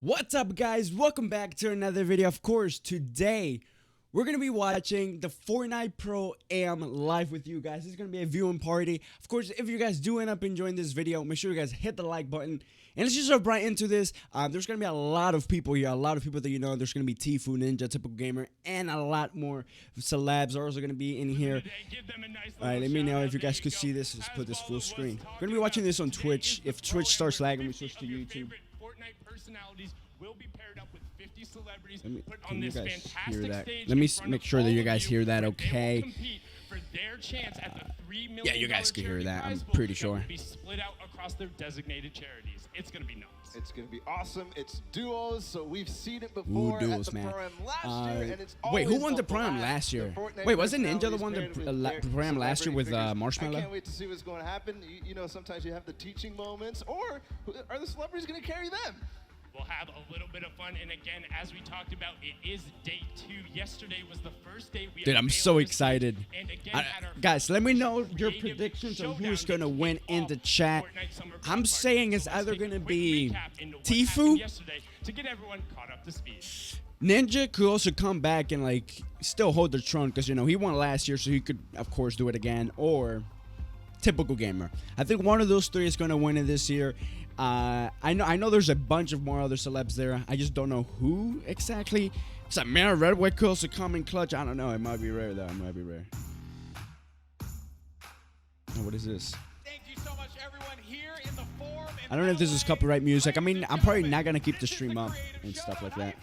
What's up, guys? Welcome back to another video. Of course, today we're going to be watching the Fortnite Pro Am live with you guys. It's going to be a viewing party. Of course, if you guys do end up enjoying this video, make sure you guys hit the like button. And let's just jump right into this. There's going to be a lot of people here, a lot of people that you know. There's going to be TFue, Ninja, Typical Gamer, and a lot more celebs are also going to be in here. All right, let me know if you guys could see this. Let's put this full screen. We're going to be watching this on Twitch. If Twitch starts lagging, we switch to YouTube. Personalities will be paired up with 50 celebrities put can on you this guys fantastic hear that? stage. Let me make sure that you guys hear that, They okay? will compete for their chance at the $3 million Yeah, you guys can hear charity that, I'm prize pool pretty that sure. will be split out across their designated charities. It's going to be nuts. It's going to be awesome. It's duos, so we've seen it before duos, at the man. Pro-Am last year, and it's Wait, who always won the a Pro-Am blast. last year? The Fortnite Wait, wasn't Ninja the personalities one paired that with their Pro-Am last year with celebrity figures. Marshmallow? I can't wait to see what's going to happen. You know, sometimes you have the teaching moments, or are the celebrities going to carry them? We'll have a little bit of fun, and again, as we talked about, it is day 2. Yesterday was the first day we Dude, had I'm failed so to excited. see, and again, had our Guys, let me know your Creative predictions on Showdown who's going to to win kick in off the chat. Fortnite Summer Block I'm Party. saying it's So let's either take a going to quick be recap into what TFue, happened yesterday to get everyone caught up to speed. Ninja could also come back and like still hold the throne because you know he won last year, so he could of course do it again. Or Typical Gamer. I think one of those three is going to win it this year. I know there's a bunch of more other celebs there. I just don't know who exactly. It's like man, Redwood could also come in clutch. I don't know. It might be rare though. It might be rare. Oh, what is this? Thank you so much, everyone, here in the forum. I don't know if this is copyright music. I mean, I'm probably not gonna keep the stream up and stuff like that.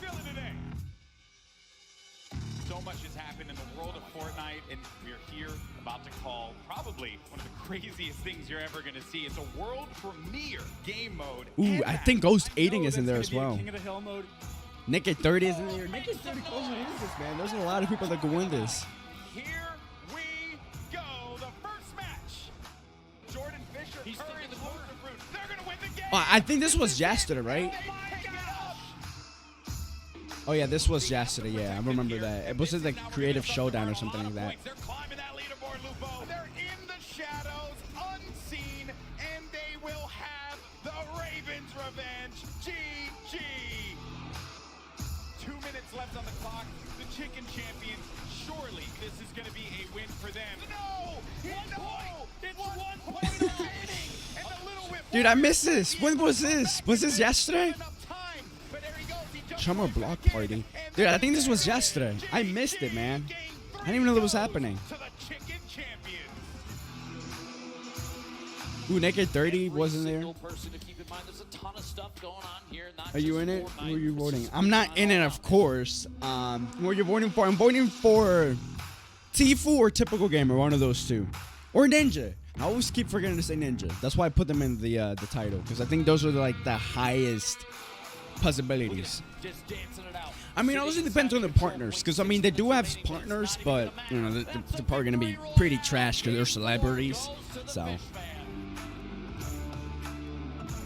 So much has happened in the world of Fortnite, and we're here about to call probably one of the craziest things you're ever going to see. It's a world premiere game mode. Ooh, I think Ghost Aiding is in there as well. King of the Hill mode. Naked 30 is in there. Naked 30 close to win this, man. There's a lot of people that could win this. Here we go. The first match. Jordan Fisher, Curry, and the Fruit. They're going to win the game. Oh, I think this was yesterday, right? Oh my gosh. Oh yeah, this was yesterday. Yeah, I remember that. It was like Creative Showdown or something like that. They're climbing that leaderboard, Lupo. They're in the shadows, unseen, and they will have the Ravens' revenge. GG. 2 minutes left on the clock. The Chicken Champions. Surely this is going to be a win for them. No! It's 1 point remaining. And the Little Whip. Dude, I missed this. When was this? Was this yesterday? Enough time, but there he goes. He jumps Summer over Block again. Party. And Dude, I think this was yesterday. I missed it, man. I didn't even know that was happening. To the Chicken Champions. Ooh, Naked 30 wasn't there. Person to keep in mind, there's a ton of stuff going on here. Not Are you just in it? Fortnite. Who are you This voting? is I'm not in it, of course. Who are you voting for? I'm voting for TFue or Typical Gamer, one of those two. Or Ninja. I always keep forgetting to say Ninja. That's why I put them in the title, because I think those are like the highest possibilities. just dancing it out. I mean, it also depends on the partners, because I mean, they do have partners, but you know, they're probably gonna be pretty trash because they're celebrities. So.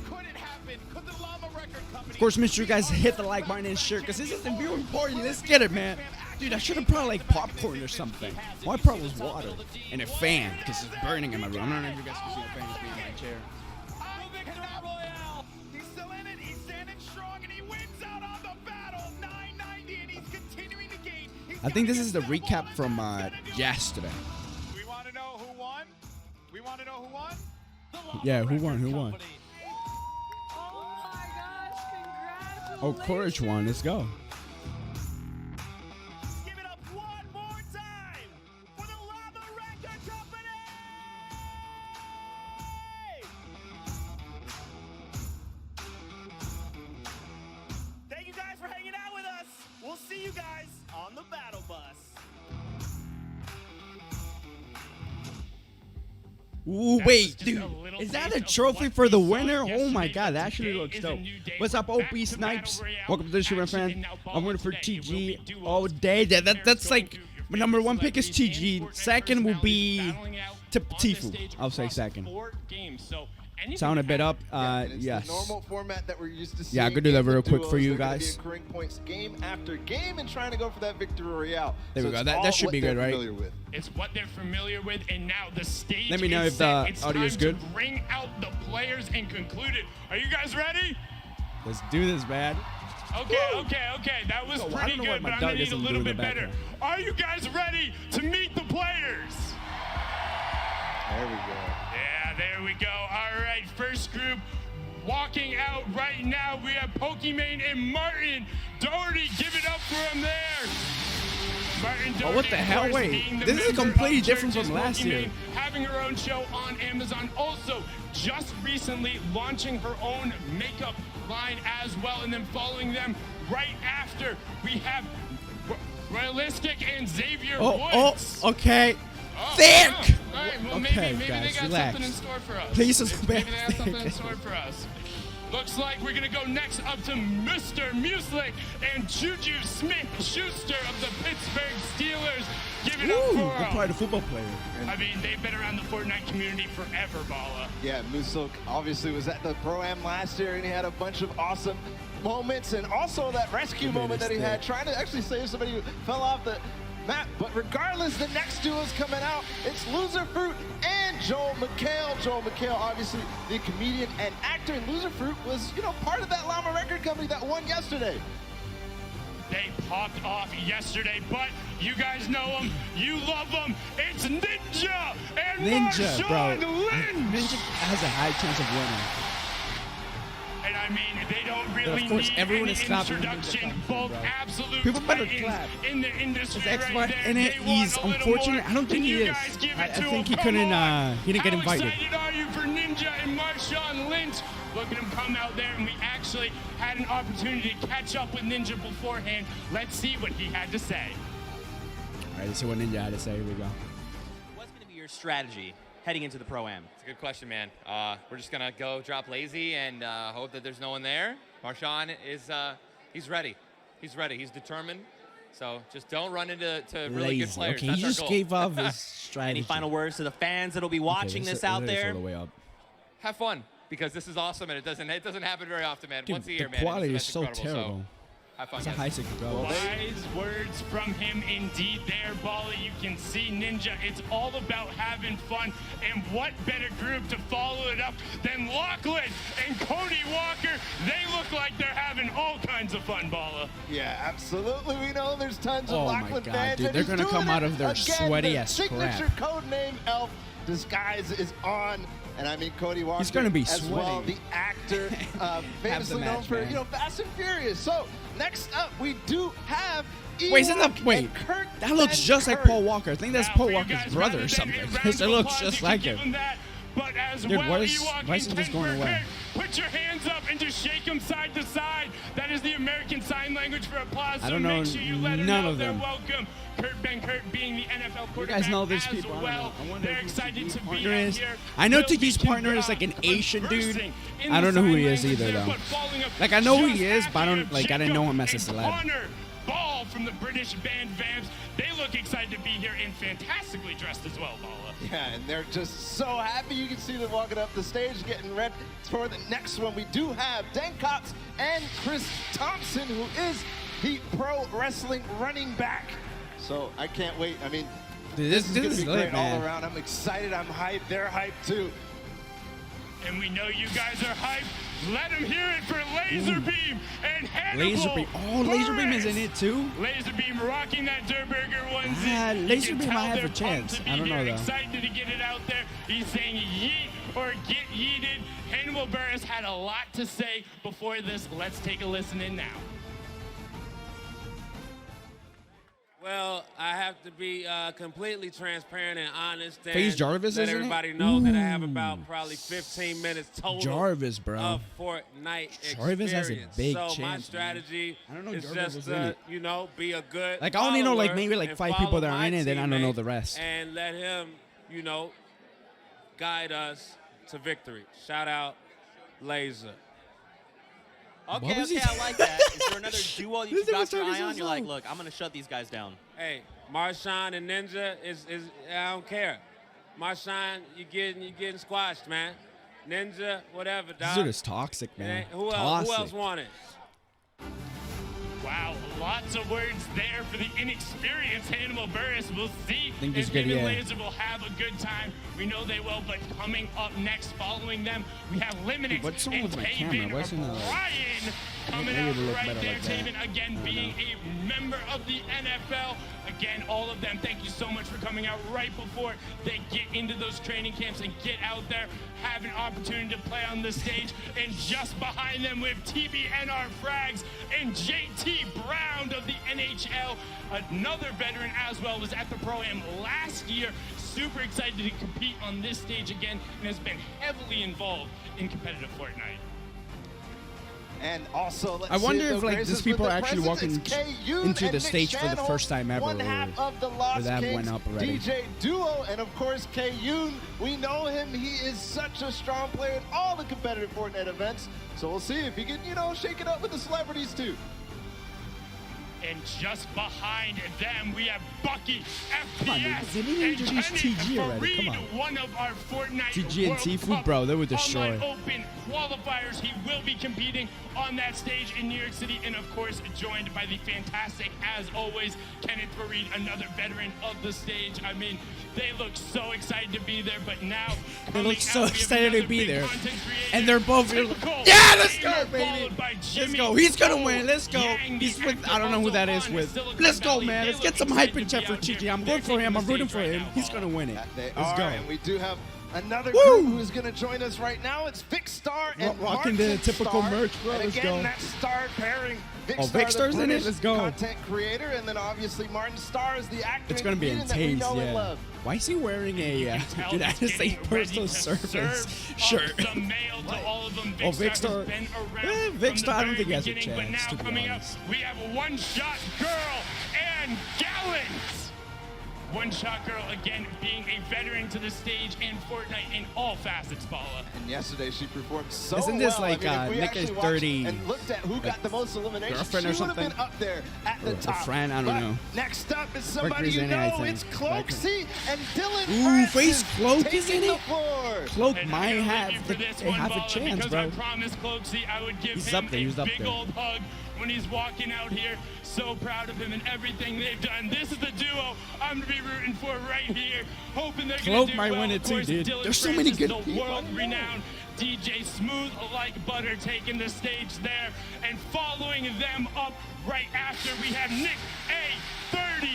Could it happen? Could the Llama Record Company? Of course, make sure you guys hit the like button and share, because this is the viewing party. Let's get it, man. Dude, I should have brought like popcorn or something. All I brought was water and a fan, because it's burning in my room. I don't know if you guys can see the fan is being in my chair. Battle Royale. He's still in it. He's standing strong, and he wins out on the battle. 990, and he's continuing to gain. I think this is the recap from yesterday. We want to know who won. We want to know who won. Yeah, who won? Who won? Oh my gosh, Oh, congratulations. Courage won. Let's go. Give it up one more time for the Llama Record Company. Thank you guys for hanging out with us. We'll see you guys on the battle bus. Ooh, That wait, was just dude. a little Is that taste a of trophy what for the we saw winner? Oh my yesterday, god, that but actually today looks is a dope. new day. What's up, We're OP back to Snipes? Battle Royale Welcome to the stream, my action, friend. and now I'm winning for today will be TG duos. all day. That's Players like going my to number your one pick is favorite celebrities TG. and Fortnite Second will be personalities battling out on this TFue. stage I'll say across second. 4 games. So anything Sound a can bit up. happen. And it's Yes. the normal format that we're used to seeing. Yeah, I could do that in the real quick for duos. you They're gonna guys. be accruing points game after game and trying to go for that victory royale. There we go. it's That all should what be they're good, right? familiar with. It's what they're familiar with, and now the stage Let me know is if set. the It's audio is time good. to bring out the players and conclude it. Are you guys ready? Let's do this, man. Okay. That was I don't pretty know what good, my but I'm dog gonna need a isn't little doing in bit the better. background. Are you guys ready to meet the players? There we go. Yeah, there we go. All right, first group walking out right now. We have Pokimane and Martin Doherty. Give it up for him there. Martin Doherty, what the hell? of course, Wait, being the this is member completely of different from Church's last year. Pokimane, having her own show on Amazon. Also, just recently launching her own makeup line as well. And then following them right after, we have Royalistic and Xavier Woods. Okay. Oh, Thick! All right, well, Okay, maybe guys, they got relax. something in store for us. Please Maybe they got suspect. something in store for us. Looks like we're gonna go next up to Mr. Muslik and Juju Smith-Schuster of the Pittsburgh Steelers. Give it up Ooh, for good part of football player. I mean, they've been around the Fortnite community forever, Bala. Yeah, Musok obviously was at the Pro-Am last year, and he had a bunch of awesome moments, and also that rescue moment that he had, trying to actually save somebody who fell off the map. But regardless, the next duo is coming out. It's Loser Fruit and Joel McHale. Joel McHale, obviously the comedian and actor, and Loser Fruit was, part of that Llama record company that won yesterday. They popped off yesterday, but you guys know them, you love them. It's Ninja and Ninja, bro. Marshawn Lynch. Ninja has a high chance of winning. And I mean, they don't really of course, need everyone an is clapping when Ninja introduction. comes in, Both bro. absolute People better titans clap. in the industry His right ex-wife there. in it, They want he's a little unfortunate. more. I don't think Can he you is. guys give it I to think him? he couldn't, Come on. he didn't get invited. How excited are you for Ninja and Marshawn Lynch? Look at him come out there, and we actually had an opportunity to catch up with Ninja beforehand. Let's see what he had to say. All right, let's see what Ninja had to say. Here we go. What's going to be your strategy heading into the Pro-Am? It's a good question, man. We're just going to go drop lazy and hope that there's no one there. Marshawn is, he's ready. He's ready. He's determined. So just don't run into really good Lazy. players. Okay, That's he our just goal. gave up his strategy. Any final words to the fans that'll be watching this out there? All the way up. Have fun, because this is awesome, and it doesn't happen very often, man. Dude, Once a year, the man. quality is It's so incredible, terrible. So have fun, It's a guys. high stick to go. Wise words from him indeed there, Bali. You can see Ninja. It's all about having fun. And what better group to follow it up than Lachlan and Cody Walker? They look like they're having all kinds of fun, Bala. Yeah, absolutely. We know there's tons of Oh my Lachlan God, fans. dude, and they're he's gonna doing come out it of their again. sweaty The as signature crap. code name Elf disguise is on. And I mean, Cody Walker He's gonna be as well, sweating. the actor, famously known match, for, man. Fast and Furious. So next up, we do have Wait, isn't that, Ewok wait, and Kurt that looks Van just like Kurt. Paul Walker. I think that's Now, Paul for you Walker's guys, brother rather or than something. a round Because it of looks applause, just you like can him. give that. But as Dude, well, why is Ewok he and just going Ken away? Kurt, put your hands up and just shake them side to side. That is the American Sign Language for applause. I So don't know make sure you let them none know of they're them. welcome. Kurt Van Kurt being the NFL You quarterback guys know these as people. I don't well. know. I wonder They're who excited Tiki's to be partner out is. here. I know They'll be Tiki's partner is like an Asian dude. conversing in I don't the know who sign he is language either, there, though. but following up Like, I know who just he is, but I don't- after like, I didn't know him as a Jacob celeb. and Connor Ball from the British band Vamps. They look excited to be here and fantastically dressed as well, Bala. Yeah, and they're just so happy. You can see them walking up the stage, getting ready for the next one. We do have Dan Cox and Chris Thompson, who is the pro wrestling running back. So I can't wait. I mean, Dude, this is going to is be lit, great all man. around. I'm excited. I'm hyped. They're hyped too. And we know you guys are hyped. Let them hear it for Laserbeam and Hannibal. Laserbeam. Oh, Laserbeam is in it too? Laserbeam rocking that Durberger onesie. Ah, You can Laserbeam tell might have they're a chance. pumped to be I don't know, here, though. Excited to get it out there. He's saying yeet or get yeeted. Hannibal Burris had a lot to say before this. Let's take a listen in now. Well, I have to be completely transparent and honest and FaZe Jarvis let is in it? everybody know that I have Ooh. about probably 15 minutes total Jarvis, bro. of Fortnite Jarvis has a experience. big so chance, my man. strategy I don't know is Jarvis just was in it. you know, be a good Like, I only know, like, follower maybe, like, and 5 people follow that are my in it, then I don't know teammate the rest. And let him, you know, guide us to victory. Shout out, Laser. What Okay, was he okay, I like that. Is there another duo This you dude got was your talking eye so on? You're like, slow. look, I'm going to shut these guys down. Hey, Marshawn and Ninja is I don't care. Marshawn, you getting squashed, man. Ninja, whatever, This dog. dude is toxic, It man. ain't- Who Toxic. else want it? Wow, lots of words there for the inexperienced Hannibal Burris. We'll see think he's if good, him and yeah. Laser will have a good time. We know they will, but coming up next, following them, we have Limited What's wrong and with my camera? Taven Why isn't it like- O'Brien coming Maybe out it'll look right better there. like that. Taven, again, being a member of the NFL. Again, all of them, thank you so much for coming out right before they get into those training camps and get out there, have an opportunity to play on the stage. And just behind them, we have TBNR Frags and JT Brown of the NHL. Another veteran as well, was at the Pro-Am last year. Super excited to compete on this stage again and has been heavily involved in competitive Fortnite. And also, let's I wonder see if like these people are actually walking into the stage for the first time ever, one half of the Lost that Kings went up already. DJ duo, and of course K-Yoon. We know him; he is such a strong player in all the competitive Fortnite events. So we'll see if he can, shake it up with the celebrities too. And just behind them, we have Bucky, Come on, dude, FPS, they didn't and introduce Kenny TG already. Come Fareed, on. one of our Fortnite TG and World TFue, Cup bro, they would destroy. Online Open qualifiers. He will be competing on that stage in New York City, and of course, joined by the fantastic, as always, Kenneth Fareed, another veteran of the stage. I mean, they look so excited to be there, but now They look so out, we have excited to another be big there. content creator, And they're both here. Typical Yeah, let's go, Gamer, baby. followed by Let's Jimmy go. He's gonna Cole, win. Let's go. Yang, He's the with. actor I don't know who that is also with. on Let's go, Silicon man. Valley. Let's They get look some hype excited in to chat be for out here. TG. I'm They're going for him. taking I'm the rooting stage for right him. now, He's Paul. gonna win it. They Let's are, go. and we do have another Woo! group who's going to join us right now. It's Vicstar and Rocking the Martin typical Starr. merch, bro. And Let's again, go. that Star pairing. Oh, Vicstar's in it? Let's go. Content creator, and then obviously Martin Starr is the actor. It's gonna be and comedian that we intense, know and yeah. love. Why is he wearing a Tell dude? I he's just say getting ready personal to service serve shirt? up some mail to all of them. Oh, Vicstar Vicstar. has been around Eh, from Vicstar, the I don't very think he has a beginning, but chance, now to be coming up, honest. we have One Shot Girl and Gallant. One Shot Girl, again, being a veteran to the stage in Fortnite in all facets, Paula. And yesterday she performed so Isn't this well. like, I mean, if we Nick actually is watched 30, and looked at who got the most eliminations, girlfriend she or would have been something? up there at the Or a top. friend, I don't But know. next up is somebody Mercury's you in it, I know. think. It's Cloaksy and Dylan Ooh, Francis Face Cloak is taking in the it? floor. Cloak And might I'm gonna have leave you for this they one, have a Paula, chance, because bro. I promised Cloaksy I would give He's him up there, a he's up big there. old hug when he's walking out here. So proud of him and everything they've done. This is the duo I'm gonna be rooting for right here. Hoping they're Cloak gonna do might well. win it Of too, course, dude. Dylan There's so many Francis, good the people. world-renowned DJ Smooth like butter taking the stage there, and following them up right after we have Nick A30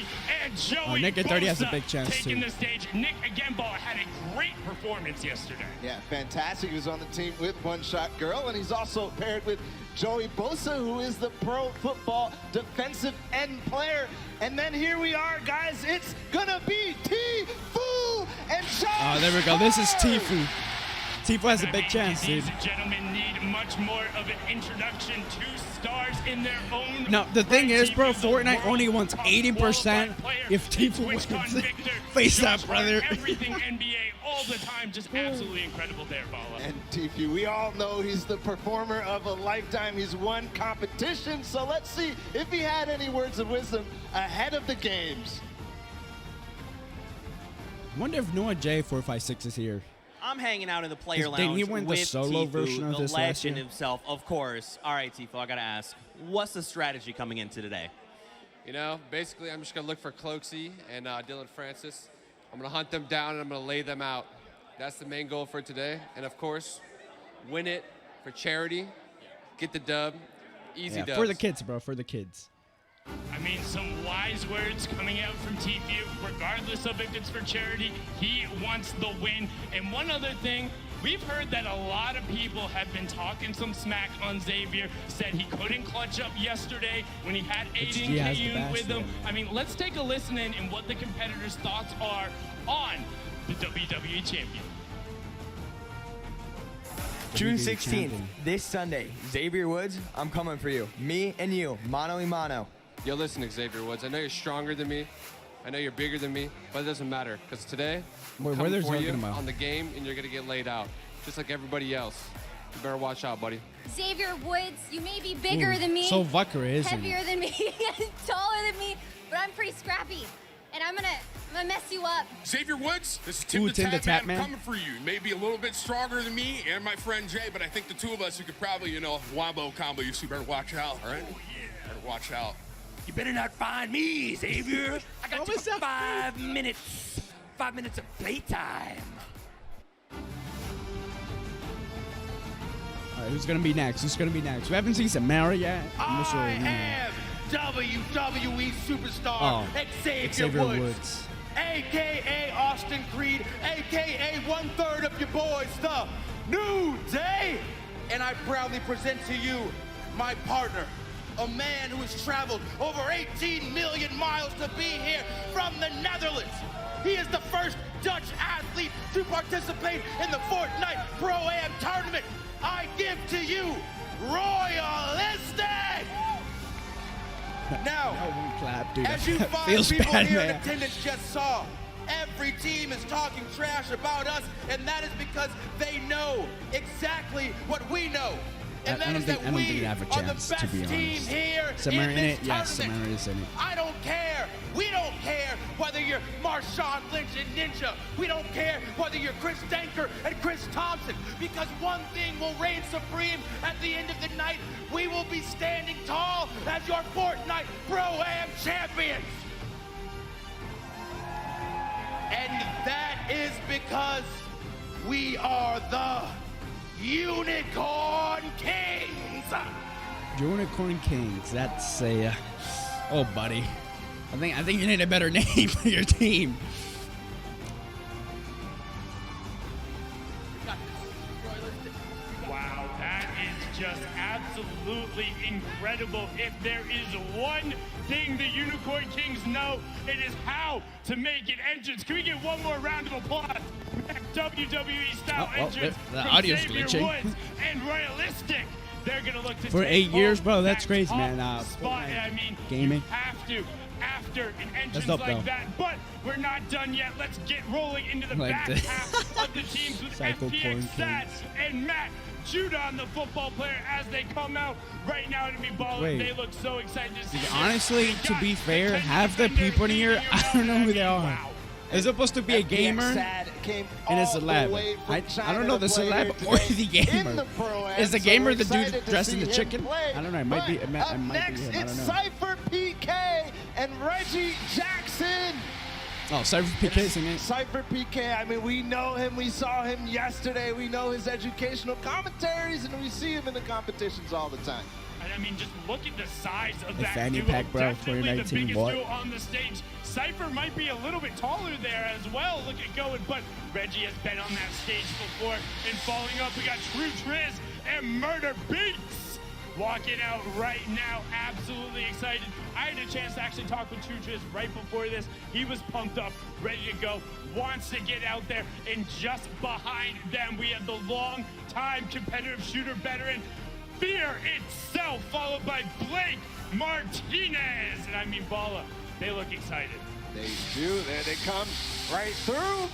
and Joey Nick A30 has a Bosa big chance, taking too. the stage. Nick again, Ball had a great performance yesterday. Yeah, fantastic. He was on the team with One Shot Girl, and he's also paired with Joey Bosa, who is the pro football defensive end player. And then here we are, guys. It's gonna be TFue and Sean. Oh, there we go. This is TFue. TFue has a big chance, dude. These gentlemen need much more of an introduction to stars in their own. No, the thing is, bro, TFue, the Fortnite only wants World 80% qualified player. if TFue TwitchCon wins. Victor, Face Josh that, brother. Hart, Everything NBA all the time, just absolutely incredible there, Bala. And TFue, we all know he's the performer of a lifetime. He's won competition, so let's see if he had any words of wisdom ahead of the games. I wonder if Noah J456 is here. I'm hanging out in the player Didn't he lounge win the with solo TFue, version of the this last legend year? himself, of course. All right, TFue, I gotta ask, what's the strategy coming into today? You know, basically, I'm just going to look for Cloaksy and Dylan Francis. I'm going to hunt them down, and I'm going to lay them out. That's the main goal for today. And, of course, win it for charity, get the dub, easy dubs. For the kids, bro, for the kids. I mean, some wise words coming out from TFue. Regardless of if it's for charity, he wants the win. And one other thing, we've heard that a lot of people have been talking some smack on Xavier, said he couldn't clutch up yesterday when he had Aiden he has the Kayun with him. basket. I mean, let's take a listen in and what the competitors' thoughts are on the WWE Champion. June WWE 16th, champion. this Sunday, Xavier Woods, I'm coming for you. Me and you, mano a mano. Yo, listen, Xavier Woods, I know you're stronger than me. I know you're bigger than me, but it doesn't matter. Because today, Wait, I'm what are coming they for you talking about? on the game, and you're going to get laid out. Just like everybody else. You better watch out, buddy. Xavier Woods, you may be bigger Ooh, than me, so Vucker, isn't heavier than me, and taller than me, but I'm pretty scrappy, and I'm gonna mess you up. Xavier Woods, this is Tim Ooh, the Tim the Tap Tap Man Man. coming for you. Maybe a little bit stronger than me and my friend Jay, but I think the two of us, you could probably, wombo combo you, so you better watch out, all right? Better watch out. You better not find me, Xavier. I got you for 5 minutes. 5 minutes of playtime. All right, Who's gonna be next? Who's gonna be next? We haven't seen Samara yet. I am WWE superstar Xavier Woods, a.k.a. Austin Creed, a.k.a. 1/3 of your boys, the New Day. And I proudly present to you my partner, a man who has traveled over 18 million miles to be here from the Netherlands. He is the first Dutch athlete to participate in the Fortnite Pro-Am tournament. I give to you Royalistic! Now, clap, dude. as you five Feels people bad, here in man. attendance just saw, every team is talking trash about us, and that is because they know exactly what we know. And that is that I don't think we they have a are the chance, to best be team honest. here Samara in in this it? Yes, tournament. Samara is in it. I don't care. We don't care whether you're Marshawn Lynch and Ninja. We don't care whether you're Chris Danker and Chris Thompson. Because one thing will reign supreme at the end of the night. We will be standing tall as your Fortnite Pro-Am champions. And that is because we are the Unicorn Kings. Unicorn Kings. That's a. Oh, buddy. I think you need a better name for your team. Wow, that is just absolutely incredible. If there is one thing the Unicorn Kings know, it is how to make an entrance. Can we get one more round of applause? WWE style entrance the from audio's Xavier glitching. Woods and Royalistic. They're gonna look to For take 8 years, home bro, that's that crazy, top man. spot. I mean, gaming. you have to after an entrance dope, like though. that. But we're not done yet. Let's get rolling into the Like back the- half of the teams with Psycho FPX porn Stats and Matt Judon, the football player, as they come out right now to be balling. Wait. They look so excited to see this. Honestly, They to got be fair, the half the defender people in here, leading I don't know who they out. are. It's supposed to be a gamer Sad came and a all the celeb. way from I China don't know to the play here celeb or today the in gamer. the Pro-Am, Is the so gamer we're the dude excited to dressed in see the him chicken? play. I don't know. It might be. But It might up be next, him. I it's don't know. Cypher PK and Reggie Jackson. Oh, Cypher PK's in it. Cypher PK, I mean, we know him. We saw him yesterday. We know his educational commentaries, and we see him in the competitions all the time. And I mean, just look at the size of Hey, that fanny duo. pack, bro, Definitely the 2019, biggest what? duo on the stage. Cypher might be a little bit taller there as well. Look at going, but Reggie has been on that stage before. And following up, we got True Triz and Murder Beats walking out right now. Absolutely excited. I had a chance to actually talk with True Triz right before this. He was pumped up, ready to go, wants to get out there. And just behind them, we have the long-time competitive shooter veteran, Fear itself, followed by Blake Martinez. And I mean, Balla, they look excited. They do. There they come right through.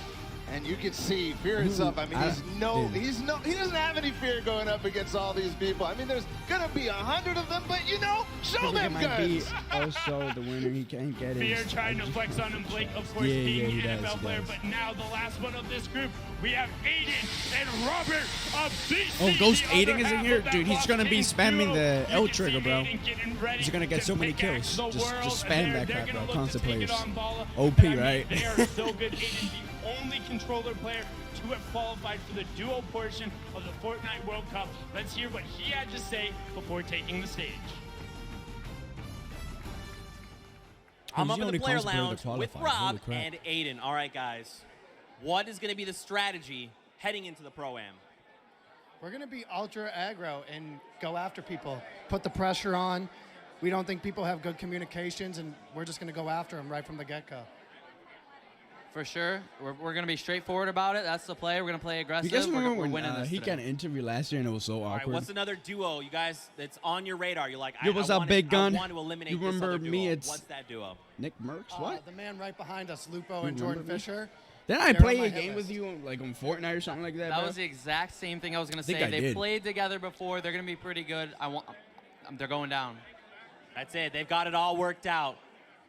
And you can see Fear himself. I mean, he doesn't have any fear going up against all these people. I mean, there's gonna be 100 of them, but you know, show them might be guns. also the winner. He can't get it. Fear trying to flex on him. Blake, of course, Yeah, being he an does, NFL he player. does. But now the last one of this group, we have Aiden and Robert of BC. Oh, Ghost the Aiden other is in half here? of that Dude, he's Lost gonna be Kings spamming duo. the You L can see trigger, bro. Aiden getting ready He's gonna get to so many pickaxe kills. the Just world, spam and that they're crap, gonna bro. look Constant to take players. it on, Balla. OP, But I mean, right? They are so good. Aiden, the only controller player to have qualified for the duo portion of the Fortnite World Cup. Let's hear what he had to say before taking the stage. I'm He's up the in only the player consular to lounge with qualify. Holy Rob crap. and Aiden. All right, guys. What is going to be the strategy heading into the Pro-Am? We're going to be ultra aggro and go after people, put the pressure on. We don't think people have good communications, and we're just going to go after them right from the get-go. For sure. We're going to be straightforward about it. That's the play. We're going to play aggressive. You guys We're remember winning when this he today. got an interview last year and it was so All right, awkward? what's another duo, you guys, that's on your radar? You're like, Yo, what's up, Big Gun? I want to eliminate You this remember other duo. me? It's What's that duo? Nick Merckx? What? The man right behind us, Lupo You and Jordan remember me? Fisher. Didn't I They're play on my a hit game list. with you like on Fortnite or something like that? That bro? was the exact same thing I was going to Think say. I They did. played together before. They're going to be pretty good. They're going down. That's it. They've got it all worked out.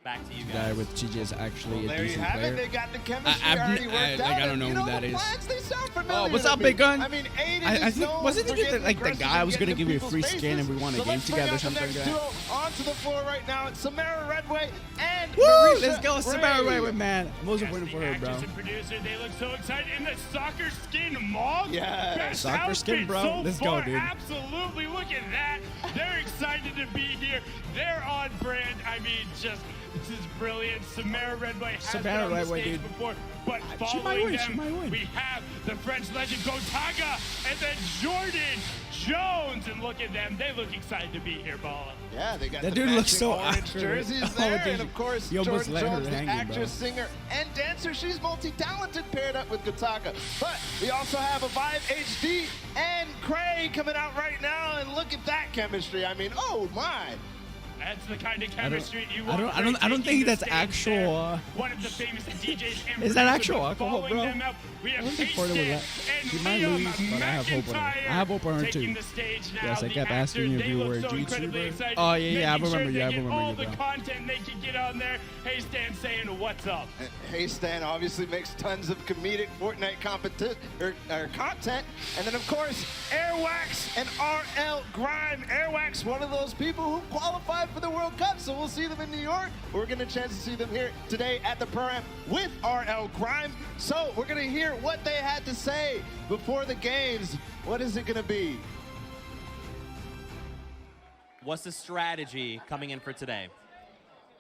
Back to you The guys. guy with TJ is actually a There you decent have player. it. They got the chemistry already worked out. I don't know and, who that the is. plans, they sound familiar Oh, what's to up, me. Big Gun? I mean, Aiden I is think known wasn't for he getting like the aggressive guy and was gonna getting give you a people's free skin and we faces. won a So game let's bring together or out the something like next that? duo onto the floor right now. It's Samara Redway and Woo! Marisha Let's go, Samara Ray. Redway, man. I'm also waiting for her, bro. Actress and producer, they look so excited in the soccer skin mog. Yeah, Best soccer skin, outfit bro. So Let's far. go, dude. Absolutely, look at that. They're excited to be here. They're on brand. I mean, just this is brilliant. Samara Redway has been Samara on the Redway, stage dude. before, but She might following win, she them, might win. we have the French legend Gotaga and then Jordan Jones, and look at them. They look excited to be here, Balla. Yeah, they got That the dude looks matching so orange accurate. jerseys Oh, there, dude. and of course, You almost Jordan let her Jones, the hang, actress, bro. singer, and dancer. She's multi-talented, paired up with Gotaga. But we also have a Vibe HD and Cray coming out right now, and look at that chemistry. I mean, oh my. That's the kind of chemistry you I want. don't think that's stage actual. there. One of the famous DJs and Is that producers actual alcohol, following bro? them out. We have I'm looking H forward to Stan that. and She might Liam lose, but I have hope on her. I have hope on her taking too. the stage now. Yes, I The kept asking actors, you if they you look were a so incredibly YouTuber. excited, Oh, yeah, I making remember sure you, I they get remember all you, the bro. content they can get on there. Hey Stan saying what's up. Hey Stan obviously makes tons of comedic Fortnite content. And then, of course, Airwax and RL Grime. Airwax, one of those people who qualified for the World Cup, so we'll see them in New York. We're going to chance to see them here today at the Pro-Am with RL Grime. So we're going to hear what they had to say before the games. What is it going to be? What's the strategy coming in for today?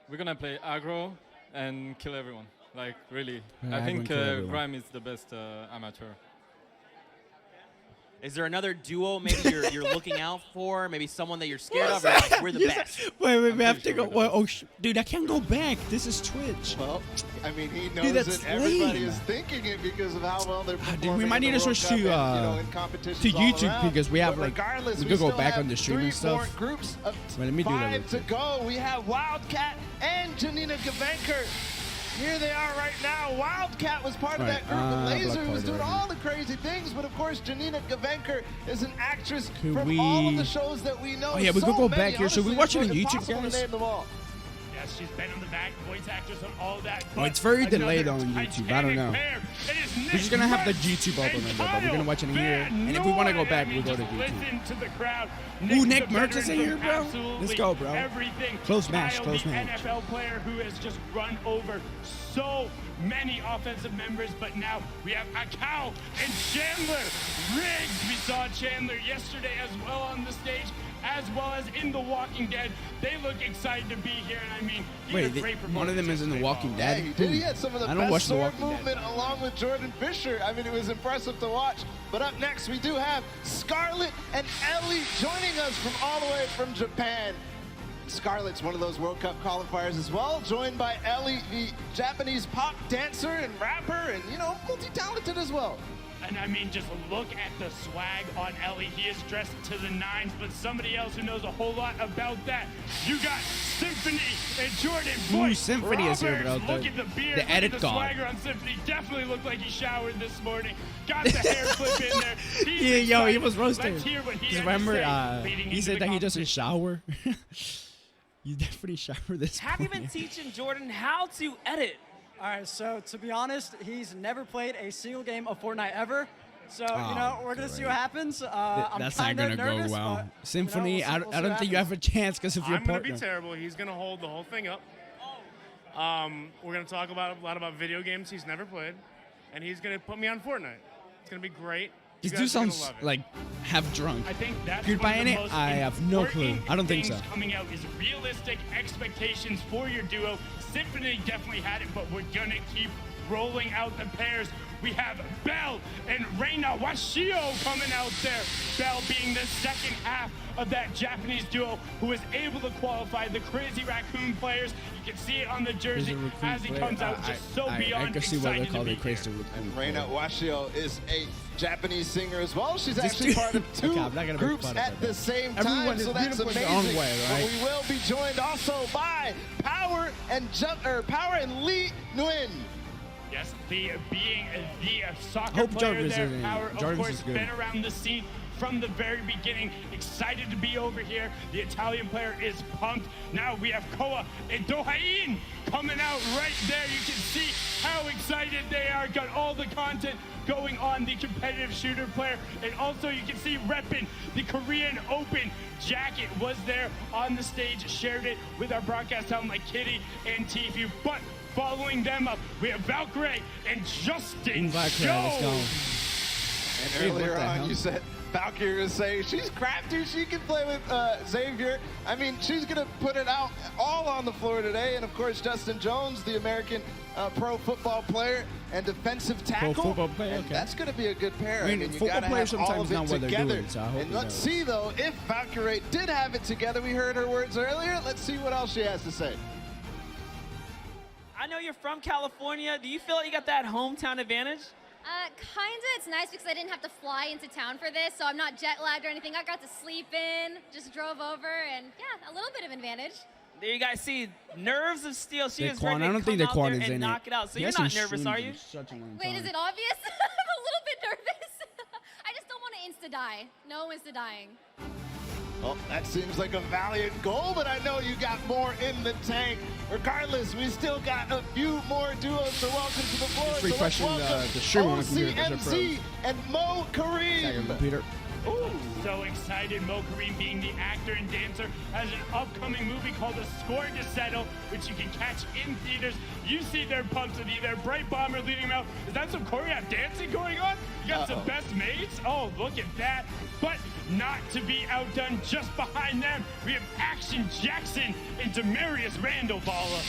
We're gonna play aggro and kill everyone. Like, really. Yeah, I think kill everyone. Grime is the best amateur. Is there another duo maybe you're looking out for? Maybe someone that you're scared of? Or like, we're the best. Wait, we have to go. Well, oh, dude, I can't go back. This is Twitch. Well, I mean, he knows Dude, that's that everybody lame. is thinking it because of how well they're performing. Dude, we might in need the to World switch Cup to and, in competitions to all YouTube around. because we have But like regardless, we we could go still back have on the stream 3 and stuff. foreign groups of Wait, let me do that 5 real to quick. go. We have Wildcat and Janina Gavenker. Here they are right now. Wildcat was part of Right, that group. The Laser Black was Party doing right all the crazy things, but of course, Janina Gavenker is an actress Could from all of we- the shows that we know. Oh, yeah, we So could go many, back here. Should we honestly, watch it on it's YouTube, impossible to guys? name them all. Yes, she's been on the back, voice actress on all that. Oh, but it's very another delayed on YouTube. I don't know. Titanic pair. It is We're just gonna have the Nick YouTube up and on it, but we're gonna watch it in Kyle here. Van And if we want to go Noy. back, I we'll mean, go to just YouTube. listen to the crowd. Ooh, Nick the Mertz is in veteran here, from bro. Let's absolutely go, bro. Everything. Close match, Kyle, close the match. NFL player who has just run over so many offensive members, but now we have Akau and Chandler Riggs. We saw Chandler yesterday as well on the stage, as well as in The Walking Dead. They look excited to be here, and I mean, he Wait, had a great one of them is in The Walking Dead. Yeah, he did. He had some of the I don't best watch The sword Walking Dead. movement along with Jordan Fisher. I mean, it was impressive to watch. But up next, we do have Scarlett and Ellie joining us from all the way from Japan. Scarlett's one of those World Cup qualifiers as well, joined by Ellie, the Japanese pop dancer and rapper, and, you know, multi-talented as well. And I mean, just look at the swag on Ellie. He is dressed to the nines, but somebody else who knows a whole lot about that. You got Symphony and Jordan Boyd. Ooh, Symphony is here, bro. Roberts. Look at the beard. The Look edit at the god. swagger on Symphony. Definitely looked like he showered this morning. Got the hair clip in there. He's Yeah, yo, he excited. was roasted. Let's hear what he Just had remember, to say leading he into said the that he doesn't competition. shower. You definitely shower this Have you been morning. teaching Jordan how to edit? All right, so to be honest, he's never played a single game of Fortnite ever. So, Oh, you know, we're going to see what happens. I'm That's not kinda gonna go nervous, well. but, Symphony, you know, we'll see I don't what think you have a chance because of your I'm going to partner. be terrible. He's going to hold the whole thing up. We're going to talk a lot about video games he's never played, and he's going to put me on Fortnite. It's going to be great. You This dude guys are gonna sounds love it. like half drunk. I think that's Could one buy of in the it? most I have no clue. important I don't think so. things coming out is realistic expectations for your duo. Symphony definitely had it, but we're gonna keep rolling out the pairs. We have Belle and Reina Washio coming out there. Belle being the second half of that Japanese duo who was able to qualify the Crazy Raccoon players. You can see it on the jersey as he comes out, just so beyond I can see why they excited call to it be crazy. And Reina Washio is a Japanese singer as well. She's This actually dude- part of two Okay, I'm not gonna make groups fun of at it, the but same everyone time, is so that's beautiful in amazing. their own way, right? But we will be joined also by Power and Lee Nguyen. Yes, being the soccer Hope player Jarvis there, is in. Power, of Jarvis course, is good. been around the scene from the very beginning. Excited to be over here. The Italian player is pumped. Now we have Koa and Dohain coming out right there. You can see how excited they are. Got all the content going on the competitive shooter player. And also you can see repping the Korean Open jacket was there on the stage, shared it with our broadcast talent like Kitty and TFue. But following them up, we have Valkyrie and Justin. Let's go. And earlier on, you said Valkyrie was saying she's crafty. She can play with Xavier. I mean, she's going to put it out all on the floor today. And, of course, Justin Jones, the American pro football player and defensive tackle. Pro football player, and okay. that's going to be a good pair. I mean, you football gotta players have all sometimes of it not what they're together. doing, so I hope and he let's does. see, though, if Valkyrie did have it together. We heard her words earlier. Let's see what else she has to say. I know you're from California. Do you feel like you got that hometown advantage? Kinda. It's nice because I didn't have to fly into town for this, so I'm not jet lagged or anything. I got to sleep in, just drove over, and yeah, a little bit of advantage. There you guys see, nerves of steel. She is Daquan, ready I to don't think come out Daquan there is and in knock it out. So He you're hasn't not nervous, streamed are in you? such a long Wait, time. is it obvious? I'm a little bit nervous. I just don't want to insta-die. No insta-dying. Well, that seems like a valiant goal, but I know you got more in the tank. Regardless, we still got a few more duos to welcome to the floor. Just So let's refreshing welcome the stream on the computer, those are OCMC and Mo Kareem. Computer. Ooh, so excited. Mo Kareem, being the actor and dancer, has an upcoming movie called A Score to Settle, which you can catch in theaters. You see their pumps with either Bright Bomber leading them out. Is that some choreographed dancing going on? You got some best mates? Oh, look at that. But not to be outdone, just behind them, we have Action Jackson and Demarius Randall Balla.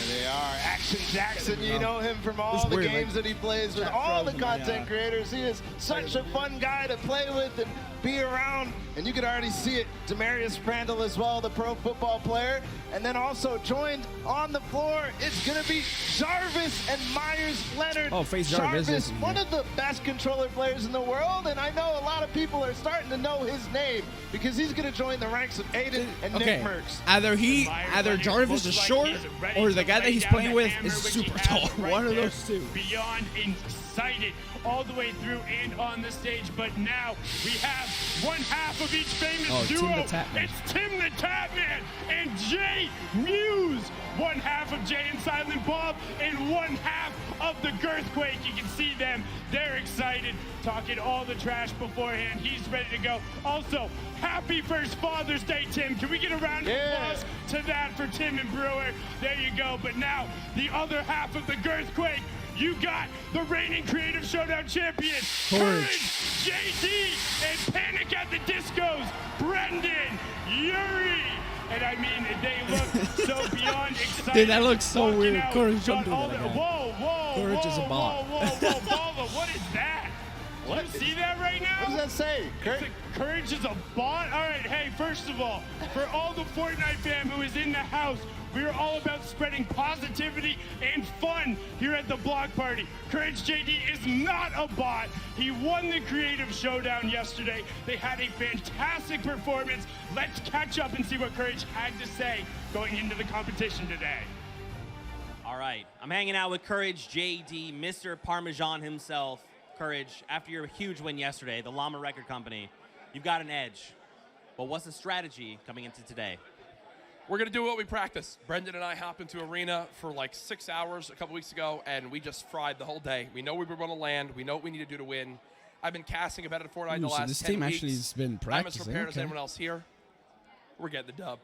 There they are. Action Jackson, you know him from all the games that he plays with all the content creators. He is such a fun guy to play with and be around. And you can already see it. Demarius Randall as well, the pro football player. And then also joined on the floor, it's going to be Jarvis and Myers Leonard. Oh, face Jarvis. Jarvis, one of the best controller players in the world. And I know a lot of people are starting to know his name because he's going to join the ranks of Aiden and Nick Merckx. Either Jarvis is short or the guy that he's playing with is super tall. One of those two. Beyond excited all the way through and on the stage, but now we have one half of each famous duo. Tim the Tapman. It's Tim the Tapman and Jay Muse. One half of Jay and Silent Bob and one half of the Girthquake. You can see them. They're excited, talking all the trash beforehand. He's ready to go. Also, happy first Father's Day, Tim. Can we get a round of applause to that for Tim and Brewer? There you go. But now, the other half of the Girthquake. You got the reigning Creative Showdown champion, Courage, JD, and Panic at the Discos, Brendan, Yuri. And I mean, they look so beyond excited. Dude, that looks so weird. Courage got jumped all over the- that guy. Whoa, Courage is a bot. Whoa, Balla, what is that? What? You see that right now? What does that say? Courage is a bot? All right, hey, first of all, for all the Fortnite fam who is in the house, we are all about spreading positivity and fun here at the block party. Courage JD is not a bot. He won the Creative Showdown yesterday. They had a fantastic performance. Let's catch up and see what Courage had to say going into the competition today. All right, I'm hanging out with Courage JD, Mr. Parmesan himself. Courage, after your huge win yesterday, the Llama Record Company, you've got an edge. But what's the strategy coming into today? We're going to do what we practice. Brendan and I hopped into arena for like 6 hours a couple weeks ago, and we just fried the whole day. We know we were going to land. We know what we need to do to win. I've been casting about it Fortnite the so last this 10 team weeks. actually has been I'm as practicing. prepared as Okay. anyone else here. We're getting the dub.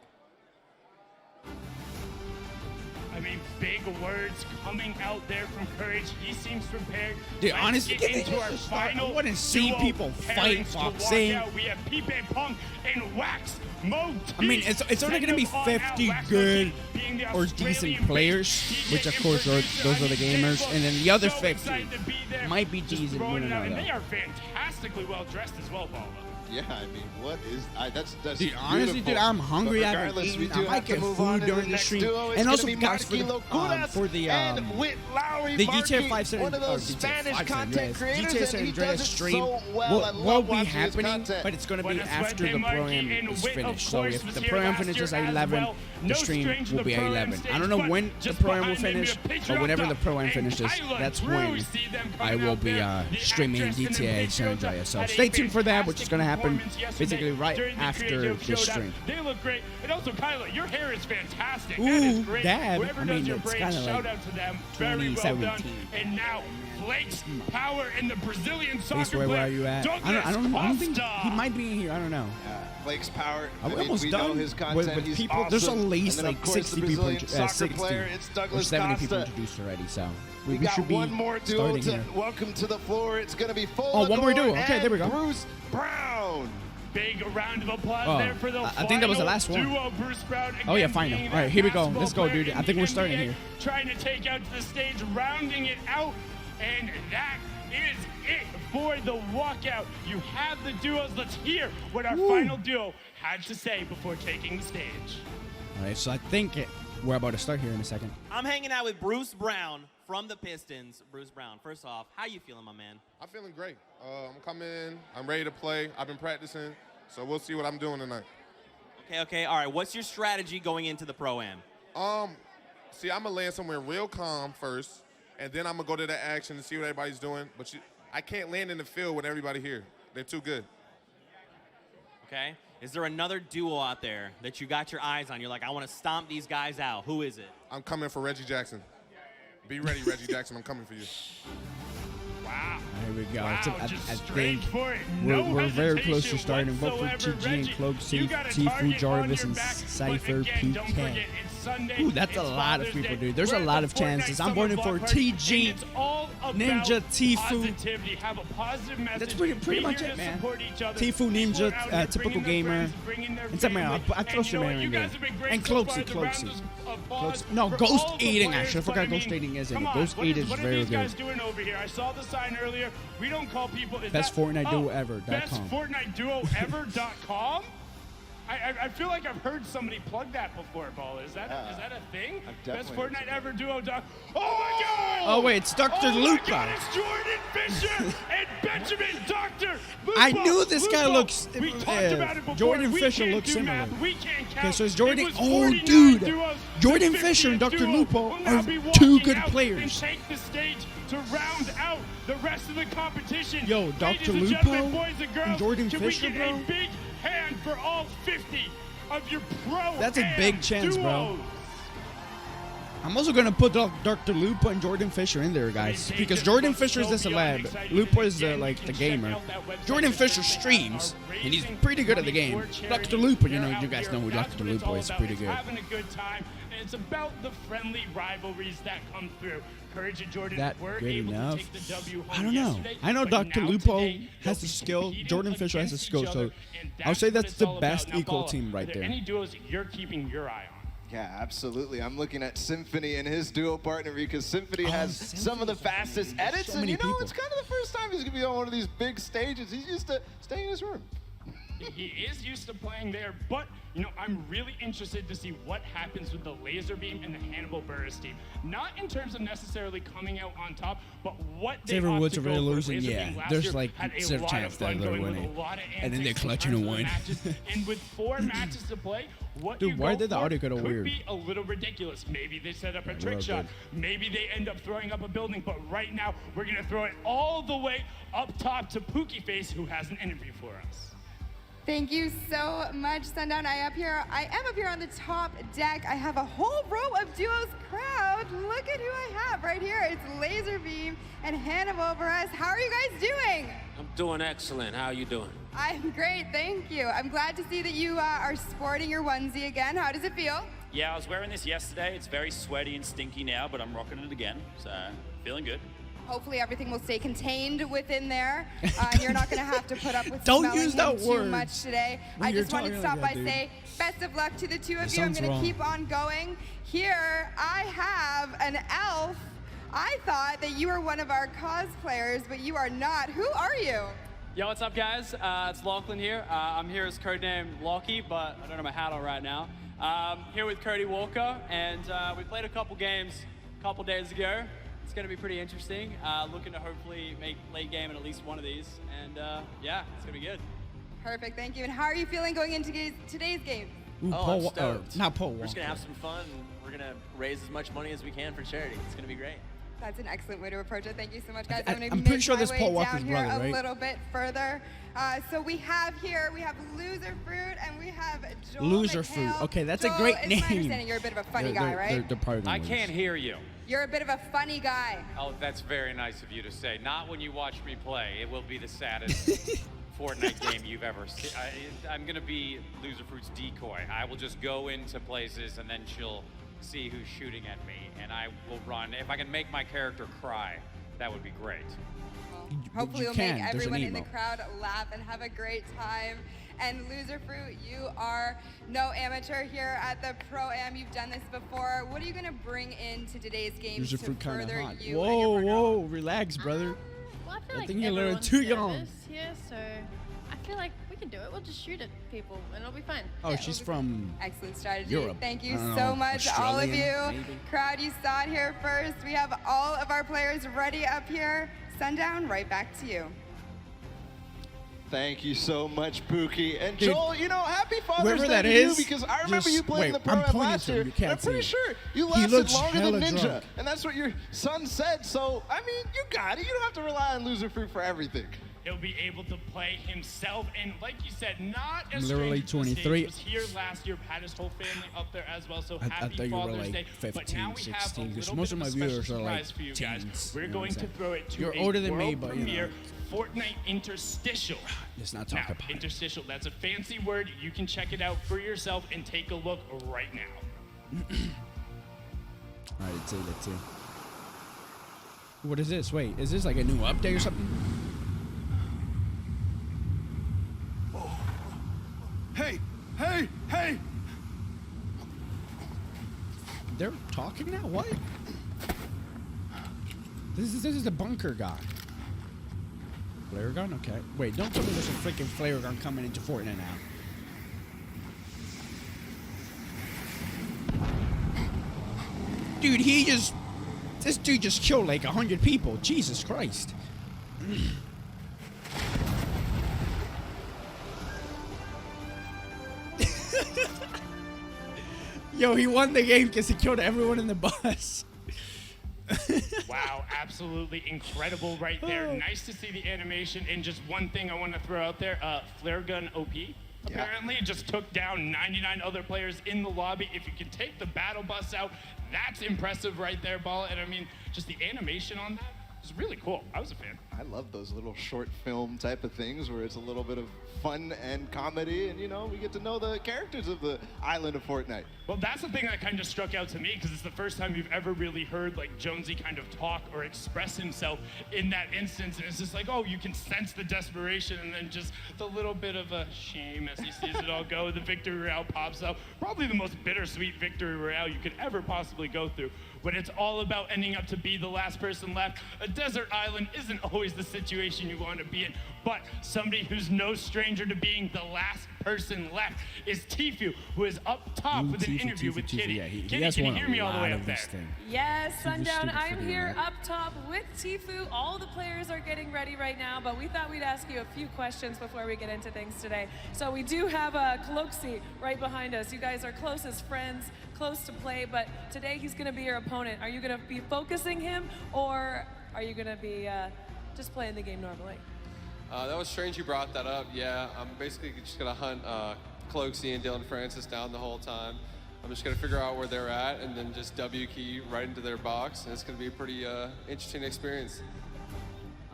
I mean, big words coming out there from Courage. He seems prepared. Dude, Let's honestly, get into our final I want to see duo people fight pairings to walk boxing. out. We have Pepe Punk and Wax Mo T. I mean, it's only going to be Send them on out. 50 Wax good Mo T being the or Australian decent players, DJ which of course those are the gamers, and then the other so 50 excited to be there. might be Just decent. throwing We it don't out. know, And they though. are fantastically well dressed as well, Balla. Yeah, I mean, what is that's Dude, honestly, beautiful. dude, I'm hungry. But I haven't regardless, we eaten. do I might have to get move on food to during the next stream, duo. It's and also gonna be guys for Marky Locuras and Whit Lowry. the Marky, GTA 5 San one of those GTA Spanish 5 San content Andreas. creators, GTA and San he Andreas does it stream so well. I will love be watching his happening, content. but it's going to be Buenas after the suerte, Pro Marky, Am and is Whit, finished. of So course, if was the here Pro Am last finishes year at as 11, well. the No stream stranger to will be the at Pro Am 11. stage, I don't know but when the just Pro Am will behind them, finish, you have but whenever the Pro Am and finishes, Kyla that's Drew. when See them I coming will out be there. The streaming actress and GTA the San Patriota Andreas. So had a stay tuned for that, which is going to happen happened performance yesterday basically right during the after Creative the Showdown. stream. They look great. And also, Kyla, your hair is fantastic. that Ooh, is great. dab. Whoever I does mean, your it's braids, kinda shout like out to them. Very well done. 2017. And now, Flake's power in the Brazilian Face soccer where player, are you at? Douglas I don't think Costa. he might be in here. I don't know. Blake's power. Are we almost we done know his content. with He's people? awesome. There's at least And then, like of course, 60 the people, Brazilian soccer 60 player, it's or Douglas 70 people Costa. introduced already. So We we got should be one more duo starting to here. welcome to the floor. It's going to be full. Oh, one more duo. Okay, there we go. Bruce Brown. Big round of applause Oh, there for the I think that was the final last one. duo, Bruce Brown. Oh, yeah, again final. being All right, that here we go. basketball Let's go, player dude. in I think the we're starting NBA, here. Trying to take out to the stage, rounding it out, and that is it for the walkout. You have the duos. Let's hear what our final duo had to say before taking the stage. All right, so I think we're about to start here in a second. I'm hanging out with Bruce Brown from the Pistons. Bruce Brown, first off, how you feeling, my man? I'm feeling great. I'm coming in. I'm ready to play. I've been practicing, so we'll see what I'm doing tonight. Okay, all right. What's your strategy going into the Pro-Am? See, I'm going to land somewhere real calm first, and then I'm going to go to the action and see what everybody's doing. But I can't land in the field with everybody here. They're too good. Okay. Is there another duo out there that you got your eyes on? You're like, I want to stomp these guys out. Who is it? I'm coming for Reggie Jackson. Be ready, Reggie Jackson. I'm coming for you. Wow. There we go. Wow, I just think straight for it. No we're very close to hesitation starting. Vote for whatsoever, TG and Reggie. Cloak, You got a TFue, target Jarvis, on and your back, Cypher, but again, don't PK. forget, it's Sunday, Ooh, that's a it's lot of Father's people, Day. dude. There's We're a at lot the of chances. Fortnite I'm voting Summer for Block Party, TG, and it's all about Ninja, TFue. positivity. Have a positive message. That's pretty Be much here it, to man. support each other. TFue, People Ninja, out here typical bringing their gamer. friends, bringing their And somewhere family. I throw And you some know what? in You there. guys have been great And so Cloaksy, far. The round Cloaksy. of applause No, for Ghost all the Eating, players, actually. I but forgot I Ghost mean, Eating is in come it. on, Ghost what Eat is is what are very these good. guys doing over here? I saw the sign earlier. We don't call people. Is Best that, Fortnite duo ever. Best .com. Fortnite duo ever.com? I feel like I've heard somebody plug that before, Paul. Is that a thing? Best Fortnite ever duo. Oh my God! Oh, wait, it's Dr. Oh my Lupa. God, it's Jordan Fisher and Benjamin Dr. Lupa. I knew this guy Lupa. looks. We talked about it before. Jordan We Fisher can't looks do similar. math. We can't count. Okay, so it's It Jordan. was Oh, 49 dude. duos. Jordan The Fisher and 50th Dr. duo Lupo will now are be two walking good out players. And take the stage to round out the rest of the competition. Yo, Ladies Dr. and Lupo gentlemen, boys and girls, and Jordan can Fisher, we get bro? a big hand for all 50 of your pro? That's a big chance, duos. bro. I'm also gonna put Dr. Lupa and Jordan Fisher in there, guys, because Jordan Fisher is the celeb. Lupa is like the gamer. Jordan Fisher streams, and he's pretty good at the game. Dr. Lupa, you guys know who Dr. Lupa is, pretty good. Having a good time, and it's about the friendly rivalries that come through. Courage and Jordan That were good able enough? to take the W I home don't know. yesterday, I know but Dr. now Lupo today, has they'll the be skill. competing Jordan Fisher has the against skill. each So other, and I'll say what that's it's the all best about. Now, equal Paula, team right are there. Any duos you're keeping your eye on? Yeah, absolutely. I'm looking at Symphony and his duo partner because Symphony has some of the fastest edits, and many you know, people. it's kind of the first time he's going to be on one of these big stages. He's used to staying in his room. He is used to playing there, but I'm really interested to see what happens with the laser beam and the Hannibal Burris team. Not in terms of necessarily coming out on top, but what they Xavier opt Woods to are go really for. losing, Laser yeah. beam last There's year like had a zero lot chance of that fun they're going with winning. a lot of And then they're antics in clutching terms to of the win. matches. And with 4 matches to play, what Dude, you why go did the for audio get all could weird? be a little ridiculous. Maybe they set up a Yeah, trick real shot. good. Maybe they end up throwing up a building. But right now, we're going to throw it all the way up top to Pookie Face, who has an interview for us. Thank you so much, Sundown. I am up here on the top deck. I have a whole row of duos crowd. Look at who I have right here. It's Laserbeam and Hannibal Buress. How are you guys doing? I'm doing excellent. How are you doing? I'm great, thank you. I'm glad to see that you are sporting your onesie again. How does it feel? Yeah, I was wearing this yesterday. It's very sweaty and stinky now, but I'm rocking it again, so feeling good. Hopefully everything will stay contained within there. And you're not going to have to put up with Don't smelling use that him word too much today. when I you're just wanted to talking stop like by that, say best of luck to the two of That you. I'm sounds going to wrong. keep on going. Here I have an elf. I thought that you were one of our cosplayers, but you are not. Who are you? Yo, what's up, guys? It's Lachlan here. I'm here as codename Lockie, but I don't have my hat on right now. Here with Cody Walker, and we played a couple games a couple days ago. It's going to be pretty interesting. Looking to hopefully make late game in at least one of these, and yeah, it's going to be good. Perfect, thank you. And how are you feeling going into today's game? Ooh, I'm stoked. not Paul We're just Walker. gonna have some fun. And we're gonna raise as much money as we can for charity. It's gonna be great. That's an excellent way to approach it. Thank you so much, guys. I'm pretty sure this Paul Walker's here brother, right? a little bit further. So we have Loser Fruit and we have Joel Loser McHale. Fruit. Okay, that's Joel, a great it's name. my understanding you're a bit of a funny guy, right? They're probably gonna I lose. can't hear you. You're a bit of a funny guy. Oh, that's very nice of you to say. Not when you watch me play. It will be the saddest Fortnite game you've ever seen. I'm going to be Loser Fruit's decoy. I will just go into places and then she'll see who's shooting at me and I will run. If I can make my character cry, that would be great. Hopefully we'll make everyone in the crowd laugh and have a great time. And Loser Fruit, you are no amateur here at the Pro-Am. You've done this before. What are you going to bring into today's game Loser to Fruit kind of further hot. you and your Whoa, relax, brother. Well, I feel I like think you're a little everyone's too good at young. this here, so I feel like we can do it. We'll just shoot at people and it'll be fine. Oh, she's from Excellent strategy. Europe. Thank you I don't so know, much, all of you. Australian, maybe? Crowd, you saw it here first. We have all of our players ready up here. Sundown, right back to you. Thank you so much, Pookie. And Dude, Joel, you know, happy Father's whoever Day that to is, you because I remember you just playing wait, the I'm Pro-Am pointing last to him, year. you can't I'm pretty see it. sure you He lasted looks longer than hella Ninja. drunk. And that's what your son said. So, I mean, you got it. You don't have to rely on Loser Fruit for everything. He'll be able to play himself, and like you said, not as Literally strange as the 23. stage. Was here last year, had his whole family up there as well. So I happy thought you were Father's like Day. 15, but now we have a 16, 'cause little most bit of my a special viewers are like surprise for you guys. teens, We're you know going what to I'm throw it to You're a older than me, world but, you know. premiere Fortnite Interstitial. Let's not talk Now, about it. interstitial, that's a fancy word. You can check it out for yourself and take a look right now. All right, let's see. What is this? Wait, is this like a new update or something? Hey! They're talking now? What? This is the bunker guy. Flare gun? Okay. Wait, don't tell me there's a freaking flare gun coming into Fortnite now. Dude, this dude just killed like 100 people. Jesus Christ. Yo, he won the game because he killed everyone in the bus. Wow, absolutely incredible right there. Nice to see the animation. And just one thing I want to throw out there, flare gun OP. Apparently just took down 99 other players in the lobby. If you can take the battle bus out, that's impressive right there, Ball. And I mean, just the animation on that is really cool. I was a fan. I love those little short film type of things where it's a little bit of fun and comedy, and you know, we get to know the characters of the island of Fortnite. Well, that's the thing that kind of struck out to me because it's the first time you've ever really heard like Jonesy kind of talk or express himself in that instance. And it's just like, oh, you can sense the desperation and then just the little bit of a shame as he sees it all go. The victory royale pops up. Probably the most bittersweet victory royale you could ever possibly go through. When it's all about ending up to be the last person left. A desert island isn't always the situation you want to be in, but somebody who's no stranger to being the last person left is TFue, who is up top with an interview with Kitty. Yeah, he Kitty, has can you won hear a me all the lot way of up there? this thing. Yes, Sundown, stupid I'm video, here right? up top with TFue. All the players are getting ready right now, but we thought we'd ask you a few questions before we get into things today. So we do have Cloxy right behind us. You guys are close as friends, close to play, but today he's gonna be your opponent. Are you gonna be focusing him, or are you gonna be just playing the game normally? That was strange you brought that up. Yeah, I'm basically just gonna hunt Cloxy and Dylan Francis down the whole time. I'm just gonna figure out where they're at and then just W key right into their box, and it's gonna be a pretty interesting experience.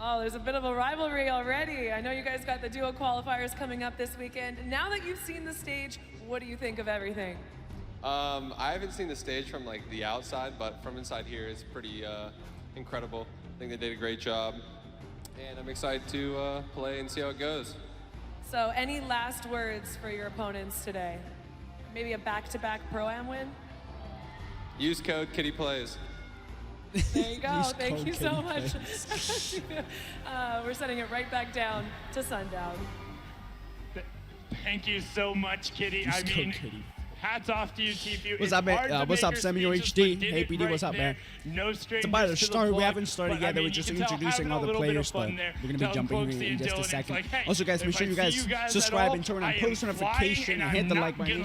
Oh, there's a bit of a rivalry already. I know you guys got the duo qualifiers coming up this weekend. Now that you've seen the stage, what do you think of everything? I haven't seen the stage from like the outside, but from inside here, it's pretty incredible. I think they did a great job, and I'm excited to play and see how it goes. So any last words for your opponents today? Maybe a back-to-back Pro-Am win? Use code KittyPlays. There you go. Use Thank code you so Kitty much. Plays. We're sending it right back down to Sundown. Thank you so much, Kitty. Use I code mean, Kitty. hats off to you, TFue. What's up, man? What's up, Samuel HD? Hey, PD, what's up, man? No it's about to start. We haven't started yet. We're just introducing all the players, but we're going to be jumping here in just a second. Also, guys, make sure you guys subscribe and turn on post notification and hit the like button.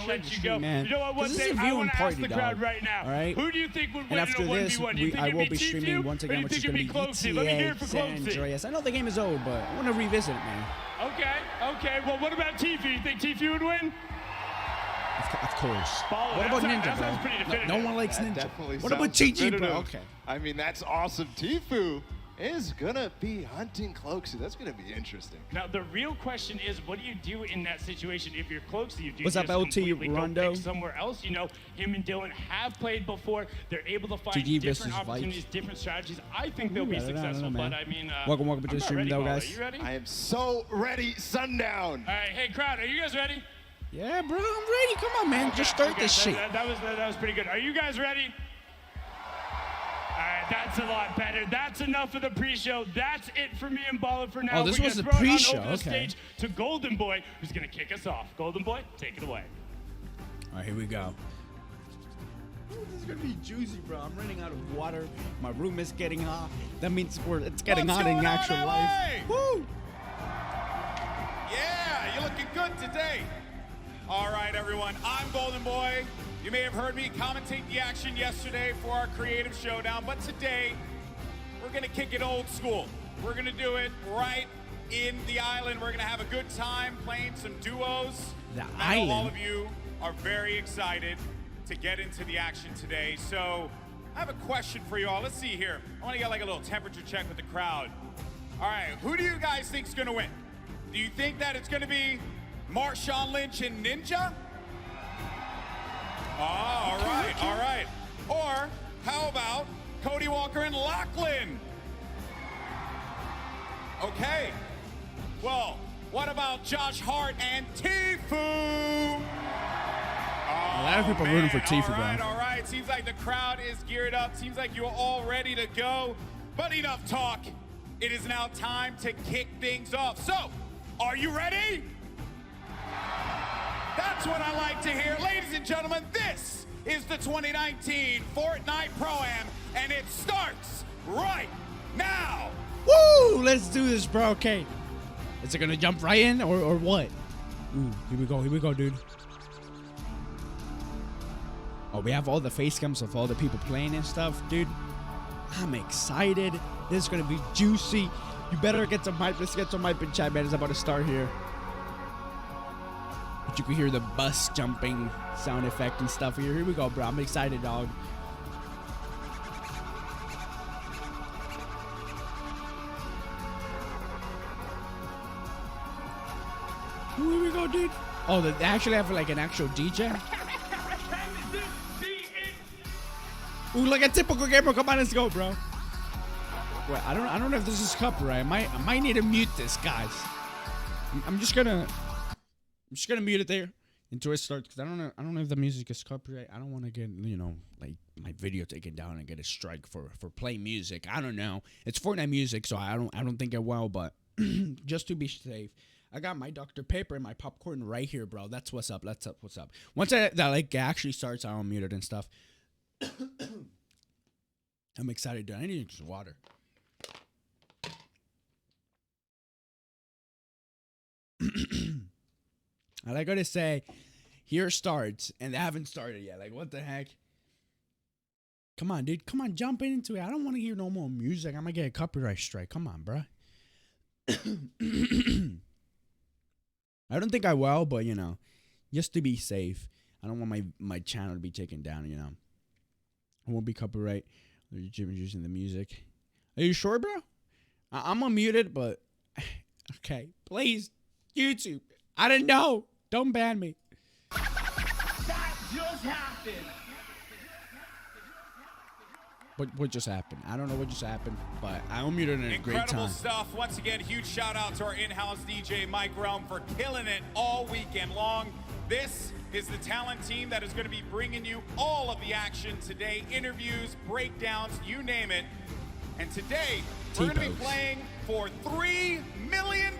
Man, this is a viewing party, dog. All right? Who do you think would and win after in a this, 1v1? I will be streaming once again, which is going to be GTA San Andreas. I know the game is old, but I want to revisit it, man. Okay. Well, what about TFue? You think TFue would win? Of course. Baller. What about Ninja, that sounds bro? pretty definitive. No one likes That Ninja. definitely What about sounds GG, bro? definitive. Okay. I mean, that's awesome. TFue is gonna be hunting Cloaksy. That's gonna be interesting. Now, the real question is, what do you do in that situation if you're Cloaksy? You do What's just up, LT completely go Rondo? pick somewhere else. You know, him and Dylan have played before. They're able to find GG different versus opportunities, Vikes. different strategies. I think they'll be I don't know, successful, man. but I mean, welcome to I'm the not stream, ready, though, Baller. guys. You ready? I am so ready, Sundown. All right, hey, crowd, are you guys ready? Yeah, bro, I'm ready. Come on, man. Just start this shit. That was pretty good. Are you guys ready? All right, that's a lot better. That's enough of the pre-show. That's it for me and Baller for now. Oh, this We're was gonna the throw it on pre-show, over the okay. stage to Golden Boy, who's gonna kick us off. Golden Boy, take it away. All right, here we go. Ooh, this is gonna be juicy, bro. I'm running out of water. My room is getting hot. That means it's getting hot in actual life. Woo! Yeah, you're looking good today. All right, everyone. I'm Golden Boy. You may have heard me commentate the action yesterday for our creative showdown, but today we're gonna kick it old school. We're gonna do it right in the island. We're gonna have a good time playing some duos. The I know all island? of you are very excited to get into the action today. So I have a question for you all. Let's see here. I wanna get like a little temperature check with the crowd. All right, who do you guys think's gonna win? Do you think that it's gonna be Marshawn Lynch and Ninja? Oh, all right. Or how about Cody Walker and Lachlan? Okay. Well, what about Josh Hart and TFue? A lot of people rooting for TFue, bro. All right. Seems like the crowd is geared up. Seems like you're all ready to go. But enough talk. It is now time to kick things off. So, are you ready? That's what I like to hear. Ladies and gentlemen, this is the 2019 Fortnite Pro-Am, and it starts right now. Woo! Let's do this, bro. Okay. Is it gonna jump right in or what? Ooh, here we go, dude. Oh, we have all the face cams of all the people playing and stuff, dude. I'm excited. This is gonna be juicy. You better get some hype. Let's get some hype in chat, man. It's about to start here. But you can hear the bus jumping sound effect and stuff here. Here we go, bro. I'm excited, dog. Ooh, here we go, dude. Oh, they actually have like an actual DJ. Ooh, like a typical gamer. Come on, let's go, bro. Wait, I don't know if this is copyright. I might need to mute this, guys. I'm just gonna mute it there until it starts, because I don't know if the music is copyright. I don't want to get, you know, like my video taken down and get a strike for playing music. I don't know. It's Fortnite music, so I don't think it will, but just to be safe, I got my Dr. Pepper and my popcorn right here, bro. That's what's up. That's what's up. Once that like actually starts, I'll mute it and stuff. I'm excited, dude. I need some water. I like to say, here starts, and they haven't started yet. Like, what the heck? Come on, dude. Come on, jump into it. I don't want to hear no more music. I'm going to get a copyright strike. Come on, bro. I don't think I will, but, you know, just to be safe. I don't want my channel to be taken down, you know. I won't be copyright. Jim using the music. Are you sure, bro? I'm unmuted, but... Okay. Please, YouTube. I didn't know. Don't ban me. That just happened. What just happened? I don't know what just happened, but I unmuted in a great Incredible time. stuff. Once again, huge shout out to our in-house DJ, Mike Realm, for killing it all weekend long. This is the talent team that is going to be bringing you all of the action today. Interviews, breakdowns, you name it. And today, we're going to be playing for $3 million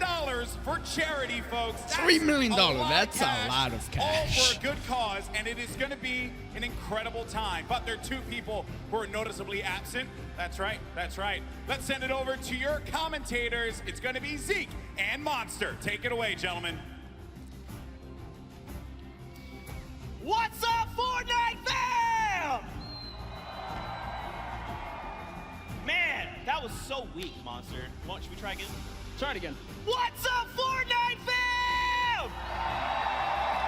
for charity, folks. That's $3 million. a lot That's of cash, a lot of all cash. for a good cause, and it is going to be an incredible time. But there are two people who are noticeably absent. That's right. That's right. Let's send it over to your commentators. It's going to be Zeke and Monster. Take it away, gentlemen. What's up, Fortnite fam? Man, that was so weak, Monster. Should we try again? Try it again. What's up, Fortnite fam?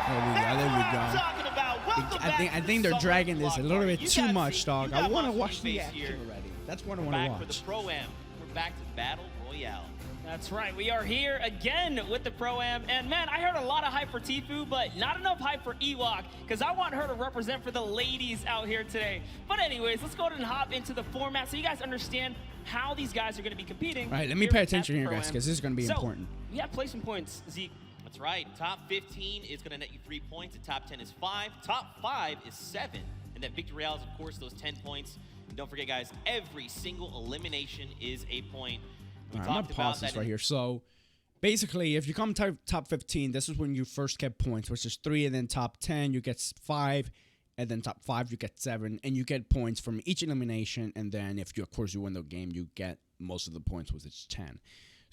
There we What go. I'm talking about. Welcome I back think to they're the dragging Summer this a Block little Party. bit You too got much, Zeke, dog. you I got want to Monster watch the Face action here. already. That's what I want to Back for watch. the Pro-Am. We're back to Battle Royale. That's right. We are here again with the Pro-Am. And man, I heard a lot of hype for TFue, but not enough hype for Ewok, because I want her to represent for the ladies out here today. But anyways, let's go ahead and hop into the format so you guys understand how these guys are going to be competing. All right, let me here pay at attention the here, guys, Pro-Am. because this is going to be So, important. we have placement points, Zeke. That's right. Top 15 is going to net you 3 points. The top 10 is 5. Top 5 is 7. And then Victory Royale is, of course, those 10 points. And don't forget, guys, every single elimination is a point. We All right, I'm going talked to about pause this that right here. So, basically, if you come top 15, this is when you first get points, which is 3, and then top 10, you get 5, and then top 5, you get 7, and you get points from each elimination, and then if you, of course, you win the game, you get most of the points, which is 10.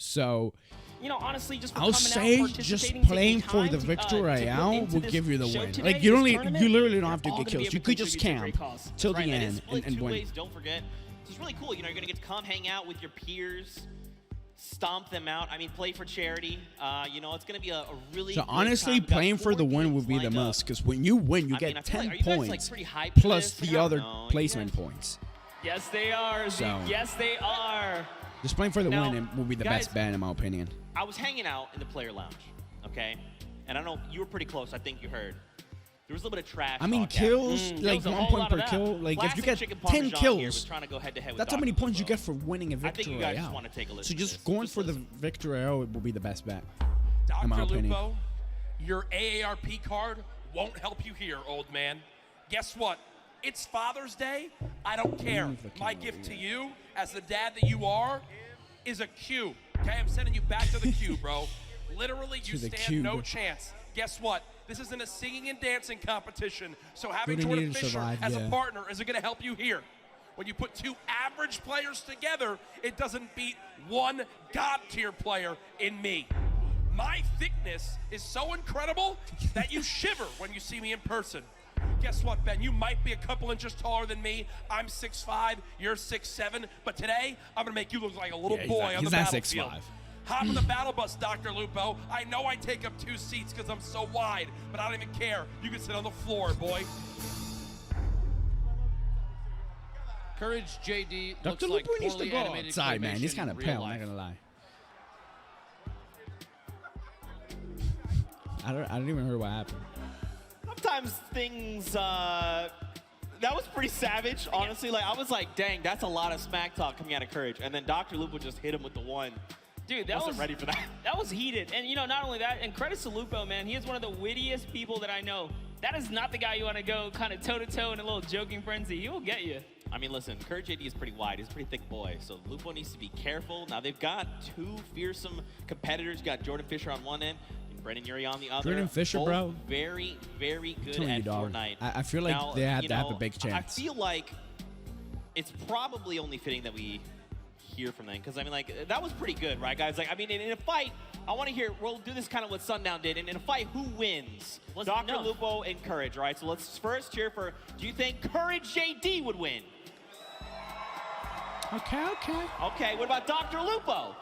So, You know, honestly, just for I'll coming say out, just participating, playing taking for time the to, Victory put Royale into will this give you the show win. today, Like, you this tournament, literally don't you're have to all get gonna be kills. able You to could just contribute to camp great cause. till Right, the and end it's split and two win. ways, don't forget. So it's really cool. You know, you're going to get to come hang out with your peers, stomp them out. I mean, play for charity. You know, it's going to be a really So good honestly, time. We got playing for 4 the win games would be the lined up. most, because when you win, you I mean, get I feel 10 like- are you guys, like, points pretty hyped for plus this? Like, the I other don't know. placement points. Yes, they are, Zeke. So- Yes, they are. Just playing for the Now, win will be the guys, best bet, in my opinion. I was hanging out in the player lounge, okay? And I know you were pretty close. I think you heard. There was a little bit of trash. I mean, talk kills, happening. like There was a 1 whole point lot per of that. kill. Like, if you Classic get Chicken 10 Parmesan here kills, was trying to go head-to-head with that's how many Dr. points you Lupo. get for winning a I think Victory you guys just Royale. want to take a listen So to just this. going Just for the listen. Victory Royale will be the best bet, in my Dr. opinion. Lupo, your AARP card won't help you here, old man. Guess what? It's Father's Day. I don't care. My gift to you, as the dad that you are, is a Q. Okay, I'm sending you back to the Q, bro. Literally, you To the stand cube. no chance. Guess what? This isn't a singing and dancing competition. So having Wouldn't Jordan need to Fisher survive, as yeah. a partner isn't going to help you here. When you put 2 average players together, it doesn't beat 1 god tier player in me. My thickness is so incredible that you shiver when you see me in person. Guess what, Ben? You might be a couple inches taller than me. I'm 6'5", you're 6'7", but today I'm gonna make you look like a little boy on the battlefield. Hop on the battle bus, Dr. Lupo. I know I take up 2 seats because I'm so wide, but I don't even care. You can sit on the floor, boy. Courage JD looks Dr. like Lupo needs to poorly go animated outside, man. He's claymation kind in of real pale, I'm life. not gonna lie. I don't even hear what happened. Sometimes things, that was pretty savage, honestly. Like, I was like, dang, that's a lot of smack talk coming out of Courage. And then Dr. Lupo just hit him with the one. Dude, that Wasn't was ready for that. That was heated. And, you know, not only that, and credits to Lupo, man. He is one of the wittiest people that I know. That is not the guy you want to go kind of toe-to-toe in a little joking frenzy. He will get you. I mean, listen, Courage JD is pretty wide. He's a pretty thick boy, so Lupo needs to be careful. Now, they've got 2 fearsome competitors. You got Jordan Fisher on one end and Brendan Urie on the other. Jordan Fisher, Both bro. very, very good telling at you, dog. Fortnite. I feel like Now, they have you to have a know, big chance. I feel like it's probably only fitting that we hear from them, because, I mean, like, that was pretty good, right, guys? Like, I mean, in a fight, I want to hear, we'll do this kind of what Sundown did. And in a fight, who wins? Dr. enough. Lupo and Courage, right? So let's first cheer for, do you think Courage JD would win? Okay. Okay, what about Dr. Lupo?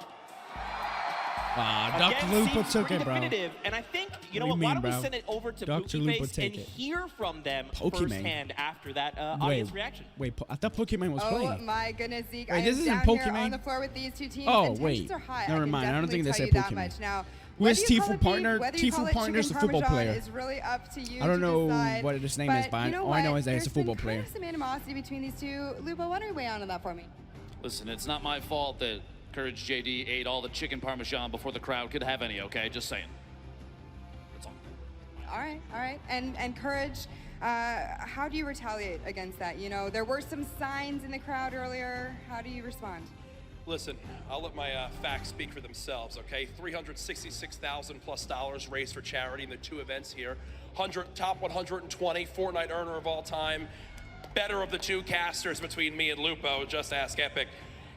Dr. Again, Lupo seems took pretty it, bro. definitive, and I think, you know What what, do you why mean, don't we bro? send it over to Dr. Lupo Pokeface take and it. hear from them Pokemon. firsthand after that audience reaction. Wait, I thought Pokemon was Oh playing. my goodness, Zeke! Wait, I this am isn't down here Pokemon? on the floor with these 2 teams. Oh, and wait. tensions are high. Never I can mind. I don't think definitely they tell say you that Pokemon. much. Now, Who is whether you TFue call it partner? beef, whether you TFue call it partner is chicken a football parmesan player. is really up to you I don't to know decide. what his name is, but you know all I know what? is that he's a There's been football kind player. of some animosity between these 2. Lupo, why don't we weigh on that for me? Listen, it's not my fault that Courage JD ate all the chicken parmesan before the crowd could have any, okay? Just saying. That's all. All right. And Courage, how do you retaliate against that? You know, there were some signs in the crowd earlier. How do you respond? Listen, I'll let my facts speak for themselves, okay? $366,000+ raised for charity in the 2 events here. Top 120 Fortnite earner of all time. Better of the 2 casters between me and Lupo, just ask Epic.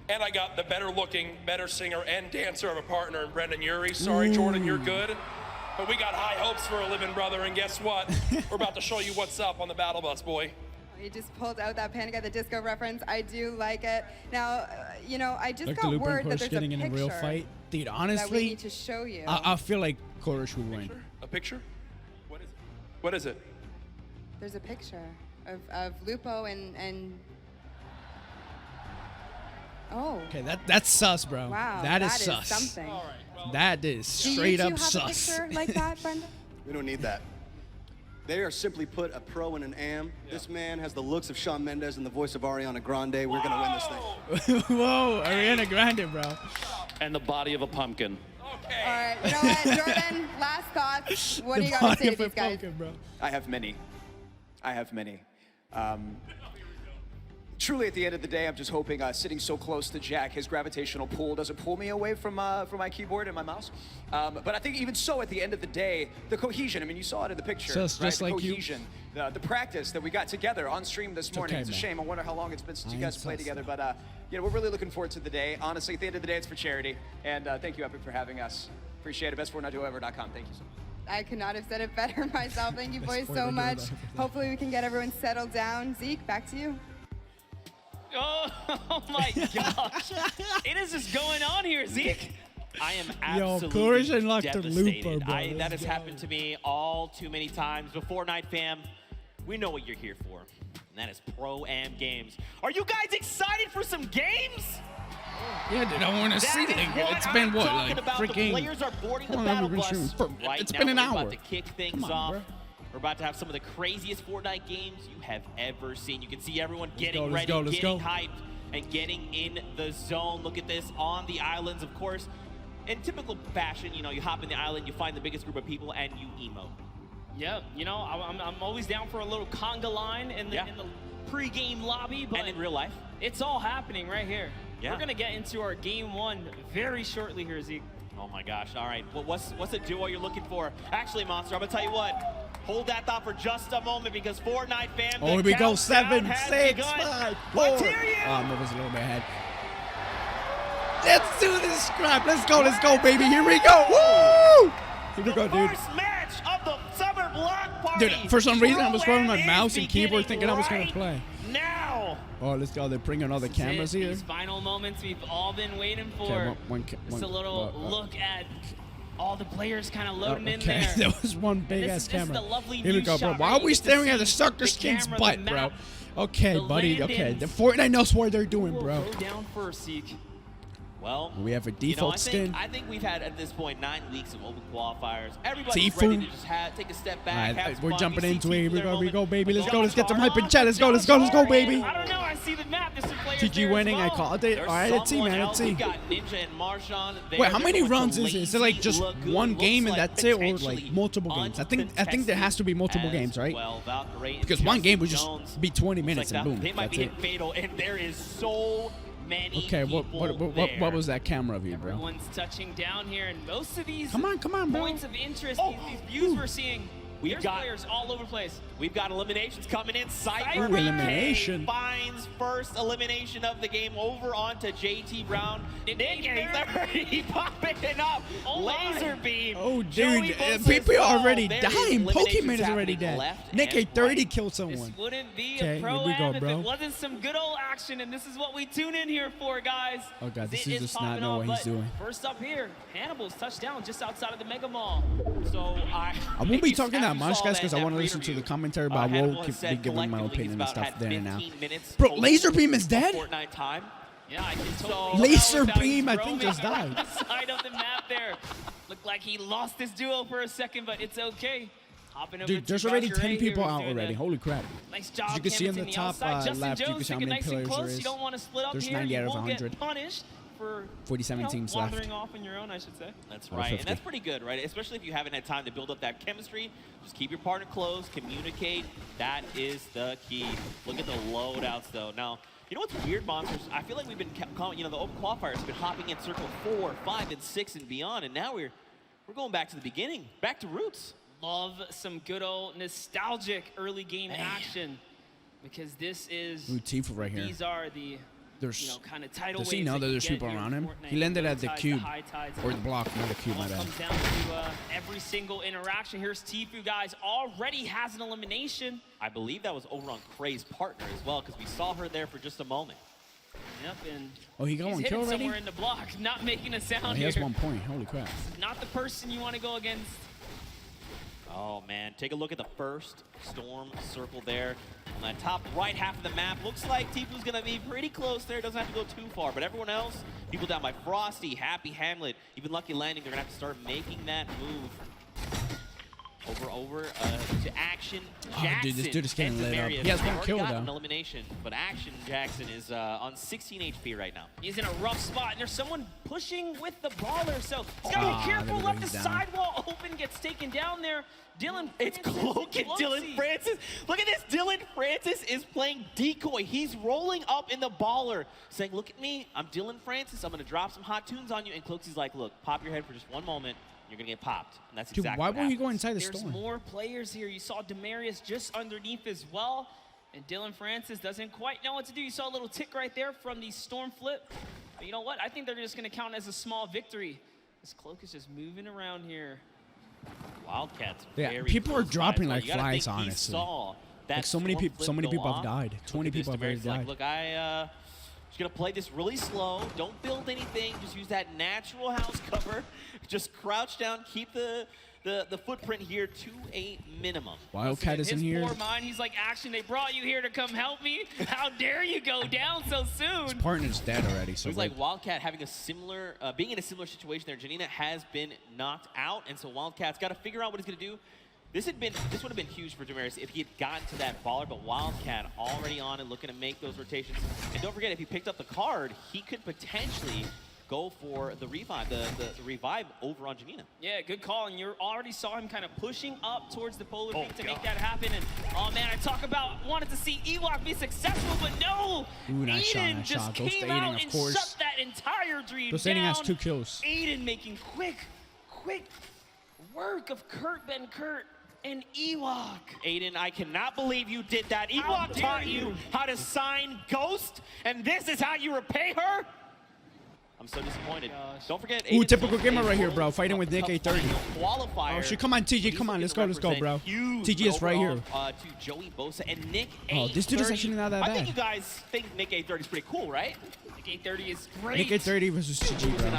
And I got the better looking, better singer and dancer of a partner in Brendan Urie. Sorry, Jordan, you're good. But we got high hopes for a living brother, and guess what? We're about to show you what's up on the battle bus, boy. You just pulled out that Panic at the Disco reference. I do like it. Now, you know, I just got word that there's getting a in a real fight. Dude, honestly, that we need to show you. I feel like Courage would win. A picture? What is it? What is it? There's a picture of Lupo and oh. Okay, that's sus, bro. Wow, that is sus. Something. All right, well, that is straight up sus. Do you have a picture like that, Brenda? We don't need that. They are simply put a pro and an am. Yeah. This man has the looks of Shawn Mendes and the voice of Ariana Grande. We're going to win this thing. Whoa, Ariana Grande, bro. And the body of a pumpkin. Okay. All right, you know what, Jordan, last thoughts. What do you got to say to these guys? Pumpkin, bro. I have many. Truly, at the end of the day, I'm just hoping sitting so close to Jack, his gravitational pull doesn't pull me away from my keyboard and my mouse. But I think even so, at the end of the day, the cohesion, I mean, you saw it in the picture, just right? The like cohesion, the practice that we got together on stream this morning. Okay, it's a man. shame. I wonder how long it's been since you guys played together. But, you know, we're really looking forward to the day. Honestly, at the end of the day, it's for charity. And thank you, Epic, for having us. Appreciate it. BestFortniteDuoEver.com. Thank you so much. I could not have said it better myself. Thank you boys so much. Hopefully we can get everyone settled down. Zeke, back to you. Oh my gosh. It is just going on here, Zeke. I am absolutely devastated. That has happened to me all too many times. But Fortnite fam, we know what you're here for, and that is Pro-Am games. Are you guys excited for some games? Yeah, dude, I want to see it. It's been what, like freaking? The players are boarding the battle bus right it's now. been an hour. We're about to kick things off. We're about to have some of the craziest Fortnite games you have ever seen. You can see everyone getting ready, getting hyped, and getting in the zone. Look at this on the islands, of course. In typical fashion, you know, you hop in the island, you find the biggest group of people, and you emote. Yeah, you know, I'm always down for a little conga line in the pre-game lobby, but And in real life. It's all happening right here. Yeah. We're gonna get into our game 1 very shortly here, Zeke. Oh my gosh, all right. Well, what's a duo you're looking for? Actually, Monster, I'm gonna tell you what. Hold that thought for just a moment because Fortnite fam, oh, here we go. 7, 6, 5, 4. Let's hear you. Oh, I was a little bit ahead. Let's do this scrap. Let's go, baby. Here we go. Woo! Here we go, dude. First match of the summer block party. Dude, for some reason I was grabbing my Pro-Am mouse and is keyboard thinking I was beginning gonna play. Now. Oh, let's go. They're bringing all the cameras here. These final moments we've all been waiting for. Okay, Just a little look at all the players kind of loading in okay. there. There was one big ass camera. This is the lovely Here we new go, bro. shot, Why right? are we staring at the sucker skin's butt, bro? Okay, buddy. Okay, the Fortnite knows what they're doing, bro. Go down first, Zeke. Well, we have a default skin. I think we've had at this point 9 weeks of open qualifiers. Everybody's TFue. ready to just take a step back. All right, have we're fun. jumping We see into it. TFue Here we go, baby. Let's But go. Let's get some Josh hype in chat. Let's go, baby. I don't know. I see the map. There's some players TG there winning. as well. I called it. All right, let's see, man. Let's see. We got Ninja and Marshawn. Wait, how many runs is it? Is it like just one game and that's it, or like multiple games? I think there has to be multiple games, right? Because one game would just be 20 minutes and boom. They might That's be it. hitting fatal, and there is so many Okay, people what was that camera view, bro? Everyone's touching down here, and most of these Come on, bro. points of interest, these views we're seeing, there's players all over the place. We've got eliminations coming in. Ooh, elimination. finds first elimination of the game over onto JT Brown. Nick 30 popping it up. Laser beam. Oh, dude, people are already dying. Pokemon is already dead. Nick A 30 killed someone. Wouldn't be Okay, a here we Pro-Am go, if bro. it wasn't some good old action, and this is what we tune in here for, guys. Oh, God, this It is just not popping know off, what he's but doing. First up here, Hannibal's touchdown just outside of the Mega Mall. So I won't be talking that much, guys, because I want to listen to the commentary, but I will be giving my opinion and stuff there and now. Bro, Laser Beam is dead? Fortnite time. Yeah, I can totally Laser tell Beam, I he's think, roaming just died. around the side of the map there. Looked like he lost his duo for a second, but it's okay. Hopping over Dude, to there's already Roger 10 A people here out doing already. a Holy crap. Nice job. As you can see on the canvassing top outside. Justin left, you Jones can see how sticking many nice and players close. there is. You don't want to split up There's here. 90 out You of will 100. get punished for 47 teams left. wandering off on your own, I should say. That's Or right, 50. and that's pretty good, right? Especially if you haven't had time to build up that chemistry. Just keep your partner close, communicate. That is the key. Look at the loadouts, though. Now, You know what's weird, Monsters? I feel like we've been, you know, the open qualifiers have been hopping in circle 4, 5, and 6 and beyond, and now we're going back to the beginning, back to roots. Love some good old nostalgic early game action, because this is TFue right here. These are the kind of tidal waves. Does he know that there's people around him? He landed at the cube or the block, not the cube. My bad. Comes down to every single interaction. Here's TFue, guys, already has an elimination. I believe that was over on Cray's partner as well, because we saw her there for just a moment. Yep, and he got one kill already? Somewhere in the block, not making a sound. He has 1 point. Holy crap! Not the person you want to go against. Oh man, take a look at the first storm circle there on that top right half of the map. Looks like TFue's gonna be pretty close there. Doesn't have to go too far, but everyone else, people down by Frosty, Happy Hamlet, even Lucky Landing, they're gonna have to start making that move. Over to Action Jackson. Oh, dude, this dude is getting lit up. He has 1 kill, though. An elimination, but Action Jackson is on 16 HP right now. He's in a rough spot, and there's someone pushing with the baller, so he's got to be careful. Left the sidewall open, gets taken down there. Dylan, it's Cloak and Dylan Francis. Look at this. Dylan Francis is playing decoy. He's rolling up in the baller, saying, look at me. I'm Dylan Francis. I'm going to drop some hot tunes on you. And Cloaksy's like, look, pop your head for just 1 moment. You're going to get popped. And that's exactly why what won't he go inside the There's storm? more players here. You saw Demarius just underneath as well. And Dylan Francis doesn't quite know what to do. You saw a little tick right there from the storm flip. But you know what? I think they're just going to count as a small victory. This Cloak is just moving around here. Wildcats. Yeah, people are dropping like flies, honestly. Like so many people have died. 20 people have already died. Like, look, just gonna play this really slow. Don't build anything. Just use that natural house cover. Just crouch down. Keep the footprint here to a minimum. Wildcat is in here. His poor mind, he's like, Action, they brought you here to come help me. How dare you go down so soon? His partner's dead already. So it's like Wildcat having a similar, being in a similar situation there. Janina has been knocked out, and so Wildcat's got to figure out what he's gonna do. This would have been huge for Demarius if he had gotten to that baller, but Wildcat already on it, looking to make those rotations. And don't forget, if he picked up the card, he could potentially go for the revive, the revive over on Janina. Yeah, good call, and you already saw him kind of pushing up towards the polar peak to make that happen. And oh man, I talk about wanted to see Ewok be successful, but no! Ooh, nice shot, Aiden nice just shot. Goes to came Aiden, out of and course. shut that entire dream Goes down. Aiden has 2 kills. Aiden making quick work of Kurt Ben Kurt and Ewok. Aiden, I cannot believe you did that. Ewok taught you how to sign Ghost, and this is how you repay her? I'm so disappointed. Don't forget, Ooh, typical gamer right here, bro. Fighting with Nick 830. Qualifier. Oh shit, come on, TG, come on, let's go, bro. TG is right here. To Joey Bosa and Nick 830. Oh, this dude is actually not that bad. I think you guys think Nick 830 is pretty cool, right? Nick 830 is great. Nick 830 versus TG, bro.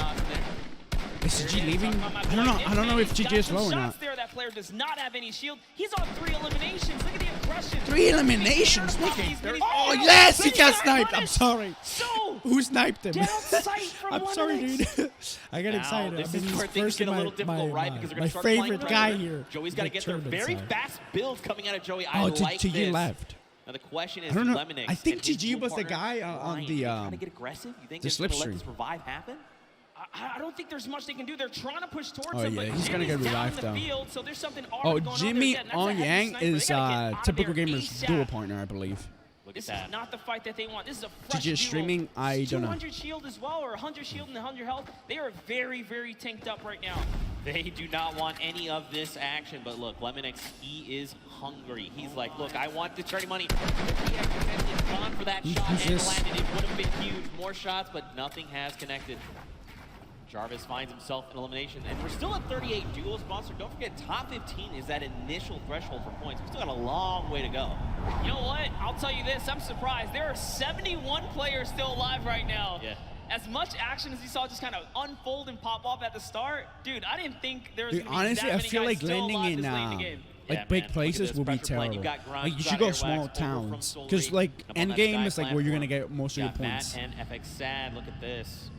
Is TG leaving? I don't know if TG is low or not. There, that player does not have any shield. He's on 3 eliminations. Look at the aggression. 3 eliminations. Oh yes, he got sniped. I'm sorry. Who sniped him? I'm sorry, dude. I got excited. This is where things get a little difficult, right? Because they're going to start favorite guy here. Joey's got to get their very fast builds coming out of Joey. I like TG this. left. Now the question is, I don't know. Lemonix, I think TG was the guy on the trying to get aggressive. You think the they're going to let slipstream. this revive happen? I don't think there's much they can do. They're trying to push towards Oh him, yeah, but he's gonna get Jimmy's down revived in the though. field, so there's something Oh, already going Jimmy on there. On Yang Sniper. is They gotta get out of Typical there Gamer's ASAP. dual partner, I believe. This is not the fight that they want. This is a fresh TG is duo. streaming. I don't know. 200 shield as well, or 100 shield and 100 health. They are very, very tanked up right now. They do not want any of this action, but look, Lemonix, he is hungry. He's like, look, I want the charity money. If he had gone for that shot and landed, it would have been huge. More shots, but nothing has connected. Jarvis finds himself in elimination, and we're still at 38 duels. Monster, don't forget, top 15 is that initial threshold for points. We've still got a long way to go. You know what? I'll tell you this. I'm surprised. There are 71 players still alive right now. Yeah. As much action as you saw just kind of unfold and pop off at the start, dude, I didn't think there was Dude, going to be honestly, that I many feel guys like still landing alive in this late in the game. like big places will be terrible. Like you should go small towns, because like end game is like where you're gonna get most of your points. Matt and FX Sad, look at this.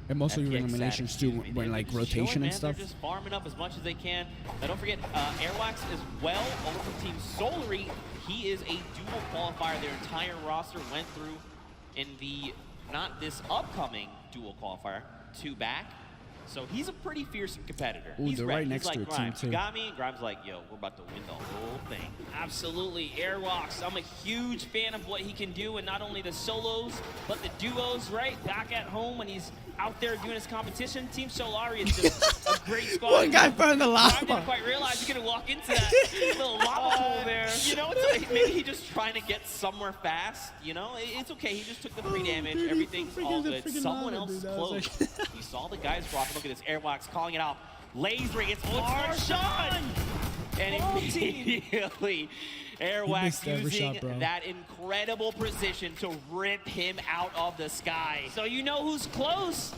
And most of your eliminations too, when like rotation and stuff. They're just farming up as much as they can. Now don't forget, Airwax as well over from Team Solary. He is a dual qualifier. Their entire roster went through in the, not this upcoming dual qualifier, 2 back. So he's a pretty fierce competitor. Ooh, He's they're ready. right next He's to like, a team, Grimes, too. you got me? Grimes like, yo, we're about to win the whole thing. Absolutely, Airwalks. I'm a huge fan of what he can do, and not only the solos, but the duos, right? Back at home when he's out there doing his competition. Team Solari is just a great squad. One guy burned the I lava. didn't quite realize you're going to walk into that little lava pool there. You know, it's maybe he's just trying to get somewhere fast. You know, it's okay. He just took the 3 damage. dude, Everything's all good. freaking Someone lava, else is dude. That was close. You saw the guys drop. Look at this. Airwalks calling it out. Lasering. It's Marshawn. And immediately, Airwax missed every using shot, bro. that incredible precision to rip him out of the sky. So you know who's close.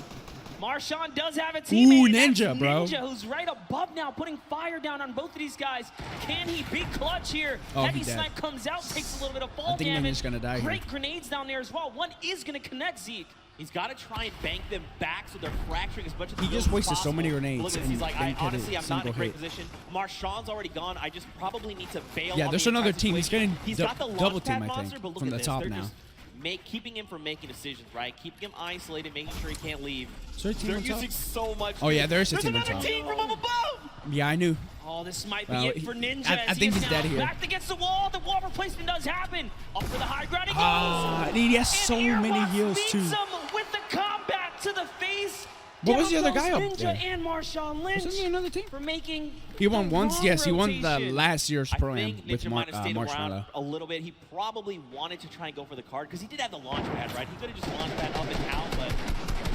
Marshawn does have a teammate. Ooh, and that's Ninja, bro. Ninja, who's right above now, putting fire down on both of these guys. Can he be clutch here? Oh, Heavy he dead. Snipe comes out, takes a little bit of fall I think damage. Ninja's gonna die here. Great grenades down there as well. One is going to connect Zeke. He's got to try and bank them back so they're fracturing as much as He the just field as wasted so possible. many grenades Look at this. and He's like, didn't hit honestly, a I'm not in a single great hit. position. Marshawn's already gone. I just probably need to bail Yeah, on there's the another entire team. He's situation. getting He's got the double launch team, pad I monster, think, but look from at the this. top They're now. just keeping him from making decisions, right? Keeping him isolated, making sure he can't leave. Is there a team They're on top? using so much. Oh, yeah, there is a There's team on another top. team from up above. Yeah, I knew. Oh, this might be Well, it for Ninja. I as think is he's dead now here. Backed against the wall. The wall replacement does happen. Up for the high ground he goes. And he has so And many Airwalks heals, beats too. him with the combat to the face. What was the Down other guy goes up Ninja there? and Marshawn Lynch. Wasn't there another team? For making He won the once. wrong Yes, he won the rotation. last year's I Pro-Am think with Ninja might have stayed Marshmallow. around a little bit. He probably wanted to try and go for the card because he did have the launch pad, right? He could have just launched that up and out, but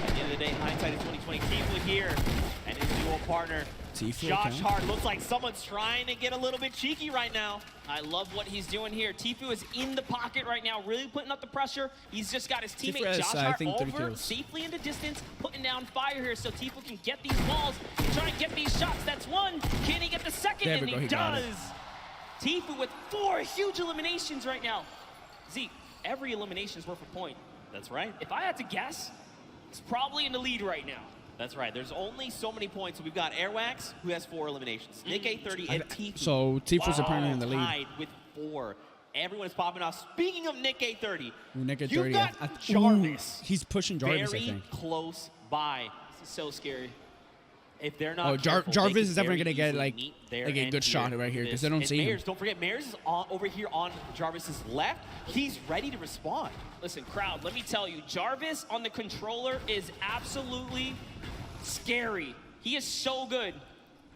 at the end of the day, hindsight is 2020. TFue here and his dual partner, TFue, Josh okay. Hart. Looks like someone's trying to get a little bit cheeky right now. I love what he's doing here. TFue is in the pocket right now, really putting up the pressure. He's just got his teammate has, Josh I Hart think, 3 over kills. safely into distance, putting down fire here so TFue can get these balls and try and get these shots. That's one. Can he get the second? There we And go, he he got does. it. TFue with 4 huge eliminations right now. Zeke, every elimination is worth a point. That's right. If I had to guess, he's probably in the lead right now. That's right. There's only so many points. We've got Airwax, who has 4 eliminations. Nick A30 and TFue. So TFue's apparently in the lead. Tied with 4. Everyone is popping off. Speaking of Nick A30, Ooh, Nick at you 30. got Jarvis. He's pushing Jarvis, very I think. close by. This is so scary. If they're not Oh, careful, Jarvis they is could definitely very gonna get, easily like meet their a end good shot right here, 'cause they don't And see him. Mayers, don't forget, Mayers is over here on Jarvis's left. He's ready to respond. Listen, crowd, let me tell you, Jarvis on the controller is absolutely scary. He is so good.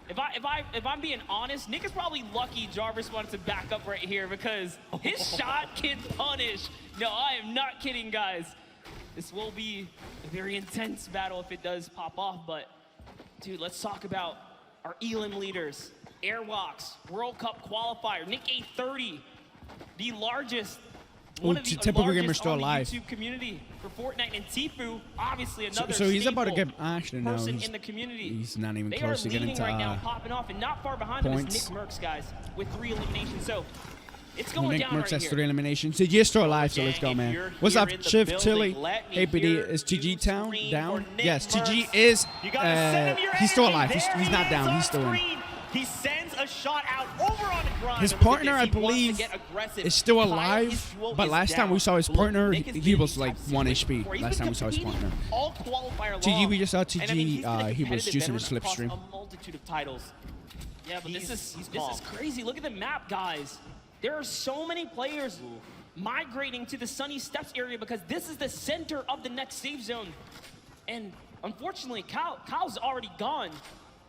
If I'm being honest, Nick is probably lucky Jarvis wanted to back up right here because his shot can punish. No, I am not kidding, guys. This will be a very intense battle if it does pop off, but dude, let's talk about our Elim leaders. Airwalks, World Cup qualifier, Nick A30, the largest, one of the typical gamer largest still on alive. the YouTube community for Fortnite, and TFue, obviously another So he's about to staple get actually no, person he's, in the community. he's not even They close are to getting leading to right now, popping off, and not far behind points. them is Nick Merckx, guys, with 3 eliminations. So it's going Nick down Merckx right has here. 3 eliminations. TG is still alive, so let's go, man. What's up, Chief Tilly? APD is TG down? Yes, TG is. He's still alive. He's not down. He's still in. He sends a shot out over on the grind. His and look at partner, this. I He wants to believe, get aggressive. is still His alive, duel but is last time down. we saw his Look, partner, Nick is he getting was these like types of 1 situations HP. where he's Last been time we saw his competing partner. all qualifier long. TG, we just saw And, I mean, he's been a TG, he was competitive juicing his veteran across slipstream. a multitude of titles. Yeah, but this is calm. crazy. Look at the map, guys. There are so many players migrating to the Sunny Steps area because this is the center of the next safe zone. And unfortunately, Kyle's already gone.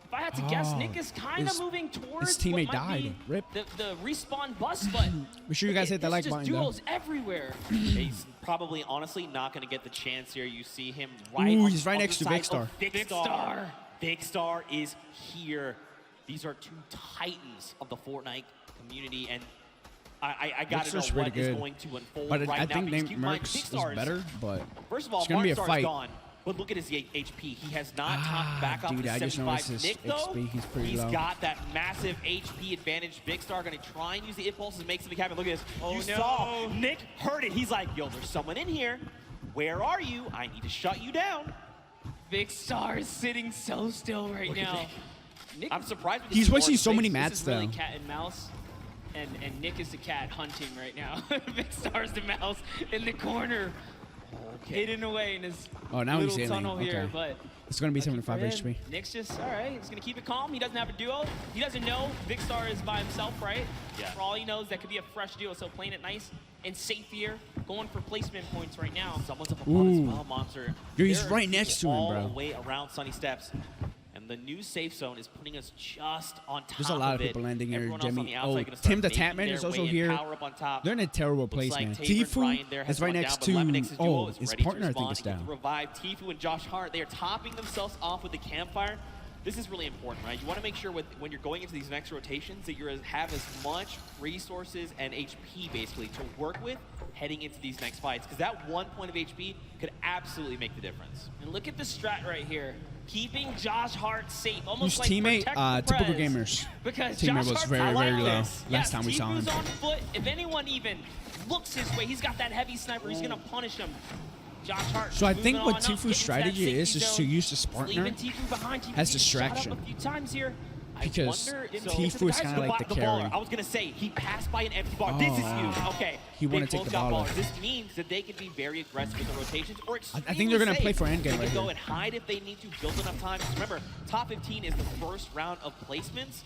If I had to guess, Nick is kind of moving towards his teammate what might died. be Rip. the respawn bus, but Make sure you guys hit the like just button, though. duels everywhere. He's probably, honestly, not going to get the chance here. You see him right Ooh, on he's right the next to side Big Star. of Big Star. Big Star is here. These are 2 titans of the Fortnite community, and I got to know Star's what pretty is good. going to unfold But right I now. think because Nick keep in mind, Merckx Big is Star's- better, but First of all, it's gonna be a Mark Star's fight. gone. But look at his HP. He has not topped back up dude, to I just 75. noticed his Nick, though, XP, he's pretty low. got that massive HP advantage. Big Star going to try and use the impulses and make something happen. Look at this. Oh, you no. saw Nick heard it. He's like, yo, there's someone in here. Where are you? I need to shut you down. Big Star is sitting so still right Look at now. that. Nick, I'm surprised. with He's this wasting board so many space. mats, this is really though. cat and mouse, and Nick is the cat hunting right now. Big Star's the mouse in the corner. hidden away in his Oh, now he's little healing. tunnel here. Okay. But It's going to be 75 for him, HP. Nick's just, all right, he's going to keep it calm. He doesn't have a duo. He doesn't know Vicstar is by himself, right? Yeah. For all he knows, that could be a fresh duo. So playing it nice and safe here, going for placement points right now. Someone's up above his Ooh. well, Monster. Dude, he's There are right next to him, all bro. the way around Sunny Steps. And the new safe zone is putting us just on top There's a lot of of it. people landing here, Everyone else on Jimmy. the outside Oh, gonna start Tim the making Tapman their is also way in, here. power up on top. They're in a terrible place, Looks like man. Taven TFue Ryan there has is right gone next down, but to. Lemonix's duo Oh, is his ready to partner, I think, respond is to get down. the revive. TFue and Josh Hart, they are topping themselves off with the campfire. This is really important, right? You want to make sure when you're going into these next rotations that you have as much resources and HP, basically, to work with heading into these next fights. Because that 1 point of HP could absolutely make the difference. And look at the strat right here. Keeping Josh Hart safe, almost Whose like teammate? protect the Typical Prez. Gamers. Because Teammate Josh was Hart's very, I like very low this. last time we saw him. TFue's on foot. If anyone even looks his way, he's got that heavy sniper. He's going to punish him. Josh Hart. So I think moving what on up, getting TFue's to strategy that is safety to zone. use his partner Leaving TFue behind. TFue as gets shot up distraction. a few times here. Because TFue is kind of like the baller. carry. I was going to say, he passed by an empty bar. This is wow. huge. Okay. He wanna They take both the got baller. ballers. This means that they can be very aggressive with the rotations or I think they're gonna play for endgame They right can go here. and hide if they need to, build enough time. Because remember, top 15 is the first round of placements,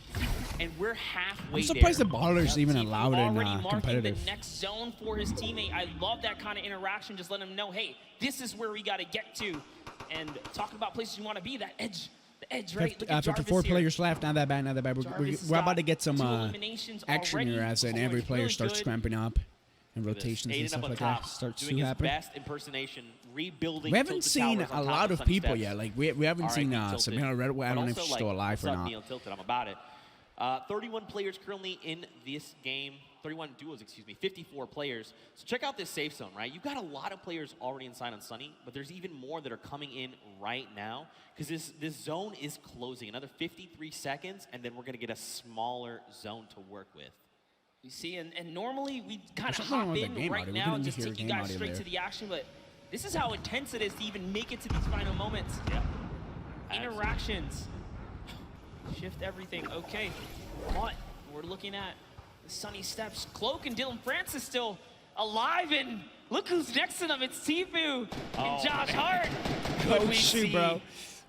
and we're halfway I'm surprised there. the ballers even allowed in Already marking competitive. the next zone for his teammate. I love that kind of interaction. Just let him know, hey, this is where we got to get to. And talking about places you want to be, that edge. The edge, right? Look at 54 Jarvis here. players left. Not that bad. Not that bad. We're about to get some two eliminations action already. here as Oh, every it's player really starts good. cramping up and rotations and Aiden stuff up on like top, that starts doing to his happen. best impersonation, rebuilding. We haven't Tilted seen Towers on a top lot of Sunny people Steps. yet. Like we haven't seen R.I.P. Tilted. Samira Red. I But don't know if also, she's still alive what's or up, not. Neil Tilted, I'm about it. 31 players currently in this game. 31 duos, excuse me, 54 players. So check out this safe zone, right? You've got a lot of players already inside on Sunny, but there's even more that are coming in right now because this zone is closing. Another 53 seconds, and then we're going to get a smaller zone to work with. You see, and normally we kind of There's something wrong hop with the in game right audio. We now couldn't and just hear take you game guys audio straight there. to the action, but this is how intense it is to even make it to these final moments. Yeah. Interactions. Shift everything. Okay. But we're looking at the Sunny Steps. Cloak and Dylan Francis still alive, and look who's next to them. It's TFue and Josh Hart. Could Oh we shoot, see bro!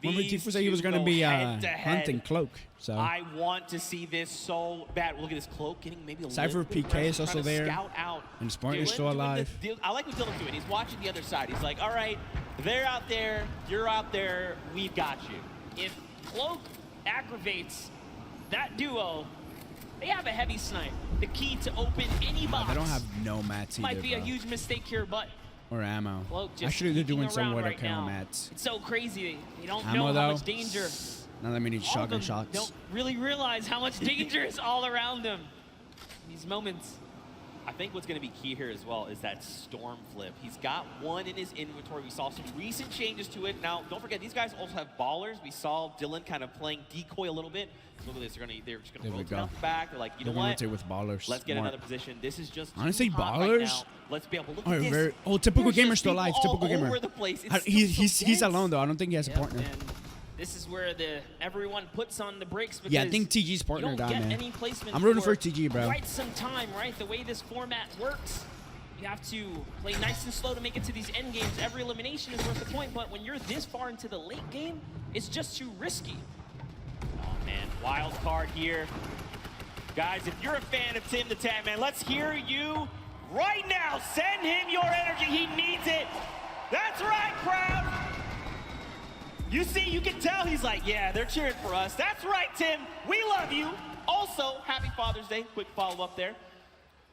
Remember these TFue said he was two going to be go head-to-head? hunting Cloak. So I want to see this so bad. Look at this Cloak getting maybe a Cypher little bit PK aggressive, is also trying to there. Scout out. And Spartan's Dylan still doing alive. I like what Dylan's doing. He's watching the other side. He's like, all right, they're out there, you're out there, we've got you. If Cloak aggravates that duo, they have a heavy snipe. The key to open any box. they don't have no mats Might either, be a bro. huge mistake here, but Or ammo. Cloak just Actually, they're sneaking doing some around with right a now. mats. It's so crazy. They don't Ammo, know though? how much danger. Now that many All of shotgun them shots. don't really realize how much danger is all around them in these moments. I think what's going to be key here as well is that storm flip. He's got one in his inventory. We saw some recent changes to it. Now, don't forget, these guys also have ballers. We saw Dylan kind of playing decoy a little bit. Look at this. They're just going to There we rotate go. out the back. They're like, you know They're gonna what? rotate with ballers. Let's get Smart. another position. This is just Honestly, too hot right ballers now. Let's be able to look are at this. very. Oh, typical There's gamer just still people alive. all Typical gamer. over the place. It's He's so he's dense. alone though. I don't think he has a Yep, partner. and this is where everyone puts on the brakes because Yeah, I think TG's partner you don't died, get man. any placement I'm rooting for TG, bro. Quite some time, right? The way this format works, you have to play nice and slow to make it to these end games. Every elimination is worth the point, but when you're this far into the late game, it's just too risky. Oh, man. Wild card here. Guys, if you're a fan of Tim the Tapman, let's hear you right now. Send him your energy. He needs it. That's right, crowd. You see, you can tell he's like, yeah, they're cheering for us. That's right, Tim. We love you. Also, happy Father's Day. Quick follow-up there.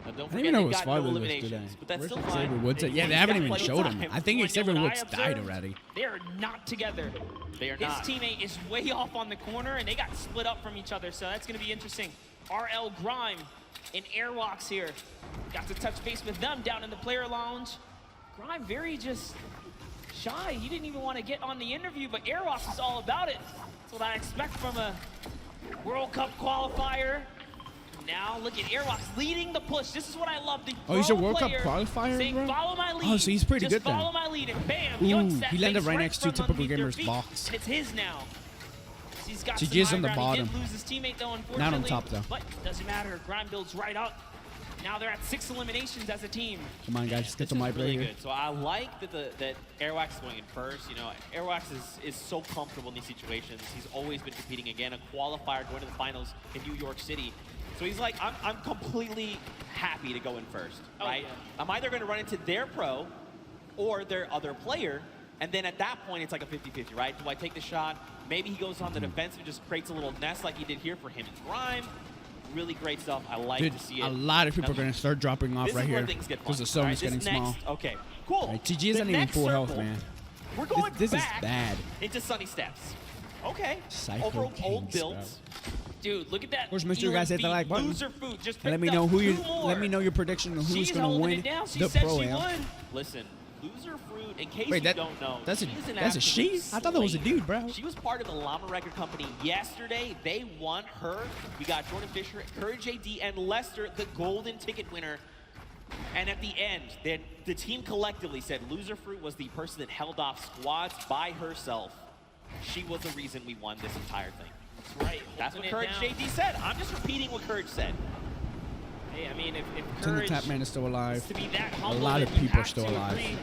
Now, don't I didn't forget even know they it was got no Father's Day eliminations, today. but that's Where's still Xavier fine. Woods at? Yeah, they He's haven't got even plenty of showed him. time. I think When Xavier I Woods died observed, already. They are not together. They are His not. teammate is way off on the corner, and they got split up from each other, so that's going to be interesting. RL Grime and Airwalks here. Got to touch base with them down in the player lounge. Grime very just shy. He didn't even want to get on the interview, but Airwalks is all about it. That's what I expect from a World Cup qualifier. Now look at Airwalks leading the push. This is what I love. The Oh, he's a pro World Cup player qualifier, saying, bro? follow my lead. Oh, so he's pretty Just good then. follow my lead, and bam, Ooh, yoinks that he landed face right next to from Typical underneath their Gamer's feet, box. and it's his now. He's got TG is some on the high ground. He bottom. did lose his teammate though, unfortunately. Not on top, though. But doesn't matter. Grime builds right up. Now they're at 6 eliminations as a team. Come on, guys, just get This the is mic really right here. good. So I like that Airwax is going in first. You know, Airwax is so comfortable in these situations. He's always been competing again, a qualifier going to the finals in New York City. So he's like, I'm completely happy to go in first, right? Yeah. I'm either going to run into their pro or their other player, and then at that point, it's like a 50-50, right? Do I take the shot? Maybe he goes on the defensive and just creates a little nest like he did here for him and Grime. Really great stuff. I like Dude, to see it. a lot of people are Now, going to start dropping off this right is where here things get because the fun. zone is getting small. Okay, cool. Right, TG The isn't even next full health, circle, man. We're going This is back bad. into Sunny Steps. Okay. Psycho Over old Kings, builds. Dude, look at that. Of course, make sure you guys hit the like button. Loser food just And let me picked know up who you. 2 more. Let me know your prediction of who's She's going to holding win it down. She the said pro she am. won. Listen, Loser Fruit, in case Wait, you don't know, that's a she's an that's a she? absolute I thought that was a slayer. dude, bro. She was part of the Llama Record Company yesterday. They won her. We got Jordan Fisher, Courage AD, and Lester, the golden ticket winner. And at the end, the team collectively said Loser Fruit was the person that held off squads by herself. She was the reason we won this entire thing. That's right. That's what holding Courage it down. JD said. I'm just repeating what Courage said. Hey, I mean, if Tin the Courage Tap Man is still alive. is to be that A humble, lot then of you people are have still to alive. agree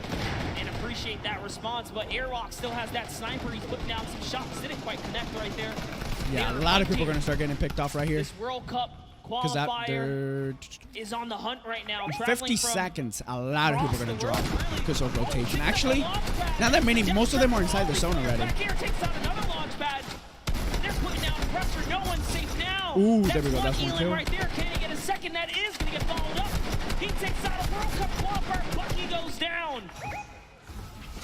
and appreciate that response. But Airwalk still has that sniper. He's putting down some shots. Didn't quite connect right there. Yeah, a They're lot of people are hunting. going to start getting picked off right here. This World Cup Because qualifier is on the hunt right now. traveling 50 from seconds, a lot of people are going to across the drop world. because of rotation. Actually, now that many, most of them are inside the zone already. Back here takes out another launch pad. They're putting down pressure. No one's safe now. Ooh, That's there we go. That's one Elan kill. right there. Can he get a second? That is going to get followed up. He takes out a World Cup qualifier. Bucky goes down.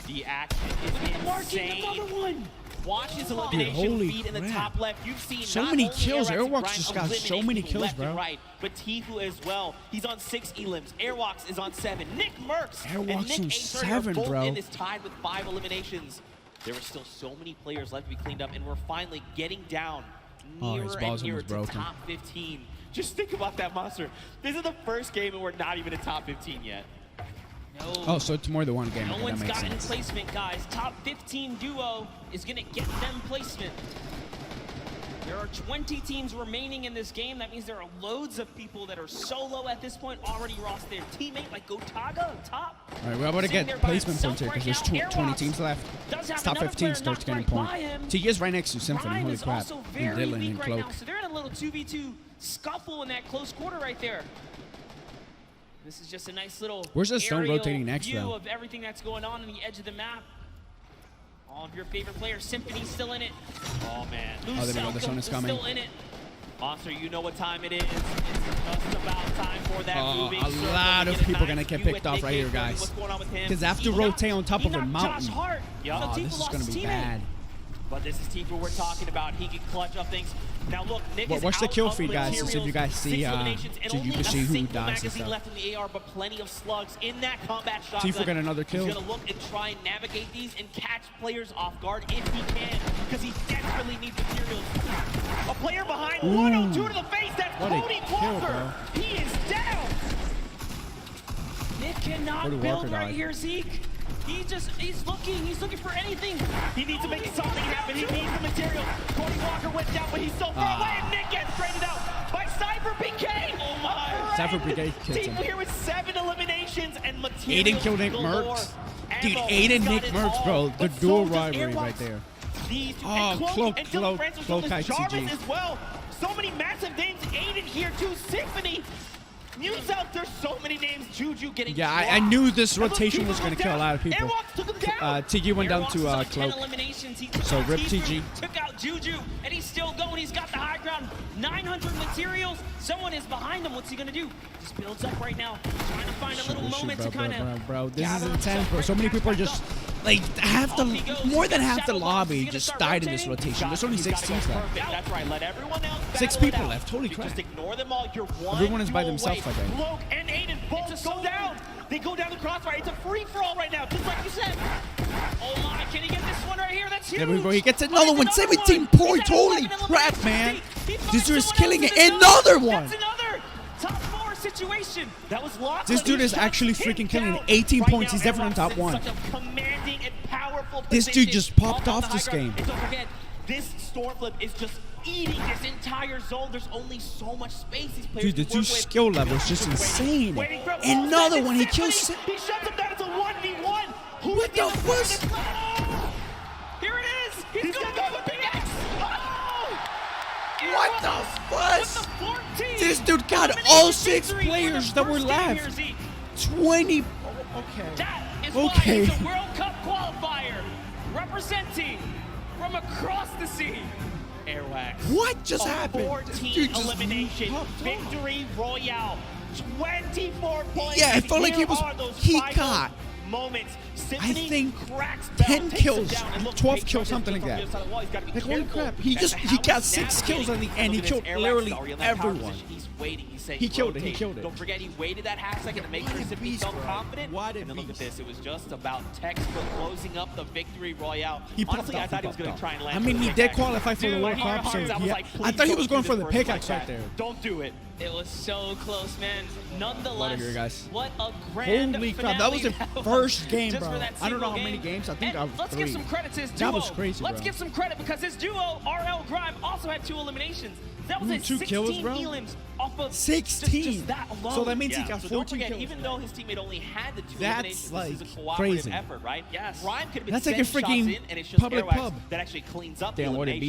The action is Marking insane. another one. Watch his Dude, elimination holy feed in the crap. top left. You've seen So not many only kills. Airwax and Airwalk Grime just got so eliminate many people kills, left bro. and right, but TFue as well. He's on 6 elims. Airwalks is on 7. Nick Merckx and Airwalk's Nick on A30 7, are both bro. in this tied with 5 eliminations. There are still so many players left to be cleaned up, and we're finally getting down Oh, his nearer ball and zone nearer is to broken. top 15. Just think about that monster. This is the first game, and we're not even in top 15 yet. No. Oh, so it's more than one game. No Okay, one's that makes gotten sense. placement, guys. Top 15 duo is going to get them placement. There are 20 teams remaining in this game. That means there are loads of people that are solo at this point, already lost their teammate, like Gotaga on top. All right, we're about to Sitting get there by placement points here himself because there's right now. 20 Airwalks teams left. does have It's top another 15 player starts knocked getting right points. by him. TG is right next to Symphony. Grime Holy is crap. also And very Dylan weak and right Cloak. now, so they're in a little 2v2 scuffle in that close quarter right there. This is just a nice little Where's the stone aerial rotating next, view though? of everything that's going on in the edge of the map. All of your favorite players, Symphony's still in it. Oh, man. Oh, there we go. The sun is coming. Still in it. Monster, you know what time it is. It's just about time for that moving A circle. lot We of get a people are nice going to get view picked at off Nick right here, A30. guys. What's going on with him? Because they have to He rotate on top he of a knocked mountain. Josh Hart. Yeah. So Oh, TFue this is lost going to his be teammate. bad. But this is TFue we're talking about. He can clutch up things. Now look, Nick is Watch the out kill of feed, guys, to see if you guys see, 6 eliminations, and so you only can a see who single dies and magazine stuff. left in the AR, but plenty of slugs in that combat shotgun. TFue got another kill. He's gonna look and try and navigate these and catch players off guard if he can, because he desperately needs materials. A player behind, Ooh. 102 to the face. That's What a Cody kill, Walker. bro. He is down. Nick cannot Cody build Walker right died. here, Zeke. He's looking for anything. He needs to make something happen. He needs the material. Cody Walker went down, but he's so far away, and Nick gets traded out by Cypher PK. Oh my! Cypher PK kills him. TFue here with 7 eliminations and materials Aiden killed Nick galore. Merckx. Dude, Ammo, Aiden he's got Nick it Merckx, all. bro. The But dual so does rivalry Airwalks. right there. These two, Oh, and Cloak, and Dylan Cloak, Francis Cloak with Jarvis ICG. as well. So many massive names. Aiden here too. Symphony. News out. There's so many names. Juju getting. Yeah, I dropped. knew this And look, rotation TFue was going to goes kill a down. lot of people. Airwalks took him down. TG went down Airwalks to is on 10 Cloak. eliminations. He So rip TFue TG. took out Juju, and he's still going. He's got the high ground. 900 materials. Someone is behind him. What's he gonna do? Just builds up right now, trying to find a little moment to kind of. Bro, this is intense, bro. So many people are just like more than half the lobby just died in this rotation. There's only 6 teams left. Perfect. That's right. Let everyone else. 6 battle it people out. left. Holy You crap. Just ignore them all. You're one. Everyone is by duel themselves, away. I think. Cloak and Aiden both go down. They go down the crossfire. It's a free for all right now, just like you said. Oh my! Can he get this one right here? That's huge. There we go. He gets Oh, another one. 17 points. Holy crap, man. This dude is killing it. Another one. That's another top 4 situation. That was locked. This dude is actually freaking killing it. 18 points. He's definitely on top 1. Such a commanding and powerful This dude position just popped on off the this high ground. game. And don't forget, this storm flip is just eating this entire zone. There's only so much space these players Dude, the can two work with. skill levels just insane. Waiting for Another one, he kills. He shuts him down. It's a 1v1. What the fuck? Here it is. He's going to go with the X. What the fuck? This dude got all 6 players that were left. 20. Okay. That is Okay. why he's a World Cup qualifier representing from across the sea. Airwax. What just A happened? 14 Dude just elimination victory royale. 24 points. Yeah, it felt like Here he was. are those He final got. moments. I Symphony think cracks 10 down, takes him kills, down, and look, 12 Paige kills, tries something to like get that. from the other side of the wall. He's gotta be Like, holy careful crap, he as just to he how got he's 6 kills on the end. He navigating. killed Look at this literally Airwax already in that power everyone. position. He's waiting. He's saying He killed it, he rotate. killed it. Don't forget he waited that half second to make sure Symphony felt confident. And then look at this. It was just about textbook closing up the victory royale. He popped Honestly, off, I thought he was going popped to try and land. I mean, for he the did pickaxe. qualify for the Dude, World in my Cup, so heart, I was yeah. like, I please thought he don't was do going for this the person pickaxe like right that. there. Don't do it. It was so close, man. Nonetheless, here, guys. what a grand Holy crap, that was the first game, just bro. for that I don't know single how many game. games. I think And I was let's 3. give some credit to his duo. That was crazy, Let's bro. give some credit because his duo, RL Grime, also had 2 eliminations. That was Ooh, a 2 16 kills, bro? elims off of 16. Just that alone. So that means he Yeah, got so 14 don't forget, kills. even though his teammate only had the 2 That's, eliminations, this is a like, cooperative crazy. effort, right? Yes. Rhyme could have been That's like a sending freaking shots in, and it's just public Airwax pub. that actually cleans up Damn, the what a elimination.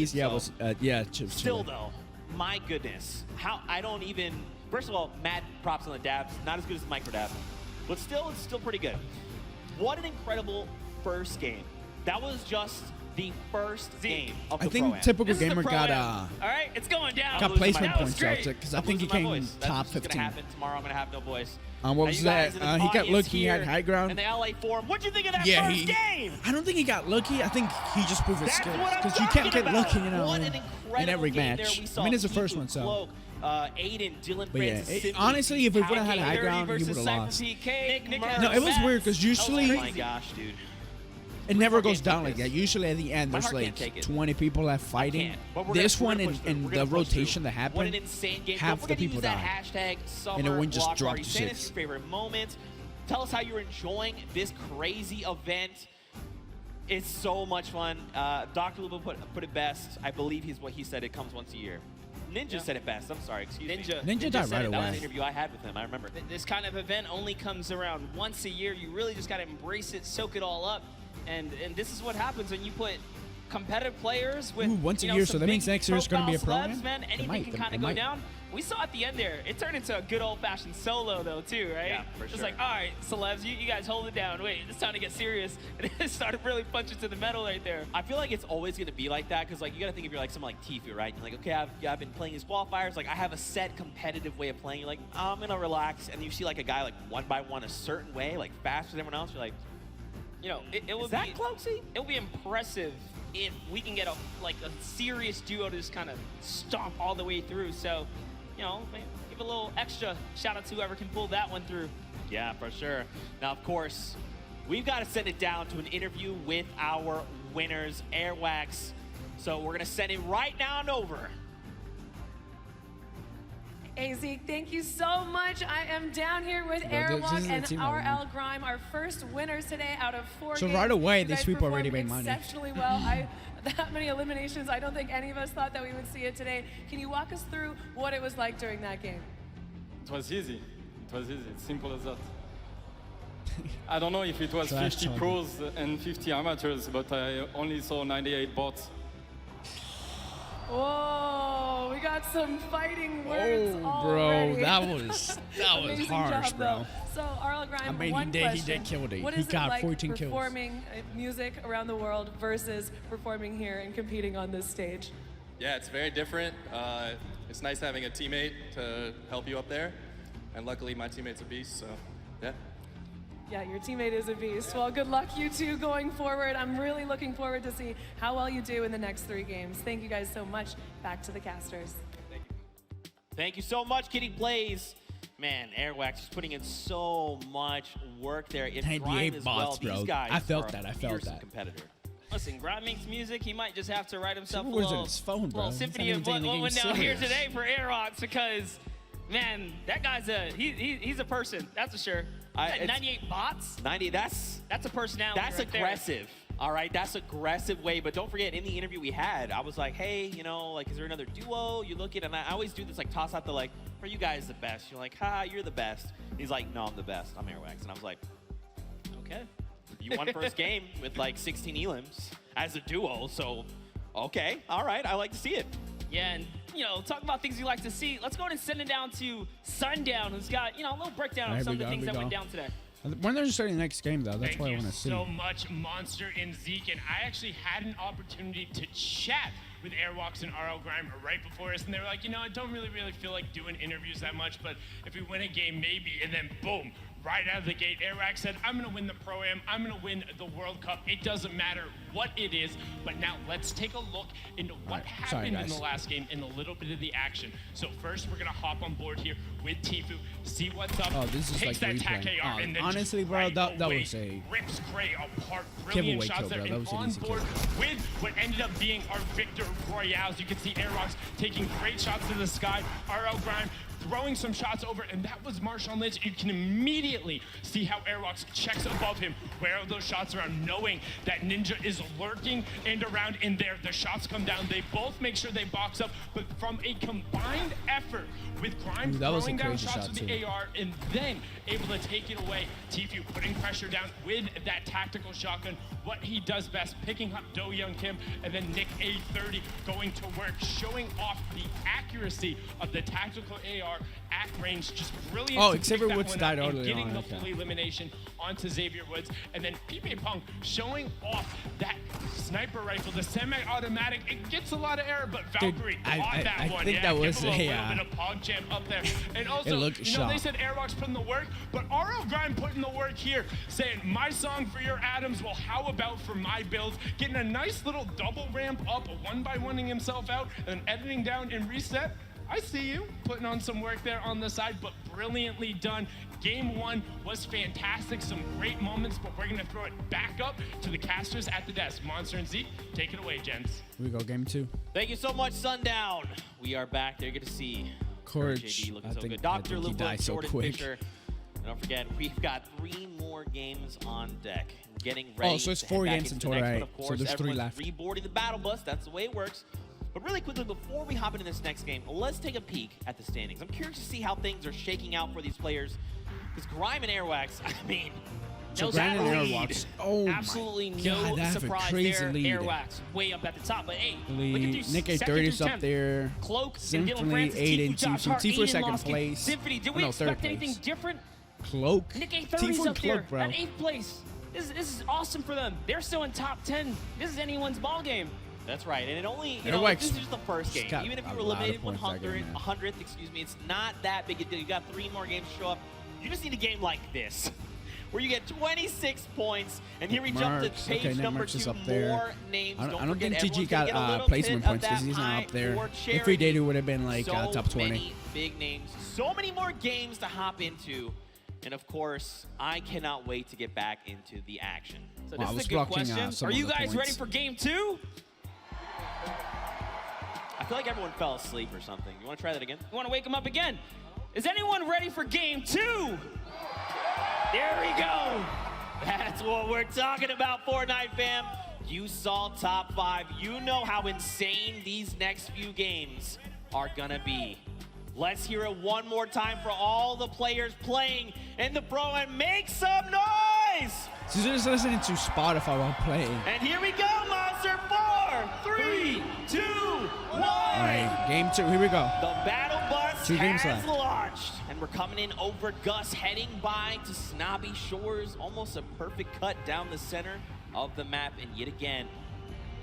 beast. Yeah, So still still though, my goodness, how I don't even. First of all, mad props on the dabs. Not as good as the micro dab, but still, it's still pretty good. What an incredible first game. That was just the first game of the I think Pro-Am. typical This is the gamer got Pro-Am. All right, it's going down. got losing placement my points voice. out because I I'm think he losing my came voice. That's top what's gonna 15. happen tomorrow. I'm gonna have no voice. What Now, was you guys that? in the He got audience lucky. He had here high ground. in the LA Forum. What'd you think of that Yeah, first game? I don't think he got lucky. I think he just proved his That's skills what I'm because you can't talking get lucky, you about. know, What an in incredible every game there. match. We saw I mean, it's the TFue, first one, so. Cloak, Aiden, Dylan But yeah, Francis, it- Symphony, honestly, if we would've had high Dirty ground, he versus would've Cypher lost. PK, Nick, No, it was weird because usually Oh my gosh, dude. it never goes can't down take like that. this. Usually at the end, My there's heart can't like take it. 20 people left fighting. Can't. But we're This gonna one push through. and We're the gonna push through. rotation that What happened, an insane game. half Don't the forget to people use that died. hashtag summer And it wouldn't just block drop party. to Send us 6. your favorite moments. Tell us how you're enjoying this crazy event. It's so much fun. Dr. Luba put it best. I believe he's what he said. It comes once a year. Ninja said it best. I'm sorry. Excuse me. Ninja died said right it. That was an away. interview I had with him. I remember. This kind of event only comes around once a year. You really just got to embrace it, soak it all up. And this is what happens when you put competitive players with Ooh, once a you know, year, so some that means big next year it's gonna be a profile pro-am? celebs, man. It Anything might, can it kind of go might. down. We saw at the end there, it turned into a good old-fashioned solo, though, too, right? Yeah, for It's sure. like, all right, celebs, you guys hold it down. Wait, it's time to get serious. And it started really punching to the metal right there. I feel like it's always going to be like that because, like, you got to think if you're like someone like TFue, right? You're like, okay, I've been playing these qualifiers. Like, I have a set competitive way of playing. You're like, I'm going to relax. And you see, like, a guy, like, one by one a certain way, like, faster than everyone else. You're like, You know, it would be closey. It would be impressive if we can get a serious duo to just kind of stomp all the way through. So, you know, give a little extra shout out to whoever can pull that one through. yeah, for sure. Now, of course, we've got to send it down to an interview with our winners, Airwax. So we're going to send it right now and over. Hey Zeke, thank you so much. I am down here with this Airwalk is the and team that won. RL Grime, our first winners today out of 4 So games. right away, You these guys people already performed made money. exceptionally well. That many eliminations, I don't think any of us thought that we would see it today. Can you walk us through what it was like during that game? It was easy. It was easy. It's simple as that. I don't know if it was Trash 50 talking. pros and 50 amateurs, but I only saw 98 bots. Whoa, we got some fighting words Oh, bro, already. that was Amazing harsh, job, bro. though. So, RL Grime, I mean, one he question. did kill it. What He is got it like 14 kills. performing music around the world versus performing here and competing on this stage? Yeah, it's very different. It's nice having a teammate to help you up there. And luckily, my teammate's a beast, so yeah. Yeah, your teammate is a beast. Well, good luck, you two, going forward. I'm really looking forward to see how well you do in the next 3 games. Thank you guys so much. Back to the casters. Thank you so much, Kitty Plays. Man, Airwax is putting in so much work there. And 98 Grime as well. bots, bro. These guys I felt are that, a I felt fearsome that. competitor. Listen, Grime makes music. He might just have to write himself a What is it, little, his phone, bro? little He's symphony not of even taking what the went game down here serious. today for Airwalks because, man, that guy's he's a person. That's for sure. 98 bots. 90. That's a personality. That's right there. aggressive. All right, that's aggressive way, but don't forget, in the interview we had, I was like, hey, you know, like, is there another duo you look at? And I always do this, like, toss out the, like, are you guys the best? You're like, ha, you're the best. He's like, no, I'm the best. I'm Airwax. And I was like, okay. You won first game with, like, 16 elims as a duo, so, okay, all right, I like to see it. Yeah, and, you know, talk about things you like to see. Let's go ahead and send it down to Sundown, who's got, you know, a little breakdown of some of the things that went down today. When they're starting the next game, though, that's what I want to see. Thank you so much, Monster and Zeke. And I actually had an opportunity to chat with Airwalks and RL Grime right before us, and they were like, you know, I don't really feel like doing interviews that much, but if we win a game, maybe. And then boom, right out of the gate, Airwax said, I'm gonna win the Pro-Am, I'm gonna win the World Cup. It doesn't matter what it is, but now let's take a look into what happened in the last game and a little bit of the action. So first, we're gonna hop on board here with TFue, see what's up. Oh, this is takes like that replaying. TAC AR, and then Honestly, bro, right that away was a rips Gray apart. Brilliant giveaway shots kill, there, bro. That and was an on easy board with what ended up being our Victor Royales. You can see Airwalks taking great shots to the sky. RL Grime throwing some shots over, and that was Marshawn Lynch. You can immediately see how Airwalks checks above him where those shots are, knowing that Ninja is lurking and around in there. The shots come down. They both make sure they box up, but from a combined effort with Grime throwing down shots with the AR and then able to take it away, TFue putting pressure down with that tactical shotgun, what he does best, picking up Do Young Kim, and then Nick A30 going to work, showing off the accuracy of the tactical AR at range. Just brilliant. Oh, Xavier Woods died and early getting on. the Okay. full elimination onto Xavier Woods, and then Pipe Punk showing off that sniper rifle, the semi-automatic. It gets a lot of error, but Valkyrie got that one. think that was give him a a, little bit of pog jam up there. And also, looked you know, they sharp. said Airwalks putting the work, but RL Grime putting the work here, saying my song for your Adams. Well, how about for my builds? Getting a nice little double ramp up, one by oneing himself out, and editing down and reset. I see you putting on some work there on the side, but brilliantly done. Game one was fantastic, some great moments, but we're gonna throw it back up to the casters at the desk. Monster and Zeke, take it away, gents. Here we go, game 2. Thank you so much, Sundown. We are back there. Good to see Courage. JD looking I so think- good. I Dr. think he Lupo, died so Jordan quick. Fisher. And don't forget, we've got 3 more games on deck. We're getting ready. Oh, so it's to 4 head back games in into the total, next one. right? Of So course, there's 3 everyone's left. reboarding the battle bus. That's the way it works. But really quickly, before we hop into this next game, let's take a peek at the standings. I'm curious to see how things are shaking out for these players. Because Grime and Airwax, I mean, So no Grime and lead. Airwalks. Oh Absolutely my no God, they have a surprise crazy there. lead. Airwax way up at the top, but hey, look at these Nick second A30's through up 10th. there. Cloak and Dylan Symphony, Francis, 8 TFue, and Josh TFue. Hart, TFue Aiden second Losky, place. Symphony, did we No, third expect anything place. different? Cloak. Nick TFue A30's and up there Cloak, bro. at 8th place. This is awesome for them. They're still in top 10. This is anyone's ball game. That's right, and it only, you know, Airwax this is just the first game. got Even if a you were lot of eliminated points that game, 100th, excuse me, it's not that big a deal. You got 3 more games to show up. You just need a game like this, where you get 26 points, and here we jump to Mercs. page Okay, number Mercs is 2, up there. more names. I don't forget, think TG everyone's gonna get a got little placement bit of points because that he's not eye up there. for If he charity. did, it would have been like So top 20. many big names, so many more games to hop into. And of course, I cannot wait to get back into the action. So Wow, I this was is a good blocking, question. some Are of you the guys ready points. for game 2? I feel like everyone fell asleep or something. You want to try that again? You want to wake them up again? Is anyone ready for game 2? There we go. That's what we're talking about, Fortnite fam. You saw top 5. You know how insane these next few games are gonna be. Let's hear it one more time for all the players playing in the Pro and make some noise! So you're just listening to Spotify while playing. And here we go, Monster. 4, 3, 2, 1. All right, game 2. Here we go. The battle bus 2 games has left. launched, and we're coming in over Gus, heading by to Snobby Shores. Almost a perfect cut down the center of the map, and yet again,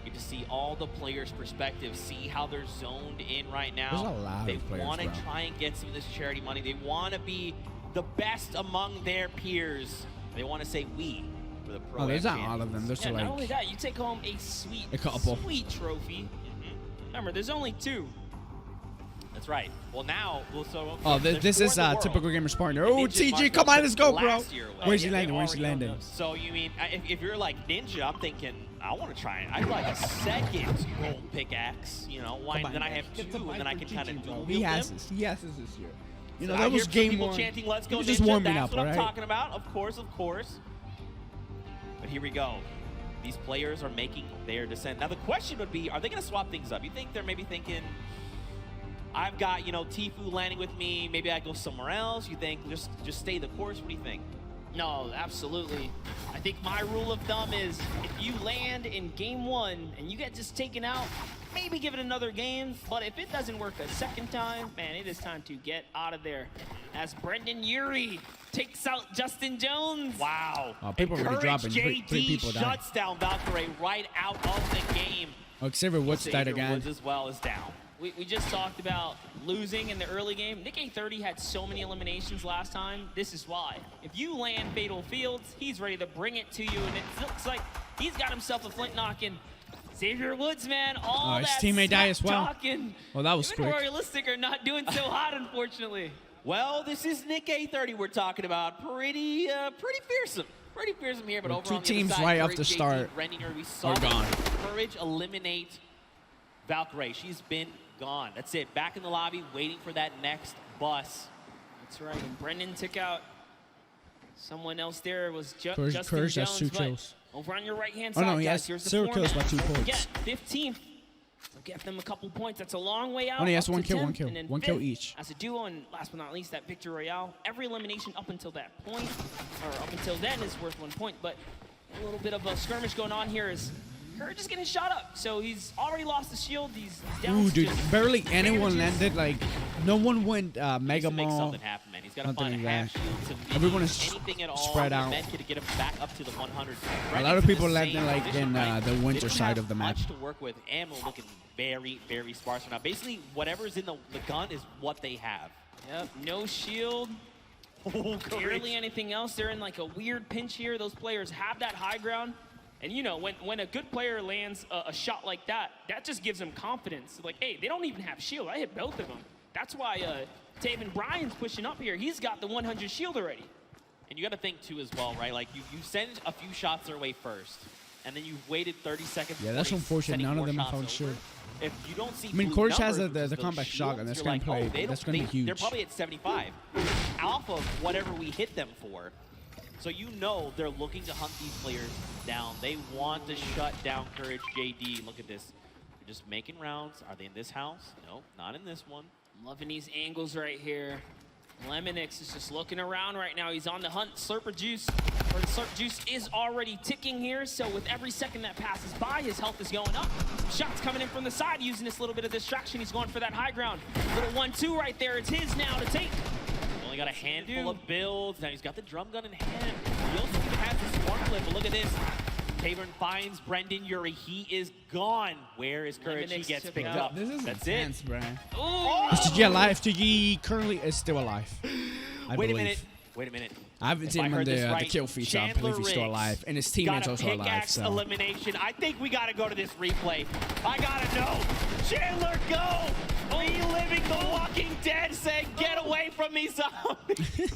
you get to see all the players' perspectives, see how they're zoned in right now. There's a lot they of players, want to bro. try and get some of this charity money. They want to be the best among their peers. They want to say we for the Pro. Oh, there's Am not all of them. There's Yeah, not like only that, you take home a sweet, a couple. sweet trophy. Remember, there's only 2. That's right. Well, now, Oh, this is typical gamer's partner. Oh, TG, come on, let's go, bro. Where's he landing? Where's he landing? So you mean if you're like Ninja, I'm thinking I want to try it. I'd like a second gold pickaxe. You know, why? Then I have 2, and then I can kind of dual He wield has them. this. He has this year. You know, So I that hear was some game people 1. chanting, "Let's go, He was just Ninja." warming That's up, what I'm right? talking about. Of course, of course. But here we go. these players are making their descent. Now the question would be, are they going to swap things up? You think they're maybe thinking, I've got, you know, TFue landing with me, maybe I go somewhere else? You think just stay the course? What do you think? No, absolutely. I think my rule of thumb is if you land in game 1 and you get just taken out, maybe give it another game. But if it doesn't work a second time, man, it is time to get out of there. As Brendan Urie takes out Justin Jones. Wow. People are really dropping. JD Three people died. shuts down Valkyrie right out of the game. Oh, Xavier Woods died again. Woods as well is down. We just talked about losing in the early game. Nick A30 had so many eliminations last time. This is why. If you land Fatal Fields, he's ready to bring it to you, and it looks like he's got himself a flint knocking. Xavier Woods, man, all his that teammate died as well. talking. Well, that was Even quick. Royalistic are not doing so hot, unfortunately. Well, this is Nick A30 we're talking about. Pretty fearsome. Pretty fearsome here, but over two on the teams other side, right off Courage, the JD, start Brendan Urie, we saw are gone. Courage eliminate Valkyrie. She's been gone. That's it. Back in the lobby, waiting for that next bus. That's right. And Brendan took out someone else there. Was Courage Justin has Jones. 2 but kills. Over on your right-hand Oh, side, no, he guys, has here's the 0 kills format. by 2 Don't points. forget, 15th. So get them a couple points. That's a long way out. Oh, no, he has up to 1 kill, 1 10th, kill. and then 1 kill 5th each. As a duo, and last but not least, that Victory Royale. Every elimination up until that point, or up until then, is worth 1 point. But a little bit of a skirmish going on here is Courage is getting shot up. So he's already lost the shield. He's down. Ooh, to dude, just barely anyone bandages. landed. Like, no one went Mega Make Mall. something happen, man. He's got to Nothing find a like half that. shield to Everyone is anything at all. spread out. Med kit to get him back up to the 100. A lot of people Brennan's in landed the same like position, in right? the They winter don't side have of the map. much to work with. Ammo looking very, very sparse right now. Basically, whatever's in the gun is what they have. Yep, no shield. Barely anything else. They're in like a weird pinch here. Those players have that high ground. And you know, when a good player lands a shot like that, that just gives them confidence. Like, hey, they don't even have shield. I hit both of them. That's why Taven Bryan's pushing up here. He's got the 100 shield already. And you got to think too as well, right? Like you send a few shots their way first, and then you've waited 30 seconds. Yeah, that's before unfortunate. sending None of more them have shots found over. shield. If you don't see I mean, blue Courage has numbers, the which is those combat shotgun. That's shields, gonna you're like, play. oh, That's gonna be huge. They're probably at 75 off of whatever we hit them for. So you know they're looking to hunt these players down. They want to shut down Courage JD. Look at this. They're just making rounds. Are they in this house? No, not in this one. I'm loving these angles right here. Lemonix is just looking around right now. He's on the hunt. Slurper Juice, or the Slurp Juice is already ticking here. So with every second that passes by, his health is going up. Shots coming in from the side, using this little bit of distraction. He's going for that high ground. Little 1-2 right there. It's his now to take. Only got a handful of builds. Now he's got the drum gun in hand. He also even has the swarm clip, but look at this. Tavern finds Brendan Urie. He is gone. Where is Courage? He gets picked up. This is That's intense, it. Brian. Oh! Is TG alive? TG currently is still alive. I Wait believe. a minute. Wait a minute. I haven't If seen him on heard this the right, kill feed, so I Chandler believe he's still Riggs alive. And his teammates got a also alive. pickaxe So. elimination. I think we got to go to this replay. I got to know. Chandler, go! Reliving The Walking Dead saying, get away from me, zombie.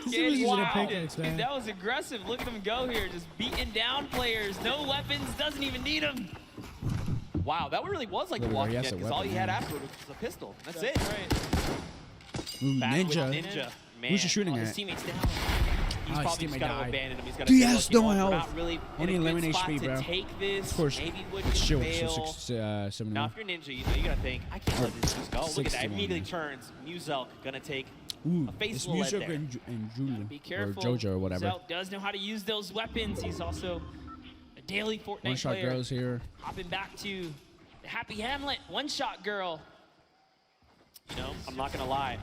Yeah, using a wow. pickaxe, man. Dude, that was aggressive. Look at him go here, just beating down players. No weapons, doesn't even need them. Wow, that really was like The Look at Walking where he Dead, has a because all weapon, he had man. afterward was a pistol. That's That's it. right. Ooh, Back with Ninja. Ninja. Man. Who's he shooting His at? teammates down. He's Oh, his probably just teammate got to died. abandon him. He's got Dude, to he say, has look, you no know what, we're health. not really Only in a good eliminate spot HP, to bro. take this. Of course. Maybe we It's shield, fail. so 71. Now, if you're Ninja, you know, you got to think, I can't let this just go. Look at that. 61, Immediately man. turns. Muzelk going to take Ooh, a face it's lead music there. and Julian. Be careful. Or Jojo or whatever. Zelk does know how to use those weapons. He's also a daily Fortnite One-shot player. girls here. Hopping back to the Happy Hamlet. One-shot girl. You know, I'm not going to lie.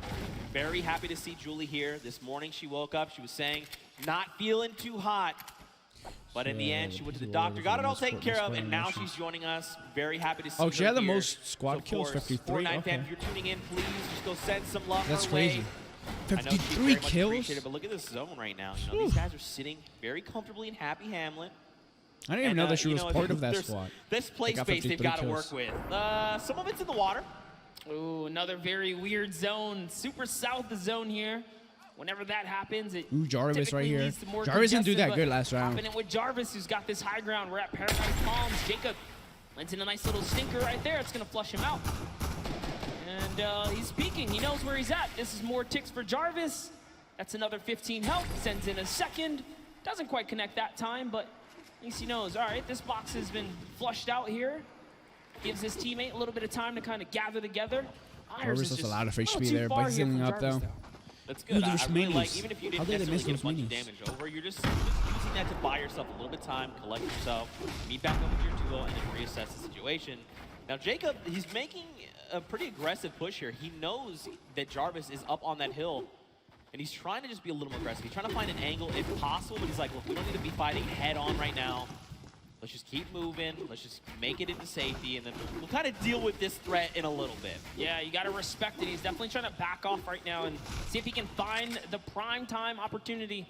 Very happy to see Julie here. This morning she woke up. She was saying, not feeling too hot. But in the end, she went to the doctor, got it all taken care of, and now she's joining us. Very happy to see her. Oh, she had the here. most squad So, of kills, course, 53. Fortnite Okay. fans, if you're tuning in, please just go send some love That's her crazy. way. I know she's 53 very much kills? appreciated, but look at this zone right now. You know, these guys are sitting very comfortably in Happy Hamlet. I didn't even know that she you was know, part of that there's- squad. This play They got space they've 53 got to kills. work with. Some of it's in the water. Ooh, another very weird zone. Super south the zone here. Whenever that happens, it Ooh, Jarvis right typically here. leads to more Jarvis didn't do congested, that good but last round. hopping in with Jarvis, who's got this high ground. We're at Paradise Palms. Jacob lands in a nice little stinker right there. It's going to flush him out. And he's peeking. He knows where he's at. This is more ticks for Jarvis. That's another 15 health. Sends in a second. Doesn't quite connect that time, but least he knows, all right, this box has been flushed out here. Gives his teammate a little bit of time to kind of gather together. Jarvis has a lot of HP there, but he's healing up though. That's good. Ooh, I really like, even if you didn't necessarily get a bunch of minis? damage over, you're just using that to buy yourself a little bit of time, collect yourself, meet back up with your duo, and then reassess the situation. Now, Jacob, he's making a pretty aggressive push here. He knows that Jarvis is up on that hill, and he's trying to just be a little more aggressive. He's trying to find an angle if possible, but he's like, look, we don't need to be fighting head on right now. Let's just keep moving. Let's just make it into safety, and then we'll kind of deal with this threat in a little bit. Yeah, you got to respect it. He's definitely trying to back off right now and see if he can find the prime time opportunity.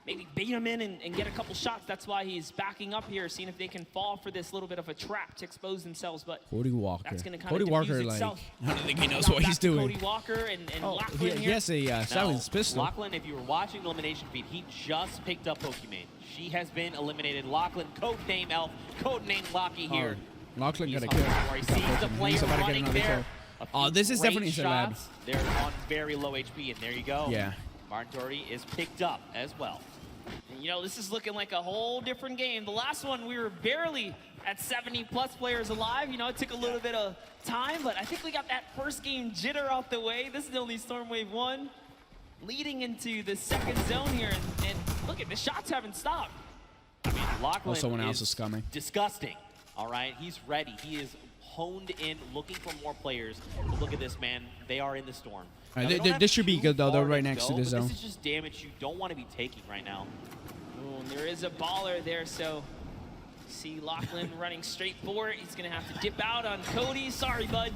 Maybe bait him in and get a couple shots. That's why he's backing up here, seeing if they can fall for this little bit of a trap to expose themselves. But Cody Walker. That's going to kind Cody of Walker, diffuse like, itself. I don't think he knows what he's doing. Cody Walker and Lachlan he here. has a silenced pistol. Lachlan, if you were watching the elimination feed, he just picked up Pokimane. She has been eliminated. Lachlan, codename Elf, codename Locky here. Lachlan got a kill. He sees the player running there. Oh, this is definitely a celeb. Shots. They're on very low HP, and there you go. Yeah. Martin Doherty is picked up as well. And, you know, this is looking like a whole different game. The last one, we were barely at 70+ players alive. You know, it took a little bit of time, but I think we got that first game jitter out the way. This is only Storm Wave 1. Leading into the second zone here, and look at the shots haven't stopped. I mean, Lachlan someone else is coming. Disgusting. All right, he's ready. He is honed in, looking for more players. But look at this, man. They are in the storm. All right, this should be good though. They're right next to the zone. This is just damage you don't want to be taking right now. Oh, and there is a baller there, so see Lachlan running straight for it. He's gonna have to dip out on Cody. Sorry, bud.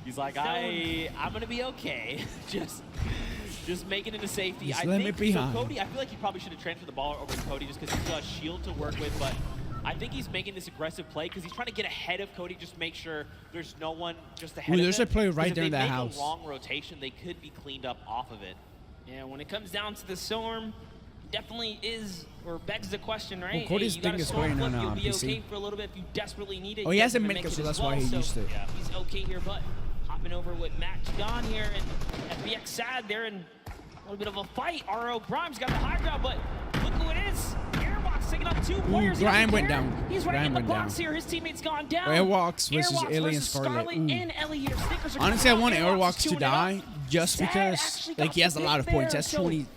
He's like, I'm gonna be okay. just making it to safety. Just I let think me behind. so. Cody, I feel like he probably should have transferred the baller over to Cody just because he's got a shield to work with, but I think he's making this aggressive play because he's trying to get ahead of Cody, just make sure there's no one just ahead of him. There's a player right there in that house. house. If they make a wrong rotation, they could be cleaned up off of it. Yeah, when it comes down to the storm, definitely is, or begs the question, right? Well, Cody's hey, you got thing a is storm playing flip, on you'll be PC. okay for a little bit if you desperately need it. Oh, he has a doesn't medic, make so it that's as why well, he used it. Yeah, he's okay here, but hopping over with Matt John here, and FBX sad there, and a little bit of a fight. RO Grimes got the high ground, but look who it is. Airbox taking up 2 players. Grime went down. He's right in Grime the went box down. here. His teammate's gone down. Airwalks versus Airwalks Alien versus Scarlet. And Ellie here. Snickers are Honestly, I coming want out. Airwalks to 2-0. die just Sad because actually like got he has a the lot of pick points. there, That's so 26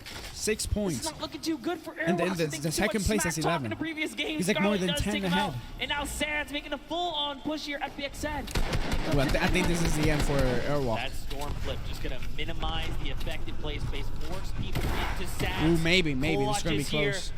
It's points. not looking too good for Airwalks. And then I the think too second much place smack has talk 11. in the previous game. He's like more Scarlet than does 10 take him ahead. out, and now Sad's making a full-on push here. FBX Sad. Well, I think this is the end for Airwalk. That storm flip just gonna minimize the effective play space, force people into Sad. Ooh, maybe. This is gonna be Here. close.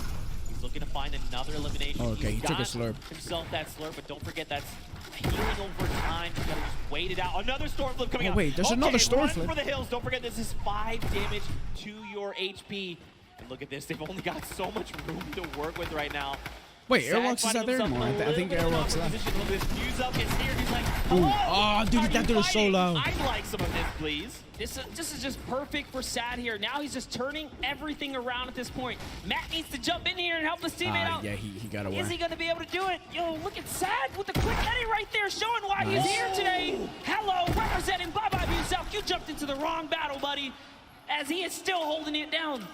He's looking to find another elimination. Oh, okay, He's he took a got slurp. himself that slurp, but don't forget that's healing over time. You gotta just wait it out. Another storm flip coming Oh, out. wait, there's another storm run flip. for the hills. Don't forget this is 5 damage to your HP. And look at this, they've only got so much room to work with right now. Wait, Sad Airwalks is finding out there himself anymore. in a I think little bit of an Airwalks awkward left. position. Look at this, Fuse up gets here. He's like, Ooh. hello, Oh, dude, are that you dude is so fighting? low. I'd like some of this, please. This is just perfect for Sad here. Now he's just turning everything around at this point. Matt needs to jump in here and help his teammate out. Yeah, he got away. Is he going to be able to do it? Yo, look at Sad with the quick edit right there, showing why he's here today. Hello, representing Bye-Bye Yourself. You jumped into the wrong battle, buddy, as he is still holding it down.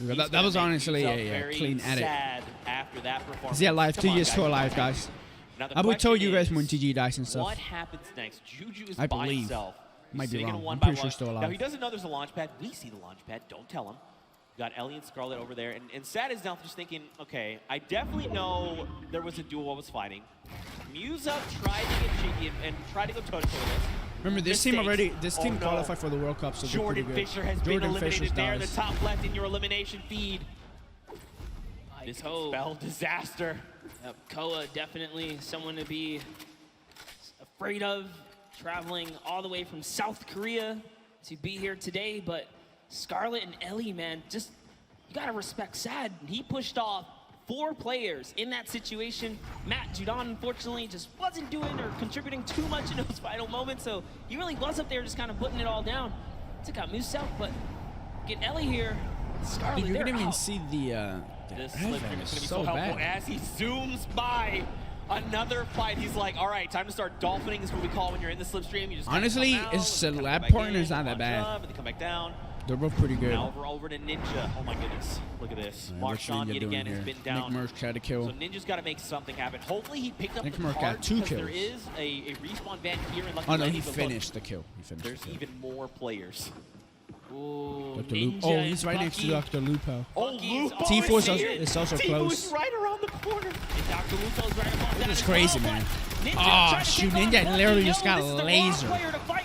That was honestly a clean edit. Sad after that performance. Is he alive? Come on, TG is still guys. alive, guys. Now the I would tell question you guys is, when TG dies and stuff. What happens next? Juju is I by believe. himself. Might He's be sitting in a wrong. one I'm by pretty sure one. he's still Now alive. he doesn't know there's a launch pad. We see the launch pad. Don't tell him. Got Ellie and Scarlet over there, and Sad is now just thinking, okay, I definitely know there was a duo I was fighting. Musa tried to get cheeky and tried to go toe-to-toe with us. Remember, this team qualified for the World Cup, so they're Jordan pretty good. Fisher has been eliminated there, the top left in your elimination feed. This could spell disaster. Yep, Koa definitely someone to be afraid of, traveling all the way from South Korea to be here today. But Scarlet and Ellie, man, just you gotta respect Sad. He pushed off 4 players in that situation. Matt Judon, unfortunately, just wasn't doing or contributing too much in those final moments, so he really was up there just kind of putting it all down. Took out Moose out, but get Ellie here. Scarlet, You they're didn't even out. see the This slip is Evan going is to be so so helpful bad. as he zooms by another fight. He's like, all right, time to start dolphining is what we call when you're in the slipstream. You just Honestly, come out, his and then come celeb back partner in, is not that launch bad. up, and then come back down. They're both pretty good. Now over to Ninja. Oh my goodness. Look at this. What's Marshawn Ninja yet doing again has here? been down. Nick Merck tried to kill. So Ninja's got to make something happen. Hopefully he picked up Nick the Merck card got 2 because there kills. is a respawn van here in Lucky Oh no, Lady, he but look, finished the kill. He finished there's the kill. even more players. Ooh, Dr. Ninja Lupo. Oh, he's and right next to Bucky. Dr. Lupo. Oh, Lupo TFue is is here. also TFue's close. right around the corner. And Dr. Lupo's right above that This is as crazy, well, man. but Ninja Oh, trying to shoot. take on Ninja Bucky. literally No, just got this is the wrong lasered. player to fight.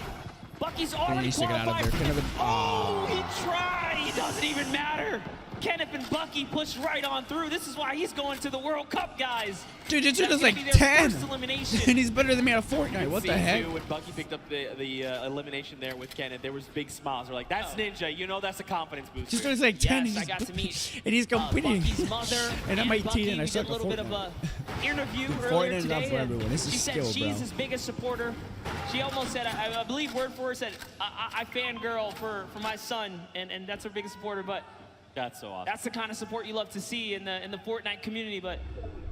Bucky's He already needs to get out of qualified. there. Could've been- Oh, he tried. It doesn't even matter. Kenneth and Bucky pushed right on through. This is why he's going to the World Cup, guys. Dude, this dude That's is gonna like be their 10. first elimination. And he's better than me at Fortnite. What the See, heck? too, when Bucky picked up the elimination there with Kenneth, there was big smiles. They're like, that's Ninja. You know that's a confidence booster. This dude's like 10. Yes, I He's got to meet and he's competing. Bucky's mother and I'm 18 Bucky. and I We suck did a at little bit of Fortnite. a interview Dude, earlier Fortnite's not today. for and everyone. This is she skill, said she's bro. his biggest supporter. She almost said, I believe word for word, said, I fangirl for my son, and that's her biggest supporter. But that's so awesome. that's the kind of support you love to see in the Fortnite community. But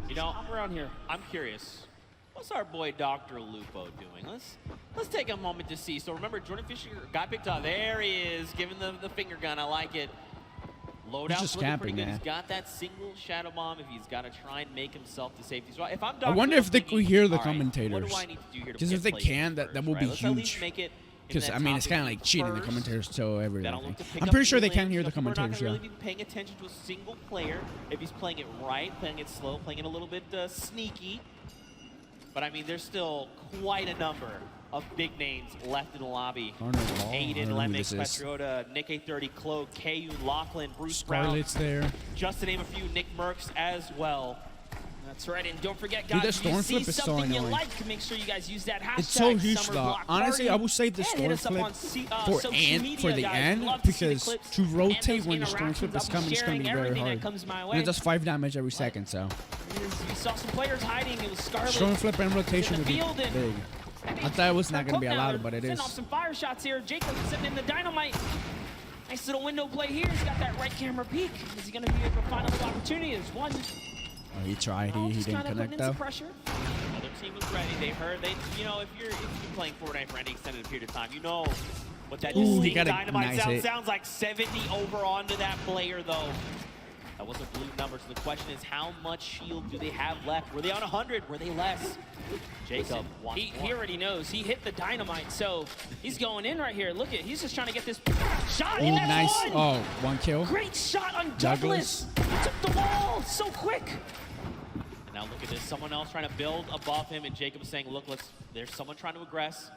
You know, I'm around here. I'm curious. What's our boy Dr. Lupo doing? Let's take a moment to see. So remember, Jordan Fisher got picked up. There he is, giving the finger gun. I like it. Loadout's just looking camping, pretty good. man. He's got that single shadow bomb. If he's got to try and make himself to safety. So if I'm I Dr. wonder if they thinking, could hear the all right, commentators. What do I need to do here to Because get if they placed can, that first, will be right? Let's at least huge. make it in Because, that I mean, top it's kind of 15 like cheating. The first. commentators tell That'll everything. look to pick I'm up pretty a sure few they can lanes. hear the We're not commentators, gonna yeah. really be paying attention to a single player. If he's playing it right, playing it slow, playing it a little bit sneaky. But I mean, there's still quite a number of big names left in the lobby. I don't know. I Aiden, don't know who Lemix, this is. Patriota, Nick A30, Cloak, KU, Lachlan, Bruce Scarlet's Brown. there. Just to name a few, Nick Merckx as well. That's right, and don't forget, Dude, guys, that if you storm see flip is so something you annoying. like, make sure you guys use that hashtag. It's so huge, Summer though. Block Honestly, I Party. would save the And hit storm us up flip on for social the media, guys. end, We'd love to see the because clips to and rotate those when the storm flip interactions. is I'll coming, it's going to be sharing very everything hard. that comes my And way. it does 5 damage every second, so. You saw some players hiding. It was Scarlet. Storm flip and rotation in would the be field, and big. I thought it was not going to be Cook now, allowed, but it they're is. setting off some fire shots here. Jacob sitting in the dynamite. Nice little window play here. He's got that right camera peek. Is he going to be able to find another opportunity? There's one. Oh, he tried. He Just didn't kind of connect, putting in though. some pressure. Other team was ready. They heard. You know, if you're playing Fortnite for any extended period of time, you know what that Ooh, he distinct got a dynamite nice sound hit. sounds like. 70 over onto that player, though. That was a blue number. So the question is, how much shield do they have left? Were they on 100? Were they less? Jacob wants He more. already knows. He hit the dynamite, so he's going in right here. Look at, he's just trying to get this shot. Oh, and that's nice. one. Oh, 1 kill. Great shot on Douglas. Douglas. He took the wall so quick. Now look at this. Someone else trying to build above him, and Jacob is saying, look, there's someone trying to aggress.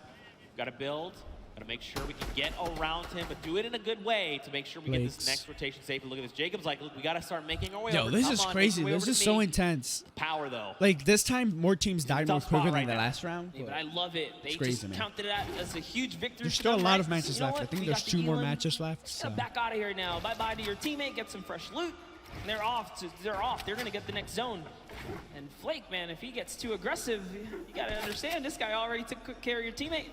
Got to build. Got to make sure we can get around him, but do it in a good way to make sure we get this Lakes. next rotation safe. And look at this. Jacob's like, look, we got to start making our way Yo, over. this Come is on, make crazy. your way This over is to so me. intense. Power, though. Like, this time, more teams died more tough spot quicker right than the now. last round. Yeah, but I love it. They crazy, just man. counted it as a huge victory. There's for still a them, lot right? of matches You know left. I what? think We there's got 2 the more Elam. matches left. So So. back out of here now. Bye-bye to your teammate. Get some fresh loot. And they're off. They're off. They're going to get the next zone. And Flake, man, if he gets too aggressive, you got to understand this guy already took good care of your teammate.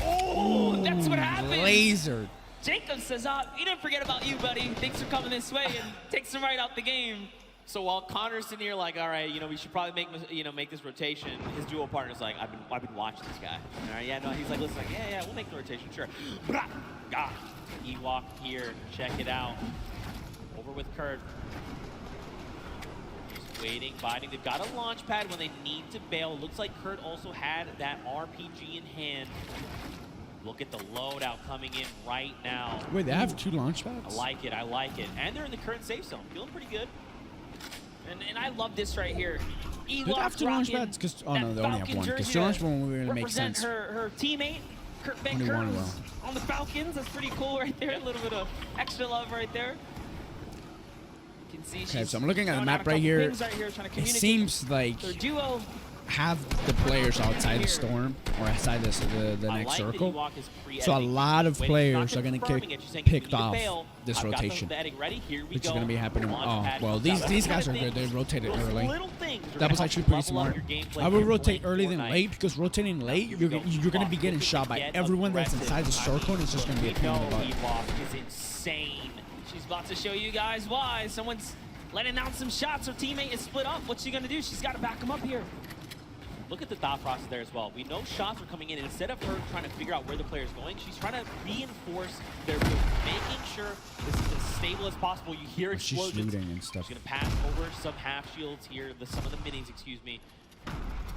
Oh, that's what happens. Lasered. Jacob says, he didn't forget about you, buddy. Thanks for coming this way, and takes him right out the game. So while Connor's sitting here like, all right, we should probably make this rotation, his duo partner's like, I've been watching this guy. All right, yeah, no, he's like, listen, like, yeah, we'll make the rotation, sure. God, Ewok here, check it out. Over with Kurt. Just waiting, biting. They've got a launch pad when they need to bail. Looks like Kurt also had that RPG in hand. Look at the loadout coming in right now. Wait, they have 2 launch pads? I like it. And they're in the current safe zone. Feeling pretty good. And I love this right here. Do they have 2 launch pads? Because, oh no, they only have 1. Because 2 launch pads won't really make represent sense. her teammate, Kurt Van Only one Kurt, will. on the Falcons. That's pretty cool right there. A little bit of extra love right there. You can see Okay, she's so I'm looking at the throwing out map a right couple here. pings right here, trying to It communicate seems like their duo. have the players outside the storm or outside the next circle. So a lot of players are going to get picked off this rotation, which is going to be happening. Oh, well, these guys are good. They rotated early. That was actually pretty smart. I would rotate early than late, because rotating late, you're going to be getting shot by everyone that's inside the circle, and it's just going to be a pain in the butt. Is insane. She's about to show you guys why. Someone's letting out some shots. Her teammate is split up. What's she going to do? She's got to back him up here. look at the thought process there as well. We know shots are coming in, and instead of her trying to figure out where the player's going, she's trying to reinforce their move, making sure this is as stable as possible. You hear explosions. She's shooting and stuff. She's going to pass over some half shields here, some of the minis, excuse me.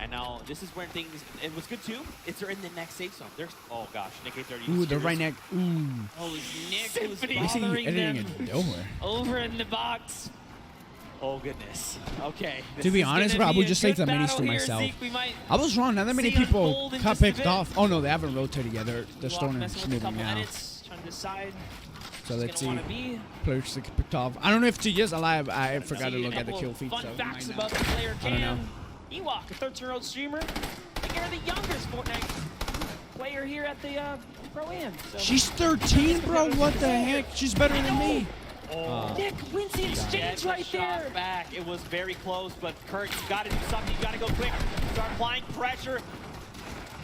And now this is where things, and what's good too, is they're in the next safe zone. There's, oh gosh, Nick A30. Ooh, the right neck. Ooh. Oh, Nick was Why is he bothering editing them it nowhere? over in the box. Oh goodness. Okay. To be honest, bro, I would just take the minis to myself. I was wrong. Not that many people got picked off. Oh no, they haven't rotated yet. They're starting to moving now. Trying to decide. So let's see. Players get picked off. I don't know if TFue alive. I forgot to look at the kill feed. Fun So facts about the player I don't know. Ewok, a 13-year-old streamer. You're the youngest Fortnite player here at the Pro-Am. So. She's 13, bro. What the heck? She's better than me. Oh. Nick wins the exchange right there. Back. It was very close, but Kurt, you got to do something. You got to go quick. Start applying pressure.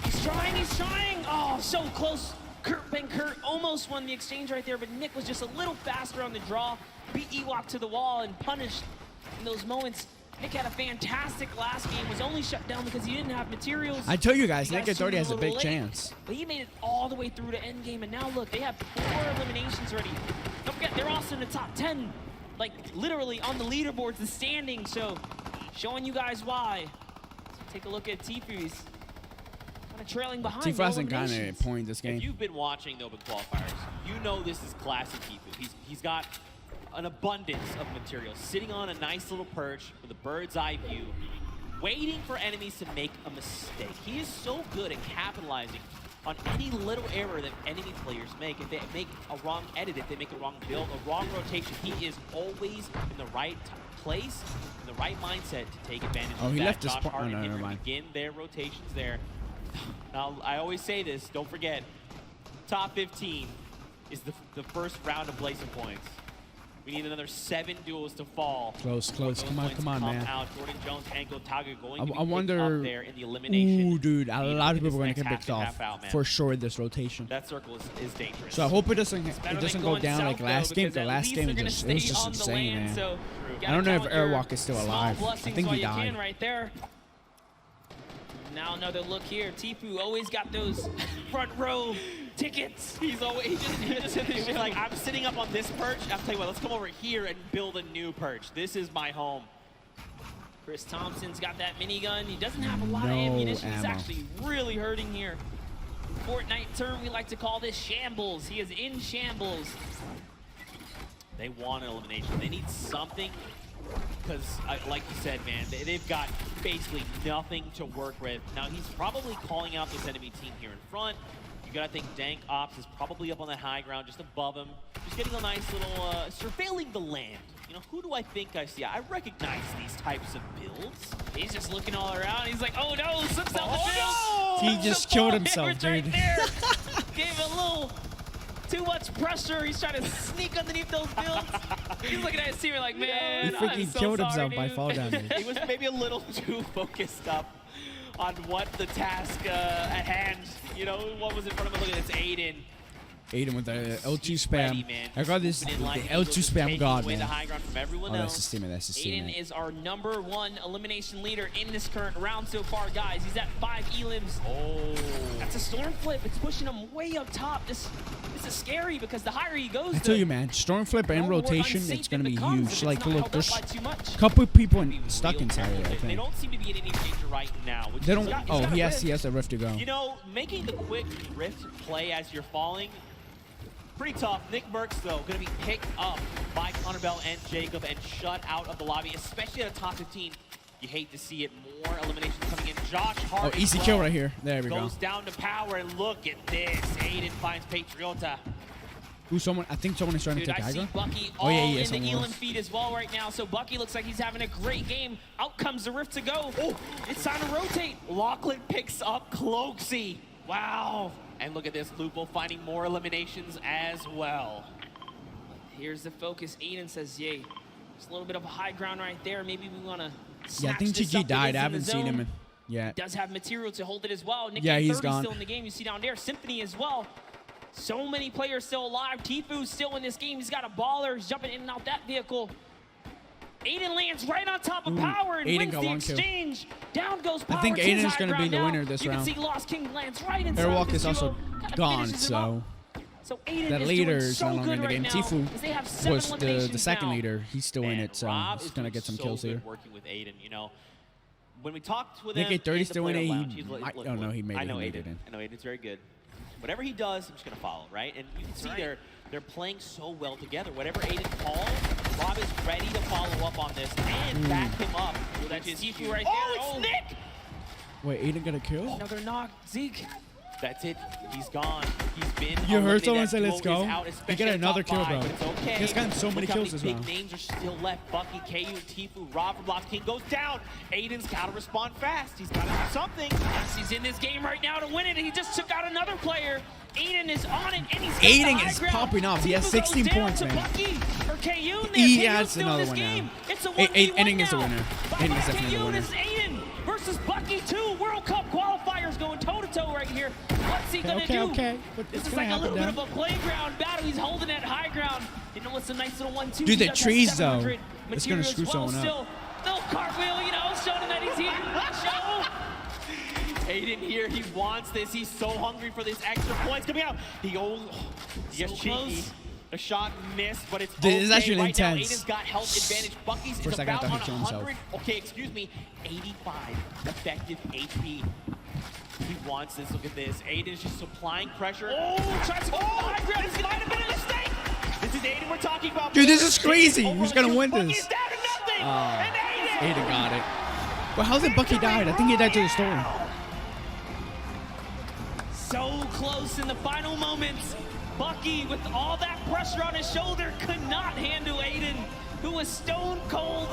He's trying. He's trying. Oh, so close. Kurt almost won the exchange right there, but Nick was just a little faster on the draw. Beat Ewok to the wall and punished in those moments. Nick had a fantastic last game, was only shut down because he didn't have materials. I tell you guys, Nick A30 has a big chance. But he made it all the way through to end game, and now look, they have 4 eliminations already. Don't forget, they're also in the top 10, like literally on the leaderboards, the standings. So, showing you guys why. Take a look at TFue. He's kind of trailing behind. TFue hasn't gotten a point this game. If you've been watching the Open Qualifiers, you know this is classic TFue. He's got an abundance of material, sitting on a nice little perch with a bird's eye view, waiting for enemies to make a mistake. He is so good at capitalizing on any little error that enemy players make. If they make a wrong edit, if they make a wrong build, a wrong rotation, he is always in the right place, in the right mindset to take advantage of that. He left his Josh spot. Hart Oh, no, and never mind. begin their rotations there. Now, I always say this, don't forget, top 15 is the first round of Blazing Points. We need another 7 duels to fall. Close. Come on, man. Out. Jordan Jones, Angle, Taga going to be I wonder. up there in the elimination. Ooh, dude, a lot of people are going to get next picked off for sure this rotation. That circle is dangerous. So I hope it doesn't go down like last game. The last game it was just insane, man. So I don't know if Airwalk is still alive. I think he died. Right there. Now another look here. TFue always got those front row tickets. He's like, I'm sitting up on this perch. I'll tell you what, let's come over here and build a new perch. This is my home. Chris Thompson's got that minigun. He doesn't have a lot of ammunition. He's actually really hurting here. Fortnite term, we like to call this shambles. He is in shambles. They want an elimination. They need something. Because, like you said, man, they've got basically nothing to work with. Now, he's probably calling out this enemy team here in front. You gotta think Dank Ops is probably up on that high ground, just above him. Just getting a nice little, surveilling the land. You know, who do I think I see? I recognize these types of builds. He's just looking all around. He's like, oh no, slips out the build. He just killed himself, dude. Right there. Gave a little too much pressure. He's trying to sneak underneath those builds. He's looking at his teammate like, man, he freaking killed himself by fall damage. He was maybe a little too focused up on what the task at hand, you know, what was in front of him. Look at this, Aiden. Aiden with the L2 spam. Ready, I got this, the L2 spam god, man. Oh, that's his teammate, that's his Aiden teammate. is our #1 elimination leader in this current round so far, guys. He's at 5 elims. Oh. That's a storm flip. It's pushing him way up top. This is scary because the higher he goes, I tell you, man, storm flip and rotation, it's going to be huge. Like, look, there's a couple people stuck inside it, I They think. don't seem to be in any danger right now. They don't. Oh, he has a rift to go. You know, making the quick rift play as you're falling, pretty tough. Nick Merckx, though, going to be picked up by Connor Bell and Jacob and shut out of the lobby, especially at a top 15. You hate to see it. More eliminations coming in. Josh Hart. Oh, easy kill right here. There we go. Goes down to power, and look at this. Aiden finds Patriota. Ooh, I think someone is trying to take I see Hydra. Bucky Oh, yeah, all he is. in the Elam feed as well right now. So Bucky looks like he's having a great game. Out comes the rift to go. Oh, it's time to rotate. Lachlan picks up Cloaksy. Wow. And look at this, Lupo finding more eliminations as well. Here's the focus. Aiden says, yay. There's a little bit of a high ground right there. Maybe we want to Yeah, I think GG died. I haven't seen him yet. Does have material to hold it as well. Nick Yeah, he's A30 gone. Still in the game. You see down there, Symphony as well. So many players still alive. TFue's still in this game. He's got a baller. He's jumping in and out that vehicle. Aiden lands right on top of Power and Aiden wins got the one kill. exchange. Down goes Power. I think to Aiden his is high going to be ground the now. winner this you round. can see Lost King lands right inside Airwalk this is also duo. Kinda gone, finishes him up. so Aiden that is leader doing is so no longer in good the game. right now, TFue as they have 7 was the eliminations second now. leader. He's still in it, so Rob he's is going to doing get some so kills good here. working with Aiden, you know. When we talked with I think him, A30 in the still in player it. lounge, He he's like, might, look, oh no, he made it. I know he made Aiden. it in. I know Aiden's very good. Whatever he does, I'm just gonna follow, right? And you can see they're playing so well together. Whatever Aiden calls, Rob is ready to follow up on this and back him up. That's TFue right Oh, there. it's Nick! Wait, Aiden got a kill? Another knock. Zeke. That's it. He's gone. He's been. You heard eliminated. someone That say, "Let's duo go"? is out, He especially got at another top kill, five, bro. but it's okay. He's gotten so many Look how kills this big round. names are still left. Bucky, KU, TFue, Rob from Lost King goes down. Aiden's got to respond fast. He's got to do something. Yes, he's in this game right now to win it. He just took out another player. Aiden is on it, and he's got the Aiden high is ground. popping off. He has TFue 16 goes down points, to man. Bucky or KU. He KU's adds still in another this one game. now. It's a 1v1 Aiden is the now. winner. Bucky Aiden is definitely the KU, winner. this is Aiden versus Bucky 2. World Cup qualifiers going toe-to-toe right here. What's he gonna do? Okay. This is like a little bit of a playground battle. He's holding that high ground. You know what's a nice little 1-2? Dude, He the does have trees, though. 700 It's gonna material screw as well. someone up. Still cartwheel, you know, showing him that he's here. Show. Aiden here, he wants this. He's so hungry for this extra points coming out. He goes, yes, cheeky. close. The shot missed, but it's This is okay. actually Right now, intense. Aiden's got health advantage. Bucky's For a is second, I about thought on he killed himself. 100. Okay, excuse me, 85 effective HP. He wants this. Look at this. Aiden's just supplying pressure. Oh, tries to go for the high ground. This might have been a mistake. This is Aiden we're talking about. Dude, this is crazy. Who's going to win Bucky's this? down to nothing. And Aiden got it. Well, how's it Bucky died? I think he died to the storm. So close in the final moments. Bucky, with all that pressure on his shoulder, could not handle Aiden, who was stone cold.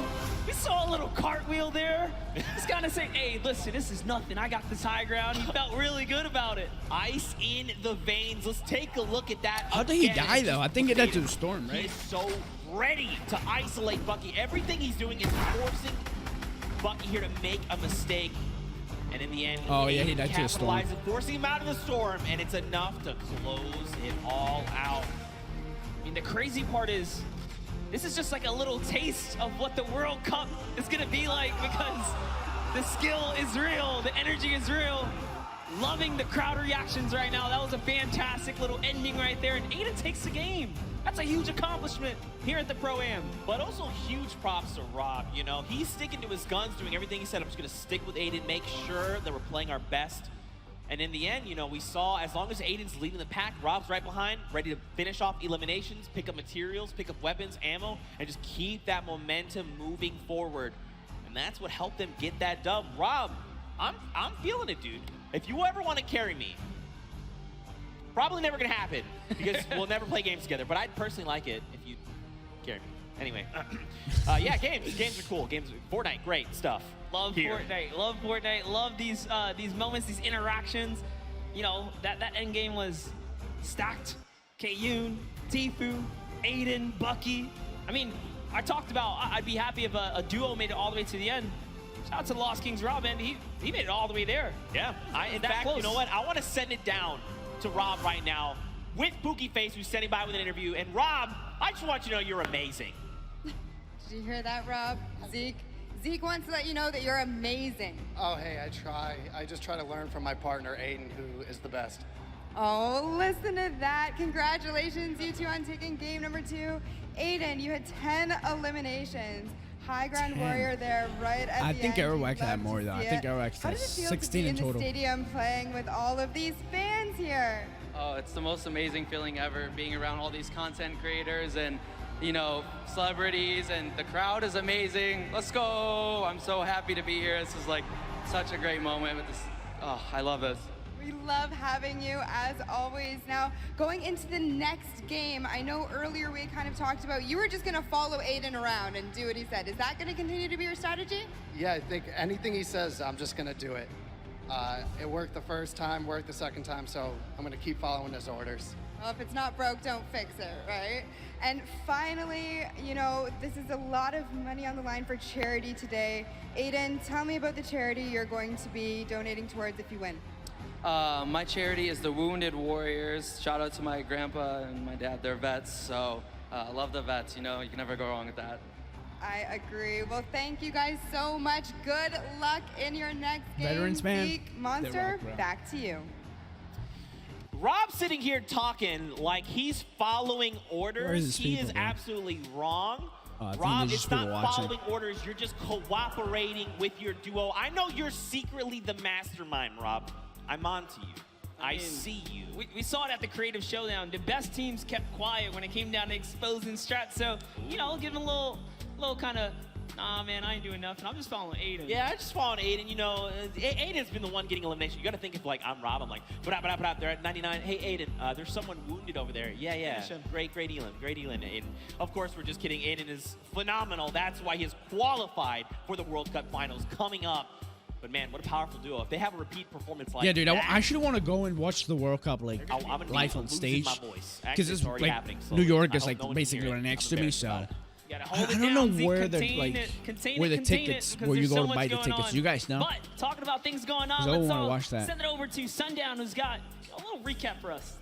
We saw a little cartwheel there. He's kind of saying, hey, listen, this is nothing. I got this high ground. He felt really good about it. Ice in the veins. Let's take a look at that. How did he again. die, though? I think he died to the storm, He right? is so ready to isolate Bucky. Everything he's doing is forcing Bucky here to make a mistake. And in the end, Oh, yeah, he died to the storm. capitalizes, forcing him out of the storm, and it's enough to close it all out. I mean, the crazy part is, this is just like a little taste of what the World Cup is gonna be like, because the skill is real, the energy is real. Loving the crowd reactions right now. That was a fantastic little ending right there, and Aiden takes the game. That's a huge accomplishment here at the Pro-Am. But also huge props to Rob. You know, he's sticking to his guns, doing everything he said. I'm just going to stick with Aiden, make sure that we're playing our best. And in the end, you know, we saw as long as Aiden's leading the pack, Rob's right behind, ready to finish off eliminations, pick up materials, pick up weapons, ammo, and just keep that momentum moving forward. And that's what helped them get that dub. Rob, I'm feeling it, dude. If you ever want to carry me, probably never gonna happen because we'll never play games together. But I'd personally like it if you carry me. Anyway, yeah, games are cool. Fortnite, great stuff. Love here. Fortnite. Love Fortnite. Love these moments, these interactions. You know, that end game was stacked. KU, TFue, Aiden, Bucky. I mean, I talked about I'd be happy if a duo made it all the way to the end. Shout out to Lost Kings Rob, man. He made it all the way there. Yeah. In fact, close. you know what? I want to send it down to Rob right now with Pookie Face, who's standing by with an interview. And Rob, I just want you to know you're amazing. Did you hear that, Rob? Zeke wants to let you know that you're amazing. Oh, hey, I try. I just try to learn from my partner, Aiden, who is the best. Oh, listen to that. Congratulations, you two, on taking game number 2. Aiden, you had 10 eliminations. High ground 10. warrior there right at the end. I think Airwax had Love more, to though. I see think it. Airwax How had does it feel 16 to in be total. in the stadium playing with all of these fans here? Oh, it's the most amazing feeling ever, being around all these content creators and, you know, celebrities, and the crowd is amazing. Let's go! I'm so happy to be here. This is like such a great moment with this. Oh, I love this. We love having you, as always. Now, going into the next game, I know earlier we kind of talked about you were just going to follow Aiden around and do what he said. Is that going to continue to be your strategy? Yeah, I think anything he says, I'm just going to do it. It worked the first time, worked the second time, so I'm going to keep following his orders. Well, if it's not broke, don't fix it, right? And finally, you know, this is a lot of money on the line for charity today. Aiden, tell me about the charity you're going to be donating towards if you win. My charity is the Wounded Warriors. Shout out to my grandpa and my dad, they're vets, so I love the vets, you know, you can never go wrong with that. I agree. Well, thank you guys so much. Good luck in your next game. Veterans, man. Zeke, Monster, back to you. Rob's sitting here talking like he's following orders. He is absolutely wrong. Rob, it's not following orders. You're just cooperating with your duo. I know you're secretly the mastermind, Rob. I'm on to you. I see you. We saw it at the Creative Showdown. The best teams kept quiet when it came down to exposing strats. So, you know, give him a little kind of, nah, man, I ain't doing nothing. I'm just following Aiden. Yeah, I just following Aiden. You know, Aiden's been the one getting elimination. You got to think if, like, I'm Rob. I'm like, put out. They're at 99. Hey, Aiden, there's someone wounded over there. Yeah. Great Elin. Aiden. Of course, we're just kidding. Aiden is phenomenal. That's why he is qualified for the World Cup Finals coming up. But man, what a powerful duo. If they have a repeat performance like that. Yeah, dude, I should want to go and watch the World Cup like live on stage. Because it's like New York is like basically right next to me, so I don't know where the tickets, where you go to buy the tickets. You guys know? But talking about things going on, let's all send it over to Sundown, who's got a little recap for us.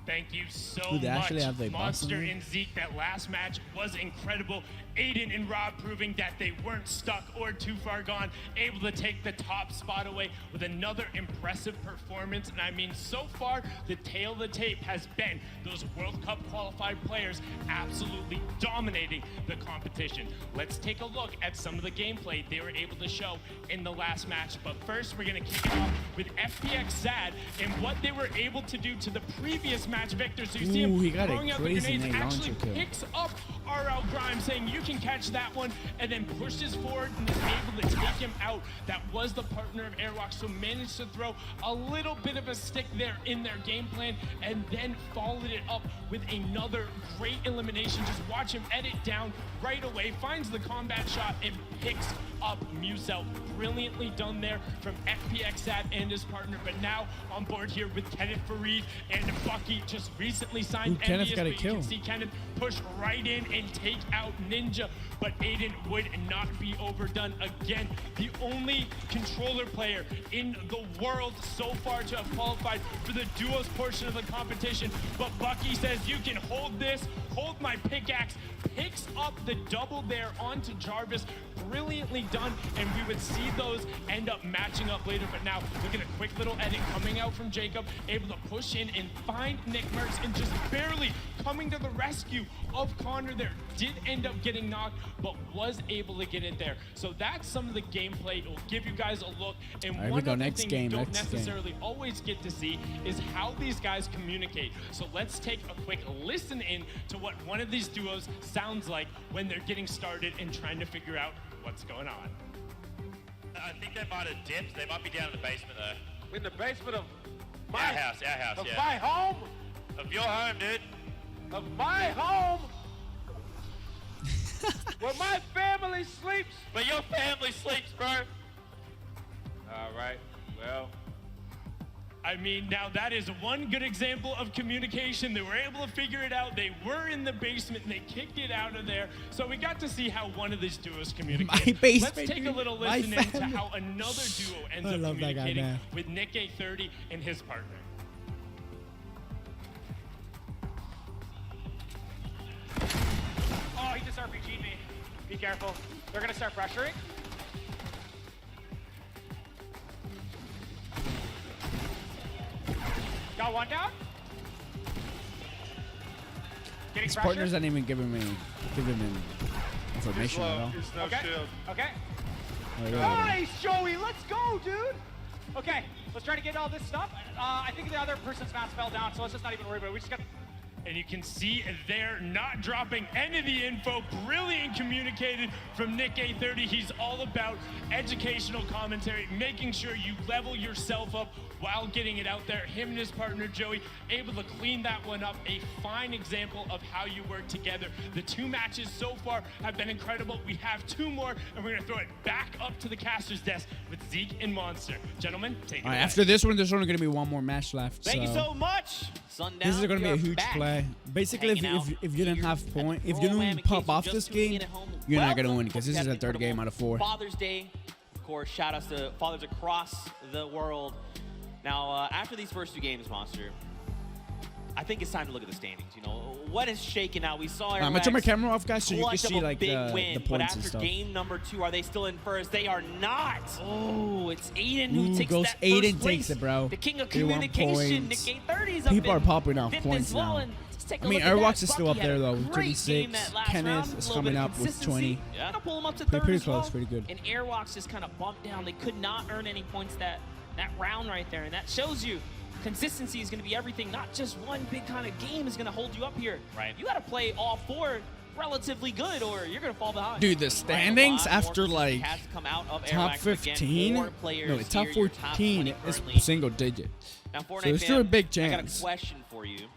Thank you so much, Monster and Zeke. That last match was incredible. Aiden and Rob proving that they weren't stuck or too far gone, able to take the top spot away with another impressive performance. And I mean, so far, the tail of the tape has been those World Cup qualified players absolutely dominating the competition. Let's take a look at some of the gameplay they were able to show in the last match. But first, we're going to kick it off with FPX Sad and what they were able to do to the previous match victor. So you see him throwing out the grenades, actually picks up RL Grimes, saying you can catch that one, and then pushes forward and is able to take him out. That was the partner of Airwalk, so managed to throw a little bit of a stick there in their game plan, and then followed it up with another great elimination. Just watch him edit down right away, finds the combat shot, and picks up Musel. Brilliantly done there from FPX Sad and his partner, but now on board here with Kenneth Farid and Bucky, just recently signed Kenneth NBS, got a but you kill. can see Kenneth push right in and take out Ninja, but Aiden would not be overdone again. The only controller player in the world so far to have qualified for the duos portion of the competition, but Bucky says you can hold this, hold my pickaxe, picks up the double there onto Jarvis. Brilliantly done, and we would see those end up matching up later. But now look at a quick little edit coming out from Jacob, able to push in and find Nick Merckx, and just barely coming to the rescue of Connor there. Did end up getting knocked, but was able to get it there. So that's some of the gameplay. It will give you guys a look. And right, one other thing you don't necessarily always get to see is how these guys communicate. So let's take a quick listen in to what one of these duos sounds like when they're getting started and trying to figure out what's going on. I think they might have dipped. They might be down in the basement though. In the basement of our house, of yeah. my home? Of your home, dude. Of my home? Where my family sleeps? Where your family sleeps, bro. All right, well. I mean, now that is one good example of communication. They were able to figure it out. They were in the basement and they kicked it out of there. So we got to see how one of these duos communicated. My basement, Let's take a little listen in to how another duo ends up communicating with Nick A30 and his partner. Oh, he just RPG'd me. Be careful. They're gonna start pressuring. Got one down. Getting His pressure. partners didn't even give him information at all. Okay. Okay. Oh, yeah. Nice, Joey. Let's go, dude. Okay, let's try to get all this stuff. I think the other person's mask fell down, so let's just not even worry about it. We just got. And you can see they're not dropping any of the info. Brilliant communicated from Nick A30. He's all about educational commentary, making sure you level yourself up while getting it out there. Him and his partner, Joey, able to clean that one up. A fine example of how you work together. The two matches so far have been incredible. We have two more, and we're going to throw it back up to the caster's desk with Zeke and Monster. Gentlemen, take it away. After this one, there's only going to be one more match left. Thank you so much, Sundown. This is going to be a huge play. Basically, if you didn't have point, if you didn't pop off this game, you're not going to win because this is the third game out of 4. Father's Day, of course, shout outs to fathers across the world. Now, after these first 2 games, Monster, I think it's time to look at the standings. You know, what is shaking out? We saw I'm gonna turn my camera off, guys, so you can see like the but points after and stuff. game number 2, are they still in first? They are not. Oh, it's Aiden who takes goes that Aiden first place. takes it, bro. The king of 31 communication. points. Nick 830's up People in are popping off fifth points as well, now. and just take a I mean, look at Airwalks that. is still Bucky up there had a though, with great game 26. that last Kenneth round, is a little coming bit of up with 20. consistency. Gonna pull him up to Pretty third as close, well. pretty good. And Airwalks just kind of bumped down. They could not earn any points that round right there, and that shows you consistency is going to be everything. Not just one big kind of game is going to hold you up here. Right. You got to play all 4 relatively good, or you're going to fall behind. Dude, the standings after like top 15, no, it's top 14 is single digit. Now, So Fortnite there's still a fam, big I got chance. a question for you.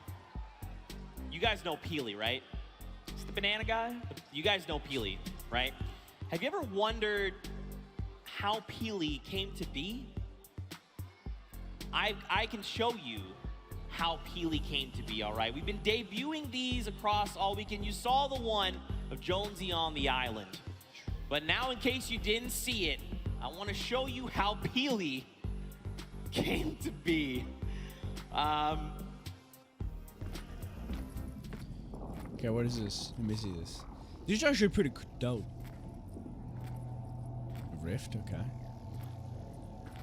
You guys know Peely, right? It's the banana guy. You guys know Peely, right? Have you ever wondered how Peely came to be? I can show you how Peely came to be, all right? We've been debuting these across all weekend. You saw the one of Jonesy on the island. But now, in case you didn't see it, I want to show you how Peely came to be. Okay, what is this? Let me see this. These are actually pretty dope. Rift, okay.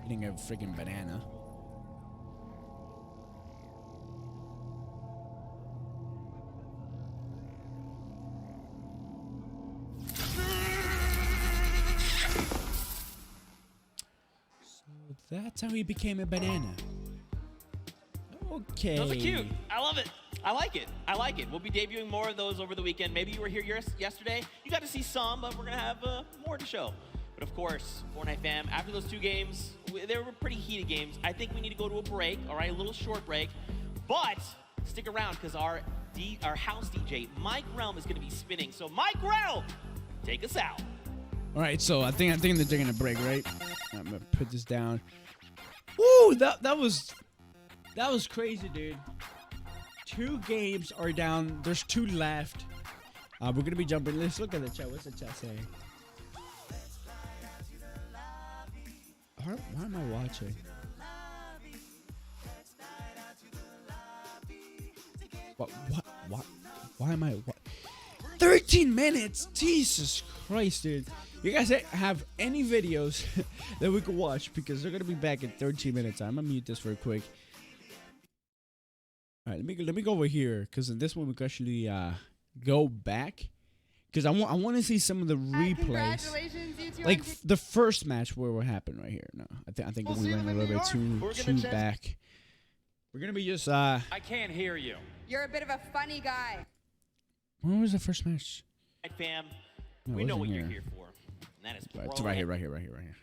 Eating a freaking banana. So that's how he became a banana. Okay. Those are cute. I love it. I like it. I like it. We'll be debuting more of those over the weekend. Maybe you were here yesterday. You got to see some, but we're going to have more to show. But of course, Fortnite fam, after those 2 games, they were pretty heated games. I think we need to go to a break, all right, a little short break. But stick around because our house DJ, Mike Realm, is going to be spinning. So Mike Realm, take us out. All right, so I think they're taking a break, right? I'm gonna put this down. Woo, that was crazy, dude. 2 games are down. There's 2 left. We're gonna be jumping. Let's look at the chat. What's the chat saying? Why am I watching? What? Why am I? What? 13 minutes? Jesus Christ, dude. You guys have any videos that we could watch because they're gonna be back in 13 minutes. I'm gonna mute this real quick. All right, let me go over here because in this one we can actually go back because I want to see some of the replays. Congratulations, you two. Like the first match where what happened right here. No, I think we went a little bit too back. We're gonna be just I can't hear you. You're a bit of a funny guy. When was the first match? Fam, No, we it know what wasn't you're here. here for. And that is It's right here.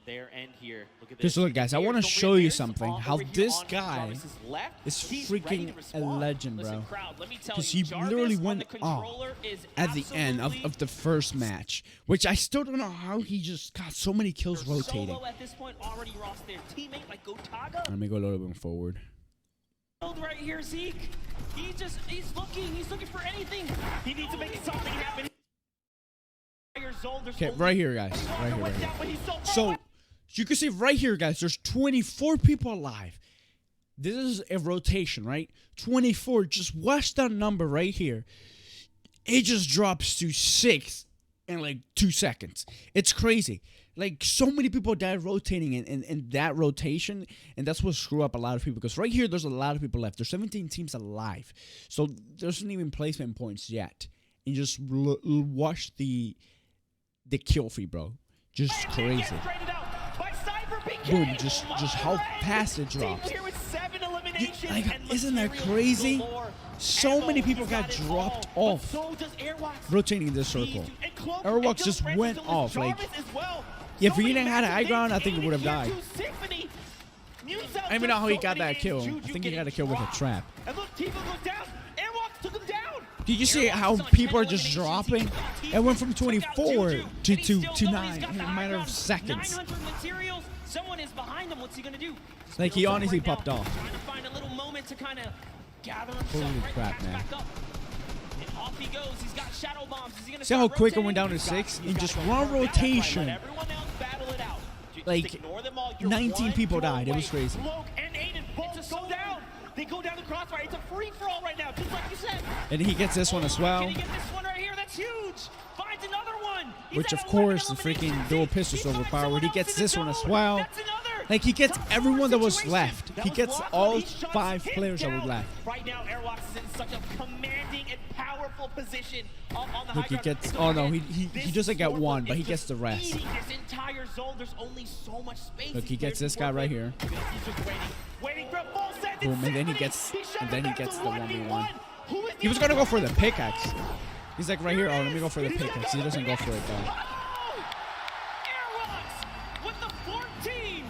There and here. Look at this. Just look, guys. I want to Don't show forget, you there's something. all How over here this on guy Jarvis's left. is He's ready freaking to a respond. legend, Listen, bro. crowd, let me tell Because you, he Jarvis literally on went the off controller is at the end of the first match, which I still don't know how he just got so many kills rotating. Solo at this point already lost their teammate like Gotaga. Let me go a little bit forward. Right here, Zeke. He's looking for anything. He needs to make something happen. Okay, right here, guys. Right here. So you can see right here, guys, there's 24 people alive. This is a rotation, right? 24. Just watch that number right here. It just drops to 6 in like 2 seconds. It's crazy. Like, so many people died rotating in that rotation, and that's what screw up a lot of people. Because right here, there's a lot of people left. There's 17 teams alive. So there's not even placement points yet. And just watch the kill feed, bro. Just crazy. Boom, just how fast it drops. Like, isn't that crazy? So many people got dropped off rotating in this circle. Airwalks just went off. Like, if he didn't have the high ground, I think he would have died. I don't even know how he got that kill. I think he got a kill with a trap. Did you see how people are just dropping? It went from 24 to 9 in a matter of seconds. Someone is behind him. What's he gonna do? Like, he honestly popped off. Trying to find a little moment to kind of gather himself Holy right crap, man. back up. And off he goes. He's got shadow bombs. Is he gonna See how start quick it went rotating? down to 6 in just one rotation? Let everyone else battle it out. Like, 19 people died. It was crazy. Cloak and Aiden both go down. They go down the crossfire. It's a free-for-all right now, just like you said. And he gets this one as well. Can he get this one right here? That's huge. Finds another one. Which, of course, the freaking dual pistols overpowered. He gets this one as well. Like, he gets everyone that was left. He gets all 5 players that were left. Right now, Airwalks is in such a commanding and powerful position on the Look, he gets. Oh no, he doesn't get one, but he gets the rest. This entire zone, there's only so much space. Look, he gets this guy right here. Waiting for a full set. Boom, and then he gets the 1v1. He was gonna go for the pickaxe. He's like right here. Oh, let me go for the pickaxe. He doesn't go for it though. Dude,